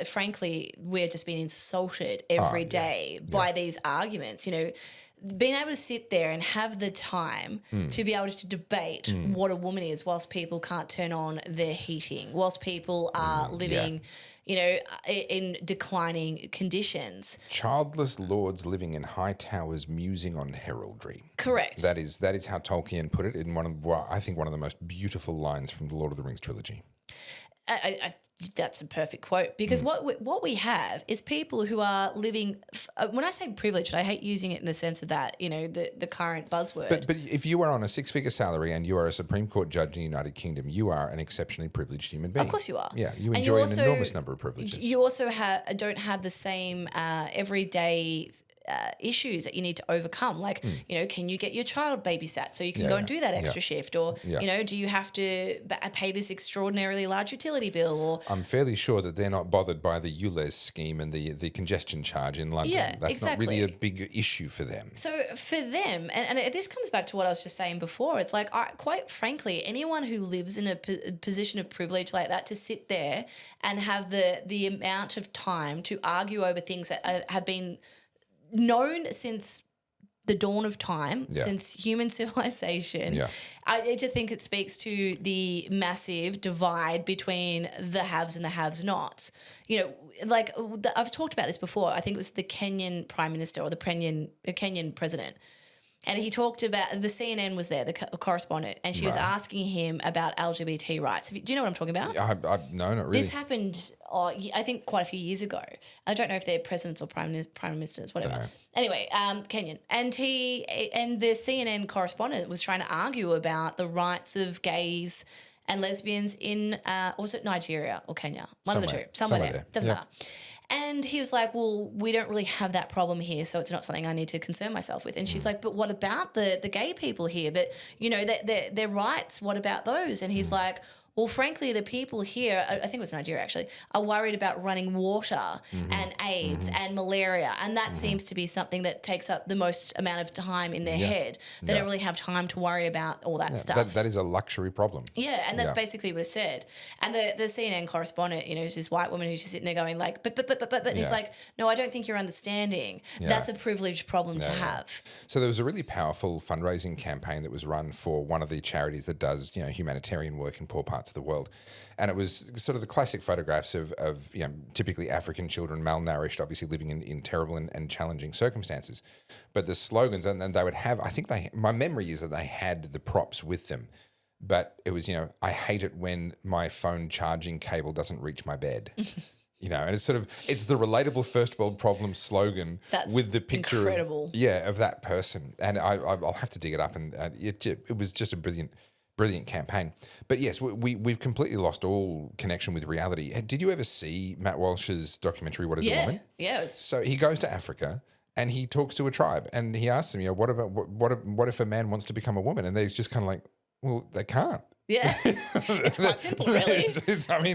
frankly, we're just being insulted every day by these arguments. Being able to sit there and have the time to be able to debate what a woman is whilst people can't turn on their heating, whilst people are living, in declining conditions. Childless lords living in high towers musing on heraldry. Correct. That is how Tolkien put it in one of the most beautiful lines from the Lord of the Rings trilogy. That's a perfect quote because what we have is people who are living. When I say privileged, I hate using it in the sense of that, the current buzzword. But if you are on a six-figure salary and you are a Supreme Court judge in the United Kingdom, you are an exceptionally privileged human being. Of course you are. Yeah, you enjoy an enormous number of privileges. You also don't have the same everyday issues that you need to overcome. Like, can you get your child babysat so you can go and do that extra shift? Or, do you have to pay this extraordinarily large utility bill? Or I'm fairly sure that they're not bothered by the ULEZ scheme and the congestion charge in London. Yeah, That's exactly. not really a big issue for them. So for them, and this comes back to what I was just saying before, it's like, quite frankly, anyone who lives in a position of privilege like that to sit there and have the amount of time to argue over things that have been known since the dawn of time, since human civilization. Yeah. I just think it speaks to the massive divide between the haves and the have-nots. I've talked about this before. I think it was the Kenyan Prime Minister or the Kenyan President. And he talked about, the CNN was there, the correspondent, and she was asking him about LGBT rights. Do you know what I'm talking about? No, not really. This happened, I think, quite a few years ago. I don't know if they're presidents or prime ministers, whatever. Anyway, Kenyan. And the CNN correspondent was trying to argue about the rights of gays and lesbians in, was it Nigeria or Kenya? One of the two. Somewhere there. Doesn't matter. And he was like, well, we don't really have that problem here, so it's not something I need to concern myself with. And she's like, but what about the gay people here that, their rights, what about those? And he's like, well, frankly, the people here, I think it was Nigeria actually, are worried about running water and AIDS and malaria. And that seems to be something that takes up the most amount of time in their head. They don't really have time to worry about all that stuff. That is a luxury problem. Yeah, and that's basically what it said. And the CNN correspondent, is this white woman who's just sitting there going like, but he's like, no, I don't think you're understanding. That's a privileged problem to have. So there was a really powerful fundraising campaign that was run for one of the charities that does, humanitarian work in poor parts of the world. And it was sort of the classic photographs of typically African children, malnourished, obviously living in terrible and challenging circumstances. But the slogans, and then they would have, my memory is that they had the props with them. But it was, I hate it when my phone charging cable doesn't reach my bed. And it's it's the relatable first world problem slogan with the picture incredible. Of that person. And I'll have to dig it up. And it was just a brilliant campaign. But yes, we've completely lost all connection with reality. Did you ever see Matt Walsh's documentary, What is a Woman? Yeah. So he goes to Africa and he talks to a tribe and he asks them, what if a man wants to become a woman? And they're just kind of like, well, they can't. Yeah, it's quite simple, really. It's very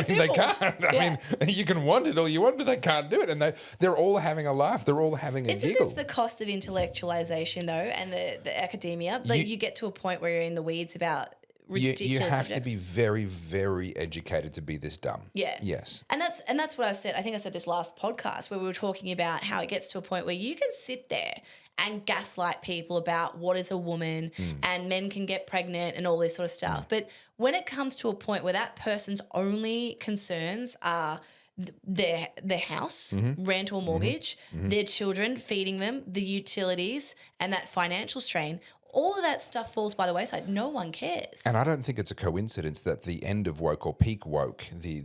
simple. They can't. I mean, you can want it all you want, but they can't do it. And they're all having a laugh. They're all having a giggle. Isn't this the cost of intellectualization, though, and the academia? Like you get to a point where you're in the weeds about ridiculous You have subjects. to be very, very educated to be this dumb. Yeah. Yes. And that's what I said. I think I said this last podcast where we were talking about how it gets to a point where you can sit there and gaslight people about what is a woman and men can get pregnant and all this sort of stuff. But when it comes to a point where that person's only concerns are their house, rent or mortgage, their children, feeding them, the utilities, and that financial strain, all of that stuff falls by the wayside. No one cares. And I don't think it's a coincidence that the end of woke or peak woke, the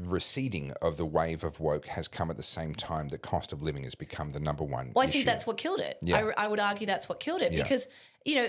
receding of the wave of woke has come at the same time that cost of living has become the number one issue. I think that's what killed it. Yeah. I would argue that's what killed it because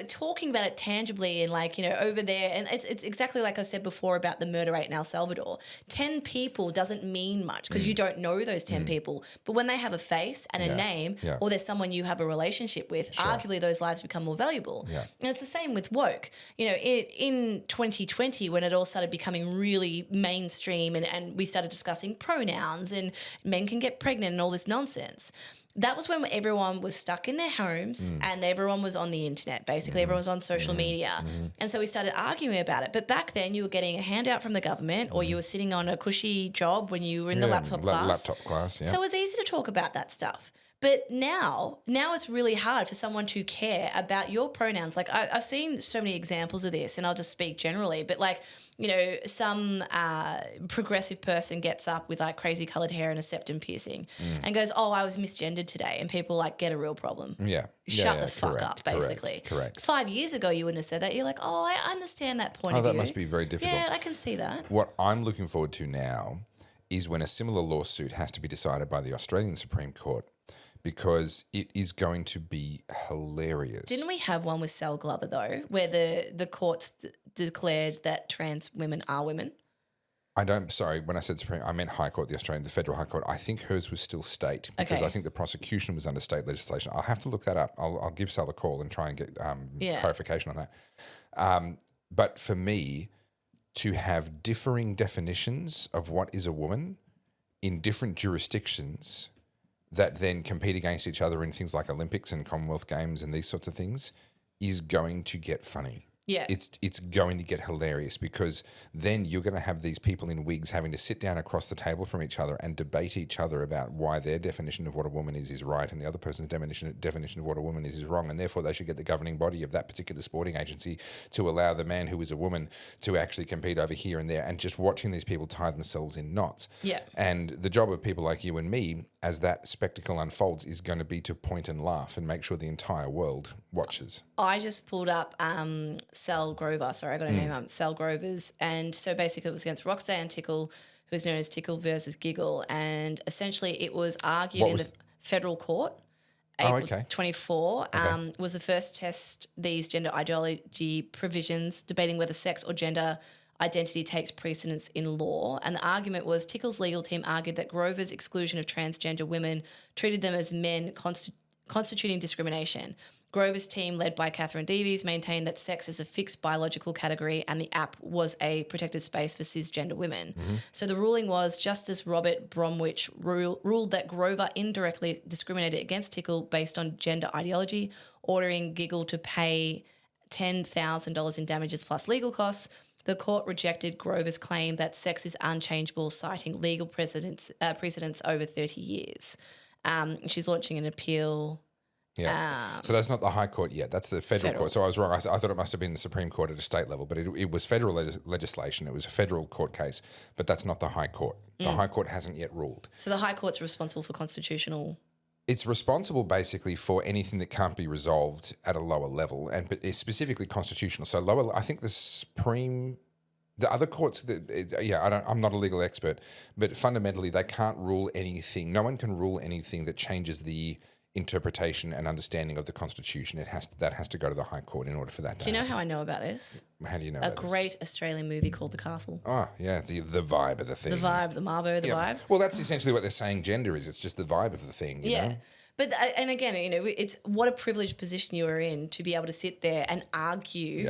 talking about it tangibly and like, over there. And it's exactly like I said before about the murder rate in El Salvador. 10 people doesn't mean much because you don't know those 10 people. But when they have a face and a name or there's someone you have a relationship with, arguably those lives become more valuable. Yeah. And it's the same with woke. In 2020 when it all started becoming really mainstream and we started discussing pronouns and men can get pregnant and all this nonsense, that was when everyone was stuck in their homes and everyone was on the internet. Basically, everyone was on social media. And so we started arguing about it. But back then you were getting a handout from the government or you were sitting on a cushy job when you were in the laptop class. Laptop class, yeah. So it was easy to talk about that stuff. But now it's really hard for someone to care about your pronouns. Like I've seen so many examples of this and I'll just speak generally. But like, some progressive person gets up with like crazy coloured hair and a septum piercing and goes, oh, I was misgendered today. And people like get a real problem. Yeah. Shut the fuck up, basically. Correct. 5 years ago, you wouldn't have said that. You're like, oh, I understand that point of view. Oh, that must be very difficult. Yeah, I can see that. What I'm looking forward to now is when a similar lawsuit has to be decided by the Australian Supreme Court, because it is going to be hilarious. Didn't we have one with Sal Glover, though, where the courts declared that trans women are women? Sorry, when I said Supreme, I meant High Court, the Federal High Court. I think hers was still state because I think the prosecution was under state legislation. I'll have to look that up. I'll give Sal a call and try and get clarification on that. But for me, to have differing definitions of what is a woman in different jurisdictions that then compete against each other in things like Olympics and Commonwealth Games and these sorts of things is going to get funny. Yeah. It's going to get hilarious because then you're going to have these people in wigs having to sit down across the table from each other and debate each other about why their definition of what a woman is right and the other person's definition of what a woman is wrong, and therefore they should get the governing body of that particular sporting agency to allow the man who is a woman to actually compete over here and there, and just watching these people tie themselves in knots. Yeah. And the job of people like you and me, as that spectacle unfolds, is going to be to point and laugh and make sure the entire world watches. I just pulled up Sal Grover. Sorry, I got a name up. Sal Grover's. And so basically it was against Roxanne Tickle, who is known as Tickle versus Giggle. And essentially it was argued in the federal court. April 24 was the first test these gender ideology provisions, debating whether sex or gender identity takes precedence in law. And the argument was Tickle's legal team argued that Grover's exclusion of transgender women treated them as men, constituting discrimination. Grover's team, led by Catherine Davies, maintained that sex is a fixed biological category and the app was a protected space for cisgender women. So the ruling was Justice Robert Bromwich ruled that Grover indirectly discriminated against Tickle based on gender ideology, ordering Giggle to pay $10,000 in damages plus legal costs. The court rejected Grover's claim that sex is unchangeable, citing legal precedents over 30 years. She's launching an appeal. Yeah. So that's not the High Court yet. That's the federal court. So I was wrong. I thought it must have been the Supreme Court at a state level, but it was federal legislation. It was a federal court case, but that's not the High Court. The High Court hasn't yet ruled. So the High Court's responsible for constitutional... It's responsible basically for anything that can't be resolved at a lower level, but it's specifically constitutional. So lower, I think the other courts, I'm not a legal expert, but fundamentally they can't rule anything. No one can rule anything that changes the interpretation and understanding of the Constitution. That has to go to the High Court in order for that to happen. Do you know how I know about this? How do you know about this? A great Australian movie called The Castle. Oh, yeah, the vibe of the thing. The vibe, the Marbo, the vibe. Well, that's essentially what they're saying gender is. It's just the vibe of the thing, you know? But, and again, it's what a privileged position you are in to be able to sit there and argue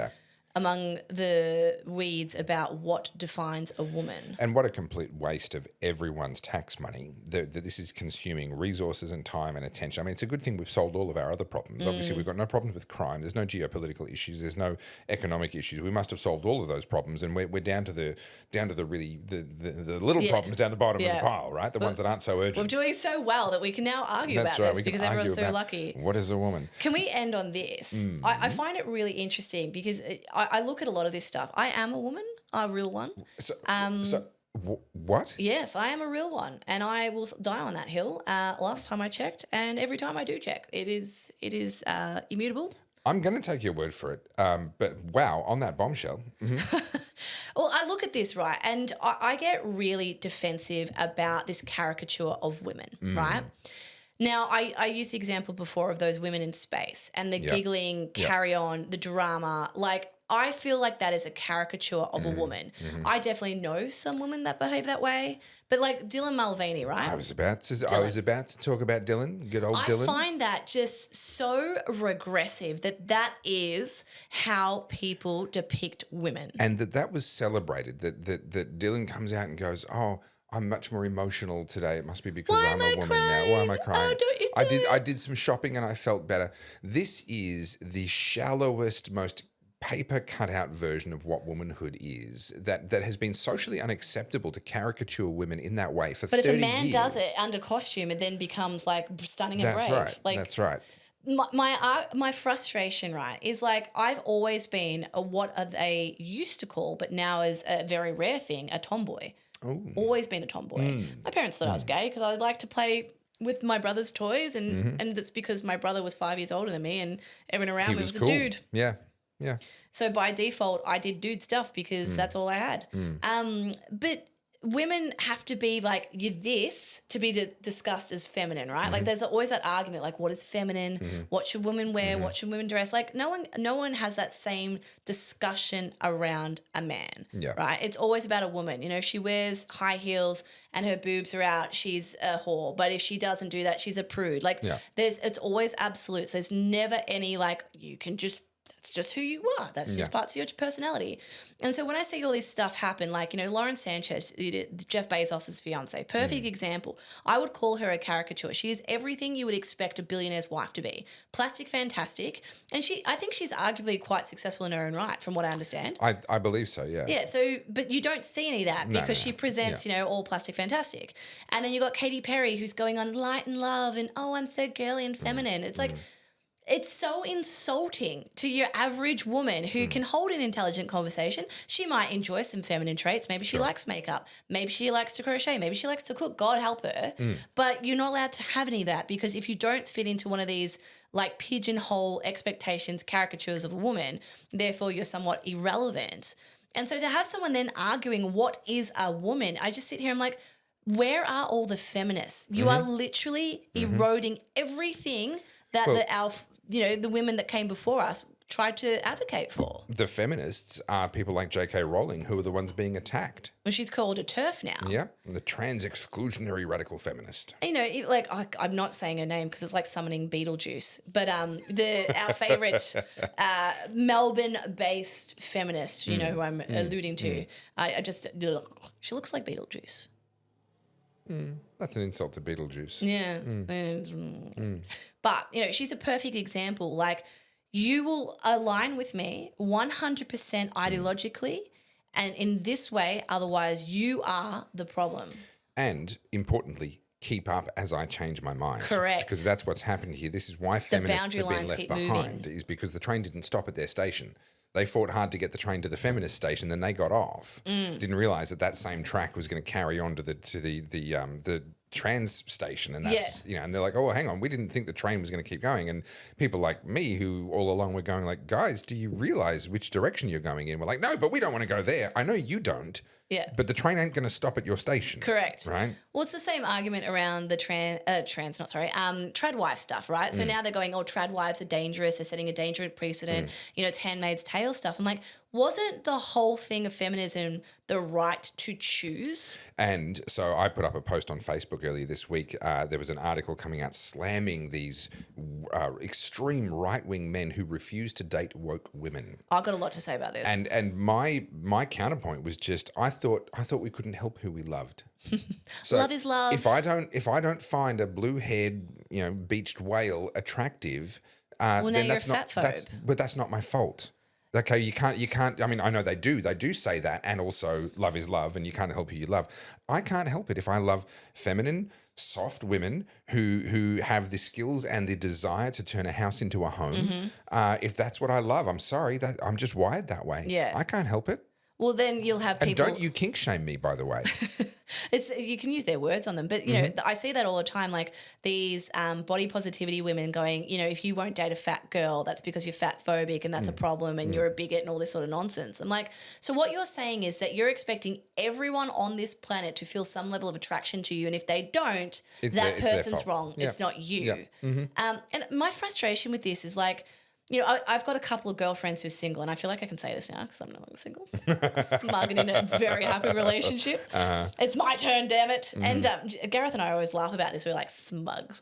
among the weeds about what defines a woman. And what a complete waste of everyone's tax money. That this is consuming resources and time and attention. I mean, it's a good thing we've solved all of our other problems. Obviously, we've got no problems with crime. There's no geopolitical issues. There's no economic issues. We must have solved all of those problems, and we're down to the really the little problems down the bottom of the pile, right? The ones that aren't so urgent. We're doing so well that we can now argue about this because everyone's so lucky. What is a woman? Can we end on this? I find it really interesting because I look at a lot of this stuff. I am a woman, a real one. What? Yes, I am a real one, and I will die on that hill. Last time I checked, and every time I do check, it is immutable. I'm going to take your word for it, but wow, on that bombshell. Well, I look at this, right, and I get really defensive about this caricature of women, right? Now, I used the example before of those women in space and the giggling, carry on, the drama. Like, I feel like that is a caricature of a woman. I definitely know some women that behave that way, but like Dylan Mulvaney, right? I was about to talk about Dylan, good old Dylan. I find that just so regressive that is how people depict women. And that was celebrated, that Dylan comes out and goes, oh, I'm much more emotional today. It must be because I'm a woman now. Why am I crying? Oh, don't you do I did some shopping and I felt better. This is the shallowest, most paper cutout version of what womanhood is, that has been socially unacceptable to caricature women in that way for 30 years. But if a man does it under costume, it then becomes like stunning and brave. Right. Like, that's right. My frustration, right, is like I've always been what they used to call, but now is a very rare thing, a tomboy. Ooh. Always been a tomboy. My parents thought I was gay because I like to play with my brother's toys, and that's because my brother was 5 years older than me, and everyone around me was cool. a dude. Yeah. So by default, I did dude stuff because that's all I had. But women have to be like this to be discussed as feminine, right? Like there's always that argument, like what is feminine? What should women wear? What should women dress? Like no one has that same discussion around a man, right? It's always about a woman. You know, if she wears high heels and her boobs are out, she's a whore. But if she doesn't do that, she's a prude. Like it's always absolutes. There's never any like you can just. That's just who you are. That's just parts of your personality. And so when I see all this stuff happen, like, you know, Lauren Sanchez, Jeff Bezos' fiance, perfect example. I would call her a caricature. She is everything you would expect a billionaire's wife to be. Plastic fantastic. And I think she's arguably quite successful in her own right, from what I understand. I believe so, yeah. Yeah, so, but you don't see any of that because she presents, you know, all plastic fantastic. And then you got Katy Perry who's going on light and love and, oh, I'm so girly and feminine. It's like... It's so insulting to your average woman who can hold an intelligent conversation. She might enjoy some feminine traits. Maybe she likes makeup. Maybe she likes to crochet. Maybe she likes to cook. God help her. But you're not allowed to have any of that because if you don't fit into one of these like pigeonhole expectations, caricatures of a woman, therefore you're somewhat irrelevant. And so to have someone then arguing what is a woman, I just sit here and I'm like, where are all the feminists? You are literally eroding everything that the women that came before us tried to advocate for. The feminists are people like J.K. Rowling who are the ones being attacked. Well, she's called a TERF now. Yeah, the trans-exclusionary radical feminist. You know, like I'm not saying her name because it's like summoning Beetlejuice, but our favourite Melbourne-based feminist, you know, who I'm alluding to, she looks like Beetlejuice. That's an insult to Beetlejuice. Yeah. But, you know, she's a perfect example. Like, you will align with me 100% ideologically and in this way, otherwise you are the problem. And, importantly, keep up as I change my mind. Correct. Because that's what's happened here. This is why feminists have been left behind, is because the train didn't stop at their station. They fought hard to get the train to the feminist station, then they got off. Didn't realise that same track was going to carry on to the trans station, and that's you know, and they're like, oh, hang on, we didn't think the train was going to keep going. And people like me, who all along were going like, guys, do you realise which direction you're going in? We're like, no, but we don't want to go there. I know you don't. Yeah. But the train ain't going to stop at your station. Correct. Right. Well, it's the same argument around the trad wife stuff, right? So now they're going, oh, trad wives are dangerous. They're setting a dangerous precedent. You know, it's Handmaid's Tale stuff. I'm like, wasn't the whole thing of feminism the right to choose? And so I put up a post on Facebook earlier this week. There was an article coming out slamming these extreme right-wing men who refuse to date woke women. I've got a lot to say about this. And my counterpoint was just I thought we couldn't help who we loved. So love is love. If I don't find a blue-haired, you know, beached whale attractive, well, then now that's you're a not fatphobe. that's not my fault. Okay, you can't. I mean, I know they do say that, and also love is love, and you can't help who you love. I can't help it if I love feminine, soft women who have the skills and the desire to turn a house into a home. If that's what I love, I'm sorry, that I'm just wired that way. Yeah. I can't help it. Well, then you'll have And people. don't you kink shame me, by the way. You can use their words on them, but you know, I see that all the time. Like these body positivity women going, you know, if you won't date a fat girl, that's because you're fat phobic and that's a problem and you're a bigot and all this sort of nonsense. I'm like, so what you're saying is that you're expecting everyone on this planet to feel some level of attraction to you, and if they don't, It's that their person's fault. wrong. Yeah. It's not you. Yeah. And my frustration with this is like, you know, I've got a couple of girlfriends who are single, and I feel like I can say this now because I'm no longer single. I'm smug and in a very happy relationship. It's my turn, damn it. And Gareth and I always laugh about this. We're like smug.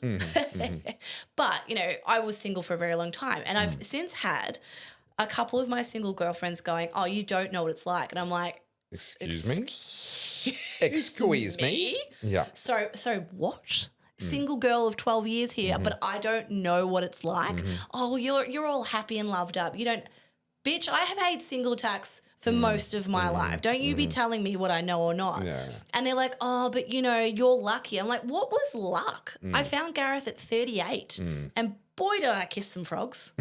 But, you know, I was single for a very long time, and I've since had a couple of my single girlfriends going, oh, you don't know what it's like. And I'm like, Excuse me? Excuse me? Yeah. So what? Single girl of 12 years here, but I don't know what it's like. Oh, you're all happy and loved up. You don't, bitch, I have paid single tax for most of my life. Don't you be telling me what I know or not. Yeah. And they're like, oh, but you know, you're lucky. I'm like, what was luck? I found Gareth at 38 and boy, did I kiss some frogs.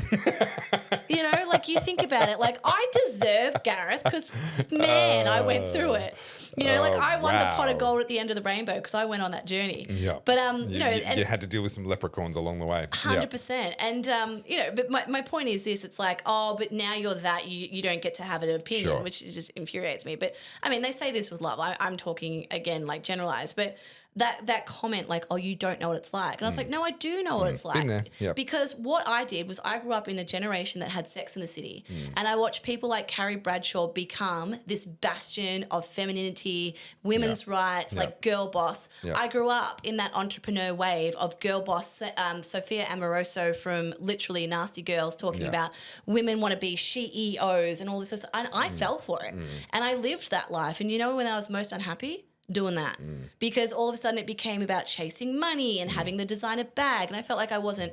You know, like you think about it, like I deserve Gareth because, man, I went through it. You know, like I won the pot of gold at the end of the rainbow because I went on that journey. Yeah. But, you know. You had to deal with some leprechauns along the way. 100%. And, you know, but my point is this, it's like, oh, but now you're that, you don't get to have an opinion, Sure. which just infuriates me. But, I mean, they say this with love. I'm talking, again, like generalized, but that comment like, oh, you don't know what it's like. And I was like, no, I do know what it's like. Been there. Yep. Because what I did was I grew up in a generation that had Sex in the City. And I watched people like Carrie Bradshaw become this bastion of femininity, women's rights, like girl boss. I grew up in that entrepreneur wave of girl boss, Sophia Amoroso from literally Nasty Girls talking about women want to be CEOs and all this stuff. And I fell for it. And I lived that life. And you know when I was most unhappy? Doing that because all of a sudden it became about chasing money and having the designer bag, and I felt like I wasn't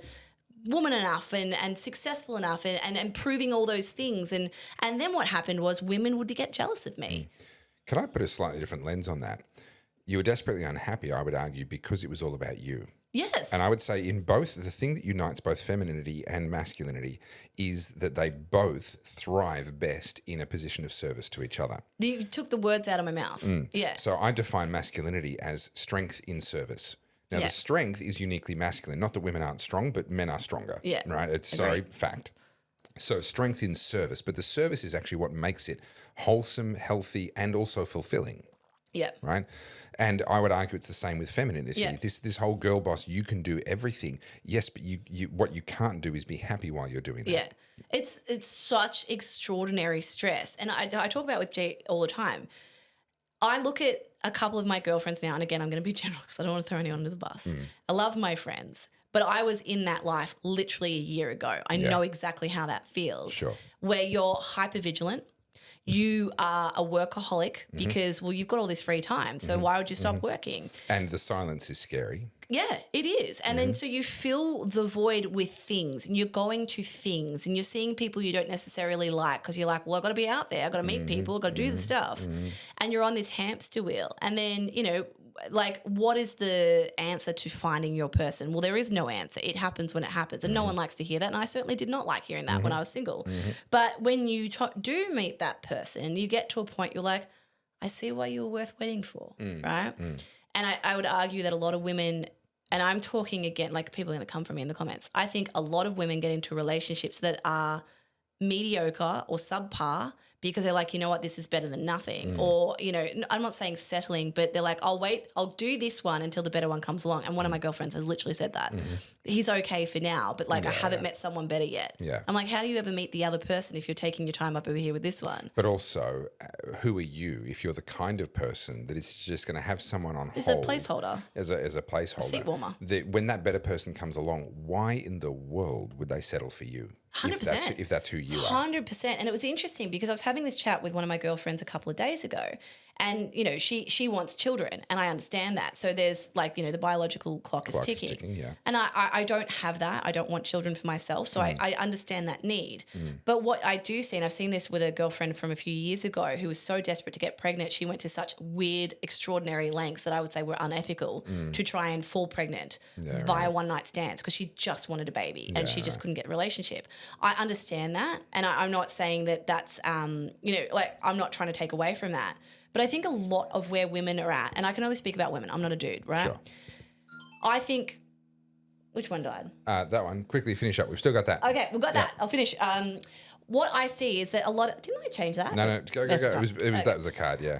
woman enough and successful enough and proving all those things, and then what happened was women would get jealous of me. Can I put a slightly different lens on that? You were desperately unhappy, I would argue, because it was all about you. Yes. And I would say in both, the thing that unites both femininity and masculinity is that they both thrive best in a position of service to each other. You took the words out of my mouth. Yeah. So I define masculinity as strength in service. Now, the strength is uniquely masculine. Not that women aren't strong, but men are stronger. Yeah. Right? It's, Agreed. fact. So strength in service, but the service is actually what makes it wholesome, healthy, and also fulfilling. Yeah. Right. And I would argue it's the same with femininity. Yeah. This whole girl boss, you can do everything. Yes, but you what you can't do is be happy while you're doing that. Yeah. It's such extraordinary stress. And I talk about with Jay all the time. I look at a couple of my girlfriends now, and again, I'm going to be general because I don't want to throw anyone under the bus. I love my friends, but I was in that life literally a year ago. I know exactly how that feels. Sure. Where you're hypervigilant. You are a workaholic because, well, you've got all this free time. So why would you stop working? And the silence is scary. Yeah, it is. And then so you fill the void with things, and you're going to things, and you're seeing people you don't necessarily like because you're like, well, I've got to be out there. I've got to meet people. I've got to do the stuff. And you're on this hamster wheel. And then, you know, like, what is the answer to finding your person? Well, there is no answer. It happens when it happens. And no one likes to hear that. And I certainly did not like hearing that when I was single. But when you do meet that person, you get to a point you're like, I see why you were worth waiting for, right? And I would argue that a lot of women, and I'm talking again, like people are going to come for me in the comments, I think a lot of women get into relationships that are mediocre or subpar because they're like, you know what, this is better than nothing. Or, you know, I'm not saying settling, but they're like, I'll do this one until the better one comes along. And one of my girlfriends has literally said that. He's okay for now, but like I haven't met someone better yet. Yeah. I'm like, how do you ever meet the other person if you're taking your time up over here with this one? But also, who are you if you're the kind of person that is just going to have someone on It's hold? a placeholder. As a placeholder. Seat warmer. When that better person comes along, why in the world would they settle for you? 100%. If that's who you are. 100%. And it was interesting because I was having this chat with one of my girlfriends a couple of days ago, And, you know, she wants children, and I understand that. So there's like, you know, the biological clock is ticking. Yeah. And I don't have that. I don't want children for myself. So I understand that need. But what I do see, and I've seen this with a girlfriend from a few years ago who was so desperate to get pregnant, she went to such weird, extraordinary lengths that I would say were unethical to try and fall pregnant via one night stands because she just wanted a baby and she just couldn't get a relationship. I understand that. And I'm not saying that that's, you know, like I'm not trying to take away from that. But I think a lot of where women are at, and I can only speak about women, I'm not a dude, right? Sure. I think, which one died? That one. Quickly finish up. We've still got that. Okay, we've got that. I'll finish. What I see is that a lot of, didn't I change that? No, go. It was that was the card, yeah.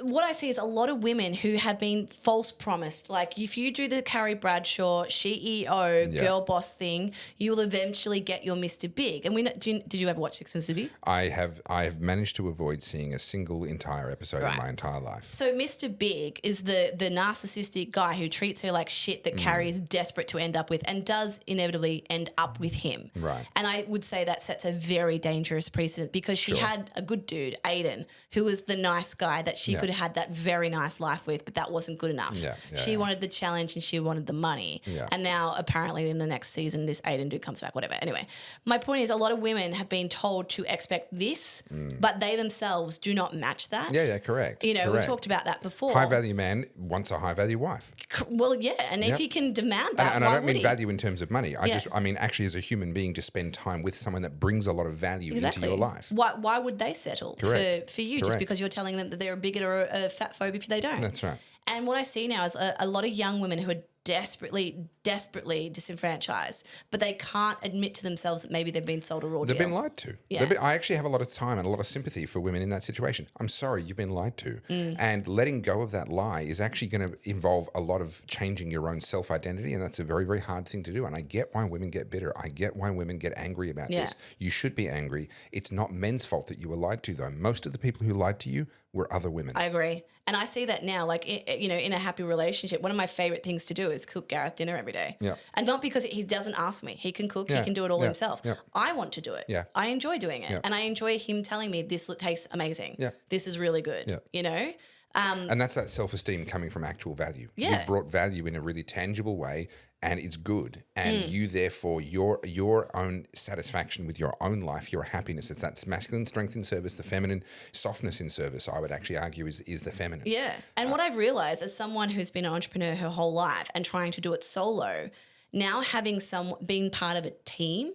What I see is a lot of women who have been false promised. Like if you do the Carrie Bradshaw CEO girl boss thing, you will eventually get your Mr. Big. And did you ever watch Sex and the City? I have managed to avoid seeing a single entire episode in my entire life. So Mr. Big is the narcissistic guy who treats her like shit that Carrie is desperate to end up with and does inevitably end up with him. Right. And I would say that sets a very dangerous precedent because she had a good dude, Aiden, who was the nice guy that she could have had that very nice life with, but that wasn't good enough. She wanted the challenge and she wanted the money. And now apparently in the next season, this Aiden dude comes back, whatever. Anyway, my point is a lot of women have been told to expect this, but they themselves do not match that. Yeah, correct. You know, we talked about that before. High value man wants a high value wife. Well, yeah, and if he can demand that, and I don't mean value in terms of money. I mean actually as a human being to spend time with someone that brings a lot of value into your life. Why would they settle for you just because you're telling them that they're a bigot or a fat phobe if they don't? That's right. And what I see now is a lot of young women who are desperately disenfranchised, but they can't admit to themselves that maybe they've been sold a raw deal. They've been lied to. Yeah. I actually have a lot of time and a lot of sympathy for women in that situation. I'm sorry, you've been lied to. And letting go of that lie is actually going to involve a lot of changing your own self-identity, and that's a very, very hard thing to do. And I get why women get bitter. I get why women get angry about this. You should be angry. It's not men's fault that you were lied to, though. Most of the people who lied to you were other women. I agree. And I see that now, like, you know, in a happy relationship, one of my favorite things to do is cook Gareth dinner every day. Yeah. And not because he doesn't ask me. He can cook, he can do it all himself. Yeah. I want to do it. Yeah. I enjoy doing it. Yeah. And I enjoy him telling me this tastes amazing. Yeah. This is really good. Yeah. You know? And that's that self-esteem coming from actual value. Yeah. You've brought value in a really tangible way and it's good. And you, therefore, your own satisfaction with your own life, your happiness, it's that masculine strength in service, the feminine softness in service, I would actually argue is the feminine. Yeah. And what I've realized as someone who's been an entrepreneur her whole life and trying to do it solo, now having being part of a team,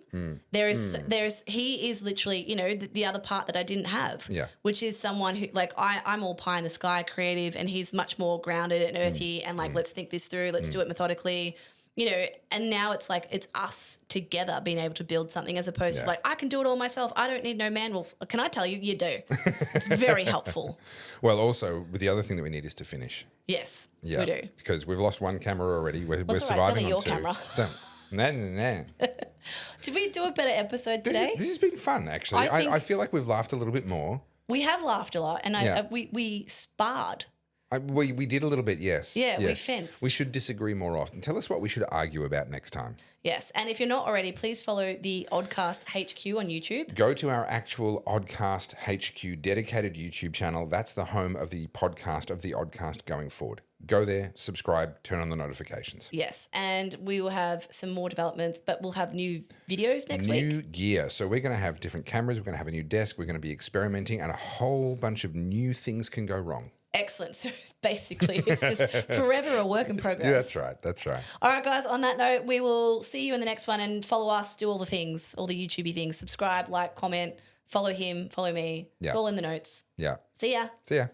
he is literally, you know, the other part that I didn't have, which is someone who, like, I'm all pie in the sky creative and he's much more grounded and earthy and like, let's think this through, let's do it methodically, you know, and now it's like, it's us together being able to build something as opposed to like, I can do it all myself. I don't need no man. Well, can I tell you, you do. It's very helpful. Well, also, the other thing that we need is to finish. Yes, yeah, we do. Because we've lost one camera already. We're Well, surviving it's on only your two. camera. So, Did we do a better episode today? This has been fun, actually. I feel like we've laughed a little bit more. We have laughed a lot, and we sparred. We did a little bit, yes. Yeah, yes. we fenced. We should disagree more often. Tell us what we should argue about next time. Yes, and if you're not already, please follow the Oddcast HQ on YouTube. Go to our actual Oddcast HQ dedicated YouTube channel. That's the home of the podcast of the Oddcast going forward. Go there, subscribe, turn on the notifications. Yes, and we will have some more developments, but we'll have new videos next week. New gear. So we're going to have different cameras. We're going to have a new desk. We're going to be experimenting, and a whole bunch of new things can go wrong. Excellent. So basically, it's just forever a work in progress. Yeah, that's right. That's right. All right, guys, on that note, we will see you in the next one, and follow us, do all the things, all the YouTubey things. Subscribe, like, comment, follow him, follow me. Yeah. It's all in the notes. Yeah. See ya. See ya.